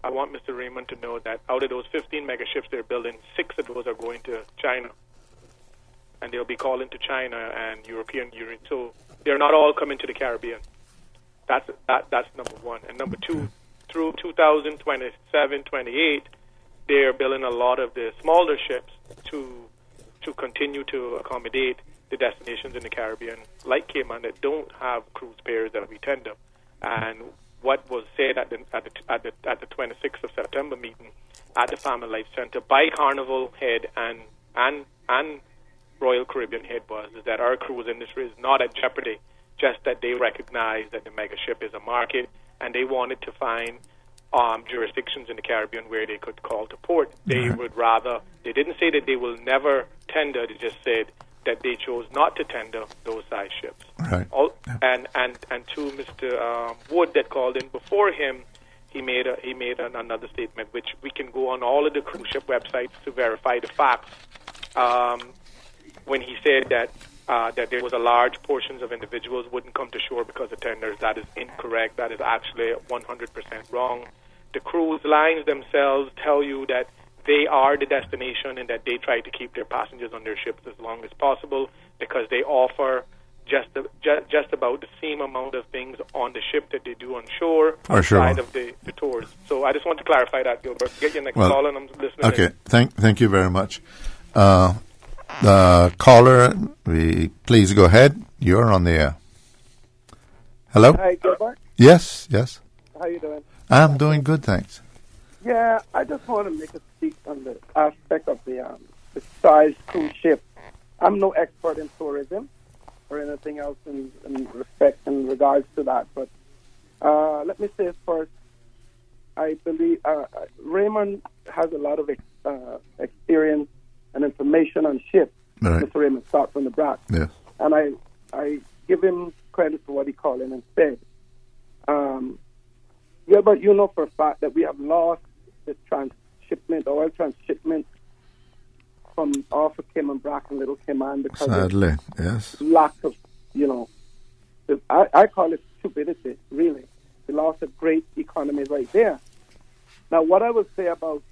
Speaker 13: I want Mr. Raymond to know that out of those 15 mega ships they're building, 6 of those are going to China, and they'll be calling to China and European Union. So they're not all coming to the Caribbean. That's number one. And number two, through 2027, 28, they're building a lot of the smaller ships to continue to accommodate the destinations in the Caribbean, like Cayman, that don't have cruise pairs that we tend to. And what was said at the 26th of September meeting at the Family Life Center by Carnival Head and Royal Caribbean Head was is that our cruise industry is not at jeopardy, just that they recognize that the mega ship is a market, and they wanted to find jurisdictions in the Caribbean where they could call to port. They would rather, they didn't say that they will never tender, they just said that they chose not to tender those size ships.
Speaker 9: Right.
Speaker 13: And to Mr. Wood that called in before him, he made another statement, which we can go on all of the cruise ship websites to verify the facts. When he said that there was a large portions of individuals wouldn't come to shore because of tenders, that is incorrect. That is actually 100% wrong. The cruise lines themselves tell you that they are the destination and that they try to keep their passengers on their ships as long as possible because they offer just about the same amount of things on the ship that they do on shore outside of the tours. So I just want to clarify that, Gilbert. Get your next call and I'm listening.
Speaker 9: Okay, thank you very much. The caller, please go ahead. You're on the air. Hello?
Speaker 2: Hi, Gilbert.
Speaker 9: Yes.
Speaker 2: How you doing?
Speaker 9: I'm doing good, thanks.
Speaker 2: Yeah, I just want to make a speak on the aspect of the size cruise ship. I'm no expert in tourism or anything else in respect in regards to that, but let me say first, I believe Raymond has a lot of experience and information on ships.
Speaker 9: Right.
Speaker 2: Mr. Raymond Stark from Nebraska.
Speaker 9: Yes.
Speaker 2: And I give him credit for what he called in and said. Yeah, but you know for a fact that we have lost the oil transshipment from off of Cayman, Brack and Little Cayman because
Speaker 9: sadly, yes,
Speaker 2: lack of, I call it stupidity, really. We lost a great economy right there. Now, what I would say about,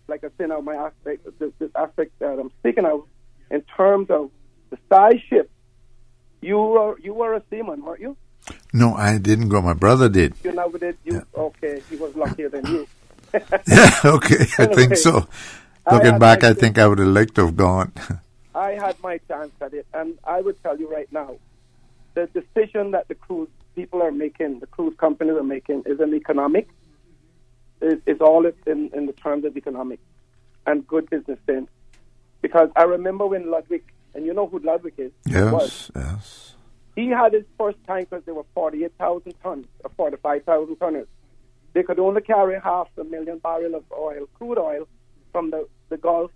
Speaker 2: like I say now, my aspect, this aspect that I'm speaking of, in terms of the size ship, you were a seaman, weren't you?
Speaker 9: No, I didn't go. My brother did.
Speaker 2: You never did? Okay, he was luckier than you.
Speaker 9: Yeah, okay, I think so. Looking back, I think I would have liked to have gone.
Speaker 2: I had my chance at it, and I would tell you right now, the decision that the cruise people are making, the cruise companies are making, isn't economic. It's all in the terms of economic and good business sense. Because I remember when Ludwig, and you know who Ludwig is?
Speaker 9: Yes.
Speaker 2: He had his first tankers, they were 48,000 tons, or 45,000 tonners. They could only carry 500,000 barrels of oil, crude oil, from the Gulf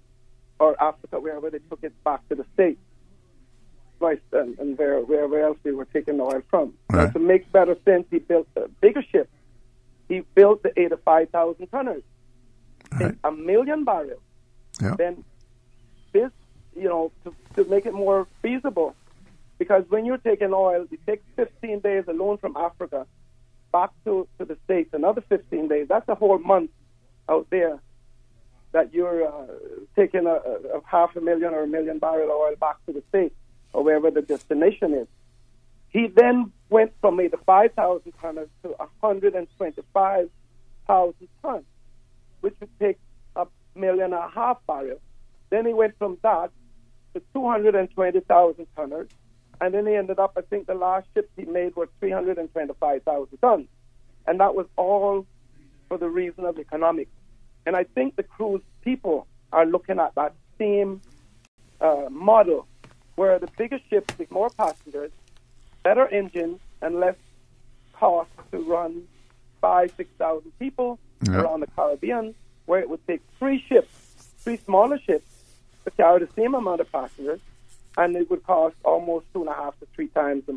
Speaker 2: or Africa, wherever they took it back to the States. And wherever else they were taking the oil from.
Speaker 9: Right.
Speaker 2: So to make better sense, he built a bigger ship. He built the 85,000 tonners. Right. 1 million barrels.
Speaker 9: Yeah.
Speaker 2: Then this, to make it more feasible, because when you're taking oil, it takes 15 days alone from Africa back to the States, another 15 days. That's a whole month out there that you're taking a 500,000 or 1 million barrel oil back to the States or wherever the destination is. He then went from 85,000 tonners to 125,000 tons, which would take 1.5 million barrels. Then he went from that to 220,000 tonners, and then he ended up, I think the last ships he made were 325,000 tons. And that was all for the reason of economics. And I think the cruise people are looking at that same model, where the bigger ships with more passengers, better engines, and less cost to run 5,000-6,000 people around the Caribbean, where it would take three smaller ships to carry the same amount of passengers, and it would cost almost 2.5 to 3 times the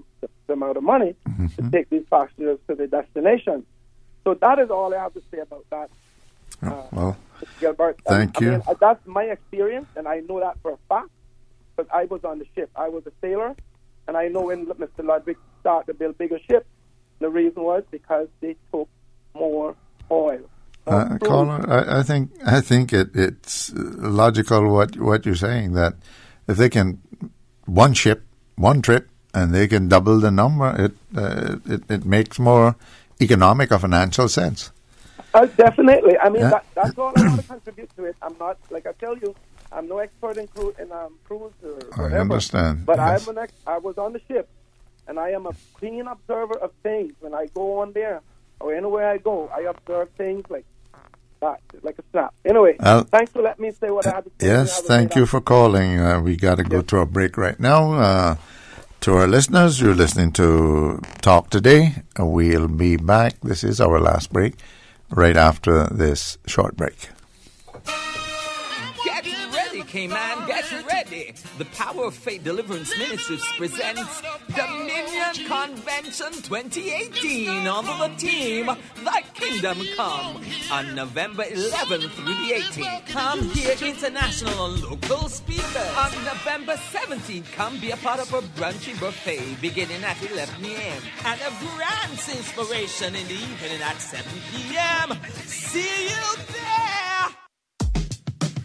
Speaker 2: amount of money to take these passengers to the destination. So that is all I have to say about that.
Speaker 9: Well,
Speaker 2: Gilbert.
Speaker 9: Thank you.
Speaker 2: That's my experience, and I know that for a fact, because I was on the ship. I was a sailor, and I know when Mr. Ludwig started to build bigger ships, the reason was because they took more oil.
Speaker 9: Caller, I think it's logical what you're saying, that if they can one ship, one trip, and they can double the number, it makes more economic or financial sense.
Speaker 2: Definitely. I mean, that's all I want to contribute to it. I'm not, like I tell you, I'm no expert in cruise or whatever.
Speaker 9: I understand.
Speaker 2: But
Speaker 9: yes.
Speaker 2: I was on the ship, and I am a keen observer of things. When I go on there, or anywhere I go, I observe things like that, like a snap. Anyway, thanks for letting me say what I had to say.
Speaker 9: Yes, thank you for calling. We got to go to a break right now. To our listeners, you're listening to Talk Today. We'll be back. This is our last break. right after this short break.
Speaker 3: Get ready, Cayman, get ready. The Power of Faith Deliverance Ministries presents Dominion Convention 2018 under the theme, Thy Kingdom Come, on November 11th through the 18th. Come hear international and local speakers. On November 17th, come be a part of a brunchy buffet beginning at 11 a.m. and a grand inspiration in the evening at 7 p.m. See you there!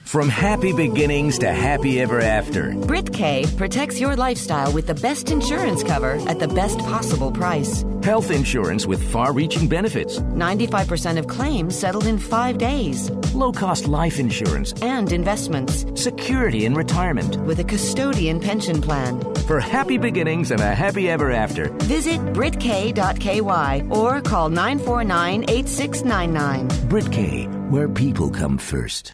Speaker 16: From happy beginnings to happy ever after.
Speaker 20: Brit K protects your lifestyle with the best insurance cover at the best possible price.
Speaker 16: Health insurance with far-reaching benefits.
Speaker 20: 95% of claims settled in 5 days.
Speaker 16: Low-cost life insurance.
Speaker 20: And investments.
Speaker 16: Security in retirement.
Speaker 20: With a custodian pension plan.
Speaker 16: For happy beginnings and a happy ever after.
Speaker 20: Visit BritK.ky or call 949-8699.
Speaker 16: Brit K, where people come first.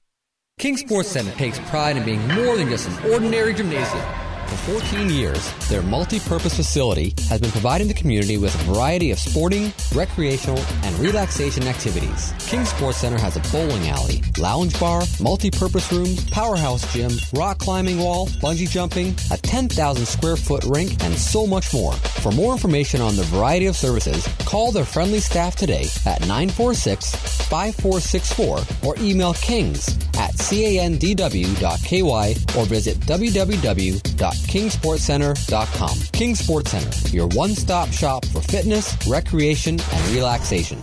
Speaker 24: King Sports Center takes pride in being more than just an ordinary gymnasium. For 14 years, their multi-purpose facility has been providing the community with a variety of sporting, recreational, and relaxation activities. King Sports Center has a bowling alley, lounge bar, multi-purpose rooms, powerhouse gym, rock climbing wall, bungee jumping, a 10,000 square foot rink, and so much more. For more information on the variety of services, call their friendly staff today at 946-5464 or email kings@candw.ky or visit www.kingsportscenter.com. King Sports Center, your one-stop shop for fitness, recreation, and relaxation.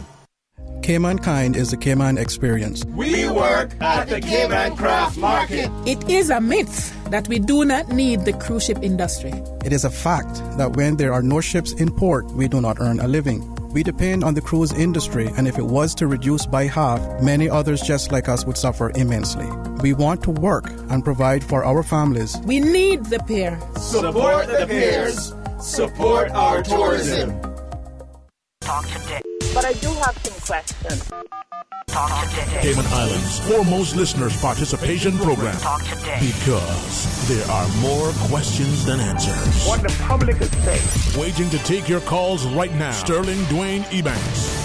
Speaker 25: Cayman Kind is the Cayman experience.
Speaker 26: We work at the Cayman Craft Market.
Speaker 27: It is a myth that we do not need the cruise ship industry.
Speaker 25: It is a fact that when there are no ships in port, we do not earn a living. We depend on the cruise industry, and if it was to reduce by half, many others just like us would suffer immensely. We want to work and provide for our families.
Speaker 27: We need the pier.
Speaker 26: Support the piers. Support our tourism.
Speaker 28: Talk today. But I do have some questions. Talk today.
Speaker 1: Cayman Islands' foremost listeners' participation program.
Speaker 28: Talk today.
Speaker 1: Because there are more questions than answers.
Speaker 28: What the public is saying.
Speaker 1: Waiting to take your calls right now. Sterling Dwayne Ebanks.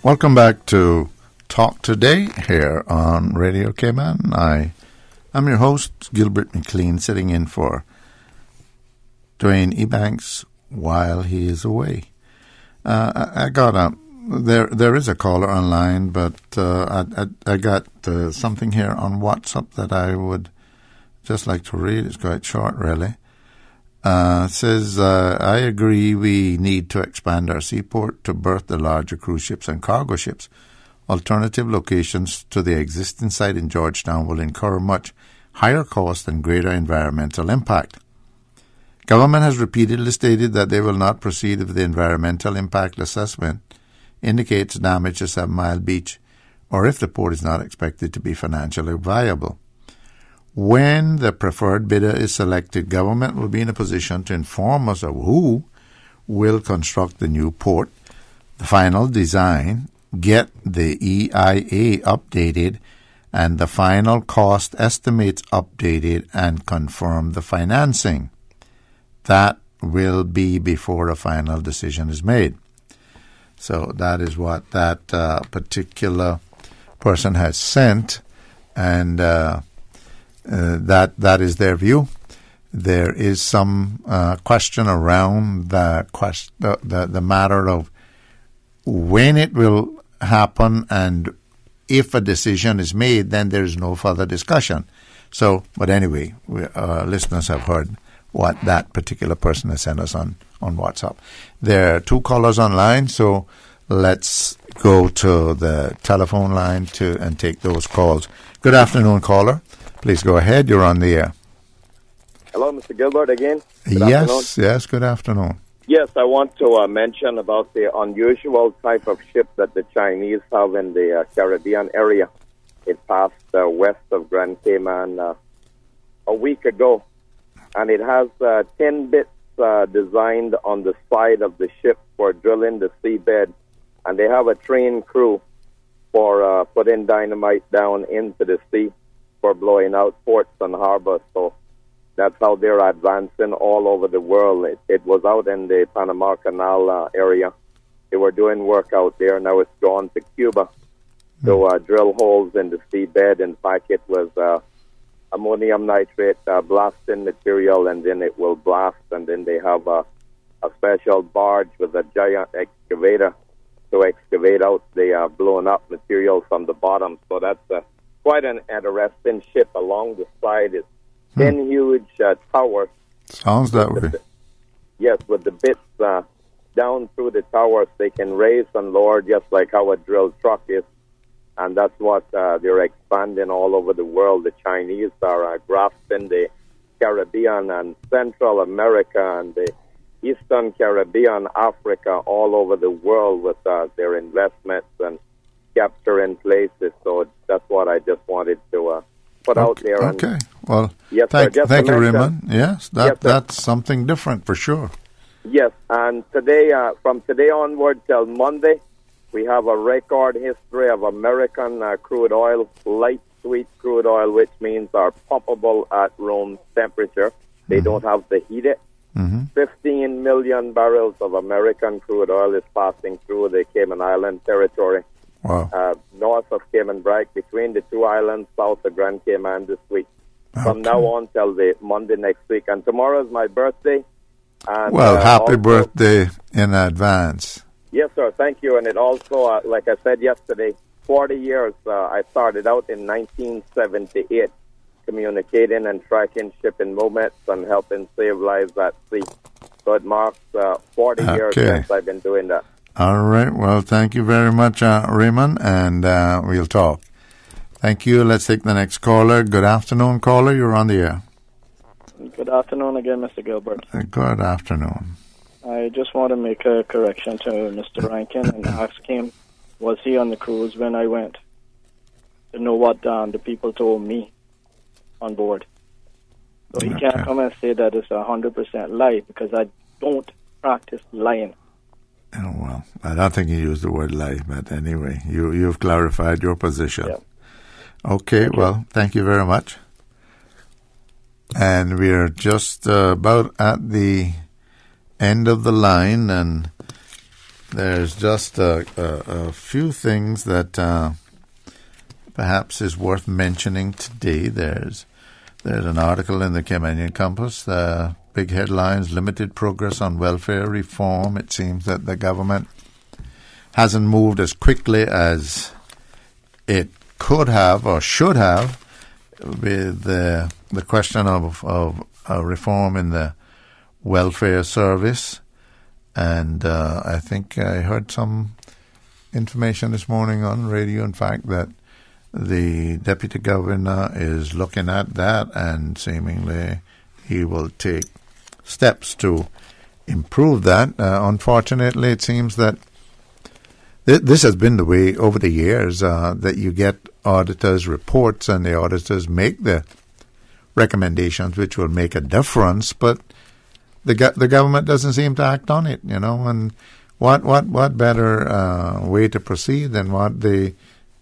Speaker 9: Welcome back to Talk Today here on Radio Cayman. I am your host, Gilbert McLean, sitting in for Dwayne Ebanks while he is away. I got there is a caller online, but I got something here on WhatsApp that I would just like to read. It's quite short, really. It says, I agree we need to expand our seaport to berth the larger cruise ships and cargo ships. Alternative locations to the existing site in Georgetown will incur much higher cost and greater environmental impact. Government has repeatedly stated that they will not proceed if the environmental impact assessment indicates damage to 7 Mile Beach or if the port is not expected to be financially viable. When the preferred bidder is selected, government will be in a position to inform us of who will construct the new port, the final design, get the EIA updated, and the final cost estimates updated and confirm the financing. That will be before a final decision is made. So that is what that particular person has sent, and that is their view. There is some question around the matter of when it will happen, and if a decision is made, then there is no further discussion. So, but anyway, listeners have heard what that particular person has sent us on WhatsApp. There are 2 callers online, so let's go to the telephone line and take those calls. Good afternoon, caller. Please go ahead. You're on the air.
Speaker 8: Hello, Mr. Gilbert again. Good
Speaker 9: Yes, good afternoon.
Speaker 8: Yes, I want to mention about the unusual type of ship that the Chinese have in the Caribbean area. It passed west of Grand Cayman a week ago, and it has 10 bits designed on the side of the ship for drilling the seabed, and they have a trained crew for putting dynamite down into the sea for blowing out ports and harbors. So that's how they're advancing all over the world. It was out in the Panama Canal area, They were doing work out there. Now it's gone to Cuba. So drill holes in the seabed and pack it with ammonium nitrate blasting material, and then it will blast. And then they have a special barge with a giant excavator to excavate out the blown up material from the bottom. So that's quite an interesting ship. Along the side is 10 huge towers.
Speaker 9: Sounds that way.
Speaker 8: Yes, with the bits down through the towers, they can raise and lower just like how a drill truck is. And that's what they're expanding all over the world. The Chinese are grasping the Caribbean and Central America and the Eastern Caribbean, Africa, all over the world with their investments and capturing places. So that's what I just wanted to put out there.
Speaker 9: Okay. Well,
Speaker 8: yes,
Speaker 9: thank you, Raymond.
Speaker 8: Yes,
Speaker 9: that's something different for sure.
Speaker 8: Yes, and today, from today onward till Monday, we have a record history of American crude oil, light sweet crude oil, which means are pumpable at room temperature. They don't have to heat it. 15 million barrels of American crude oil is passing through the Cayman Island territory.
Speaker 9: Wow.
Speaker 8: North of Cayman Brac, between the two islands, south of Grand Cayman this week. From now on till the Monday next week. And tomorrow is my birthday. And,
Speaker 9: well, happy birthday in advance.
Speaker 8: Yes, sir. Thank you. And it also, like I said yesterday, 40 years. I started out in 1978 communicating and tracking shipping movements and helping save lives at sea. So it marks 40 years since I've been doing that.
Speaker 9: All right. Well, thank you very much, Raymond, and we'll talk. Thank you. Let's take the next caller. Good afternoon, caller. You're on the air.
Speaker 5: Good afternoon again, Mr. Gilbert.
Speaker 9: Good afternoon.
Speaker 5: I just want to make a correction to Mr. Rankin and ask him, was he on the cruise when I went? To know what the people told me on board. So he can't come and say that it's 100% lie, because I don't practice lying.
Speaker 9: Oh, well, I don't think you used the word lie, but anyway, you've clarified your position.
Speaker 5: Yeah.
Speaker 9: Okay, well, thank you very much. And we're just about at the end of the line, and there's just a few things that perhaps is worth mentioning today. There's an article in the Caymanian Compass, big headlines, limited progress on welfare reform. It seems that the government hasn't moved as quickly as it could have or should have with the question of reform in the welfare service. And I think I heard some information this morning on radio, in fact, that the deputy governor is looking at that, and seemingly he will take steps to improve that. Unfortunately, it seems that this has been the way over the years, that you get auditors' reports and the auditors make the recommendations which will make a difference, but the government doesn't seem to act on it, and what better way to proceed than what the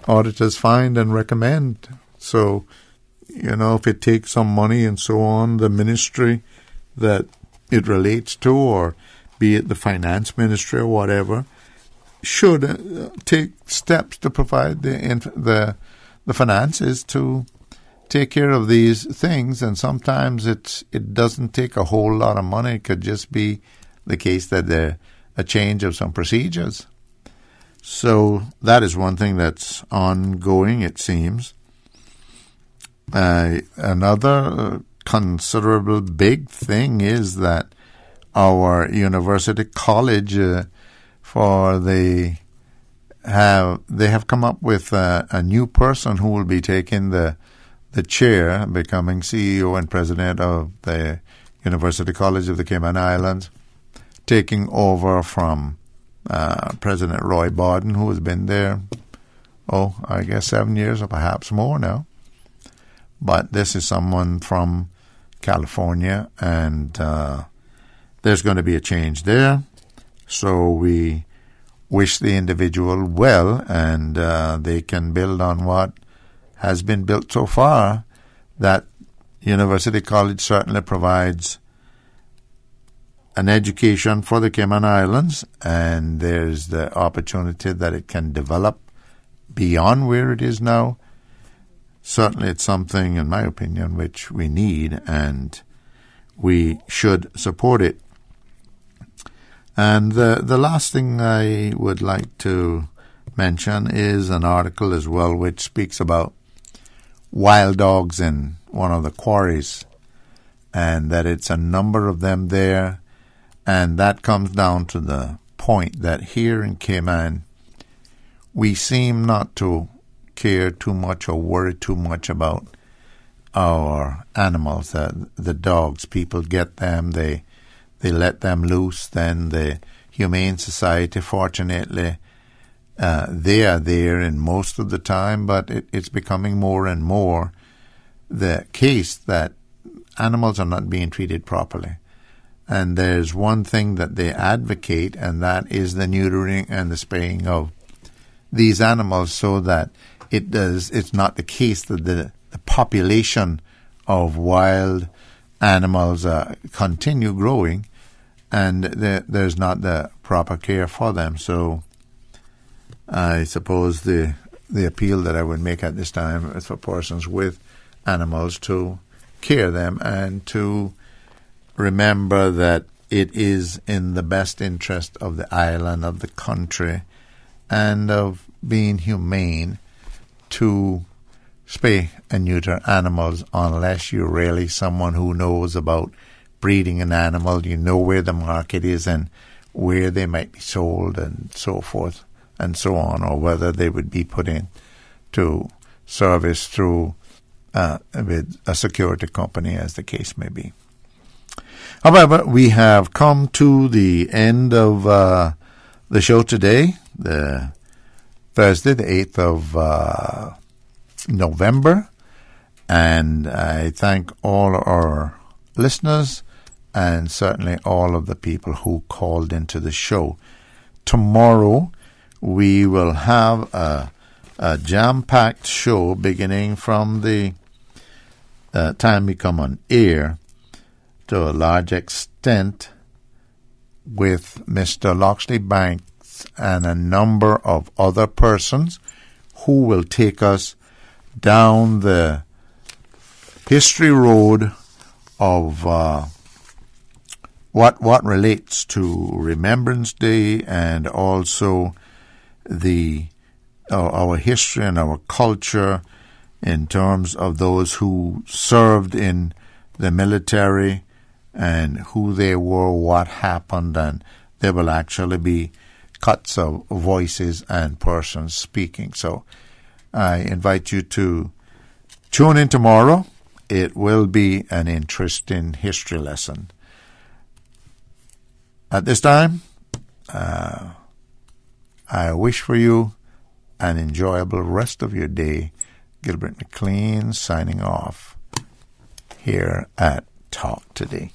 Speaker 9: auditors find and recommend. So, if it takes some money and so on, the ministry that it relates to, or be it the finance ministry or whatever, should take steps to provide the finances to take care of these things. And sometimes it doesn't take a whole lot of money. It could just be the case that there a change of some procedures. So that is one thing that's ongoing, it seems. Another considerable big thing is that our university college they have come up with a new person who will be taking the chair, becoming CEO and president of the University College of the Cayman Islands, taking over from President Roy Borden, who has been there, I guess 7 years or perhaps more now. But this is someone from California, and there's going to be a change there. So we wish the individual well, and they can build on what has been built so far. That University College certainly provides an education for the Cayman Islands, and there's the opportunity that it can develop beyond where it is now. Certainly it's something, in my opinion, which we need, and we should support it. And the last thing I would like to mention is an article as well which speaks about wild dogs in one of the quarries, and that it's a number of them there. And that comes down to the point that here in Cayman, we seem not to care too much or worry too much about our animals. The dogs, people get them, they let them loose. Then the Humane Society, fortunately, they are there in most of the time, but it's becoming more and more the case that animals are not being treated properly. And there's one thing that they advocate, and that is the neutering and the spaying of these animals, so that it's not the case that the population of wild animals continue growing, and there's not the proper care for them. So I suppose the appeal that I would make at this time is for persons with animals to care them and to remember that it is in the best interest of the island, of the country, and of being humane to spay and neuter animals, unless you're really someone who knows about breeding an animal. You know where the market is and where they might be sold and so forth and so on, or whether they would be put into service through with a security company, as the case may be. However, we have come to the end of the show today, the Thursday, the 8th of November, and I thank all our listeners and certainly all of the people who called into the show. Tomorrow we will have a jam-packed show beginning from the time we come on air, to a large extent, with Mr. Loxley Banks and a number of other persons who will take us down the history road of what relates to Remembrance Day, and also our history and our culture in terms of those who served in the military and who they were, what happened, and there will actually be cuts of voices and persons speaking. So I invite you to tune in tomorrow. It will be an interesting history lesson. At this time, I wish for you an enjoyable rest of your day. Gilbert McLean signing off here at Talk Today.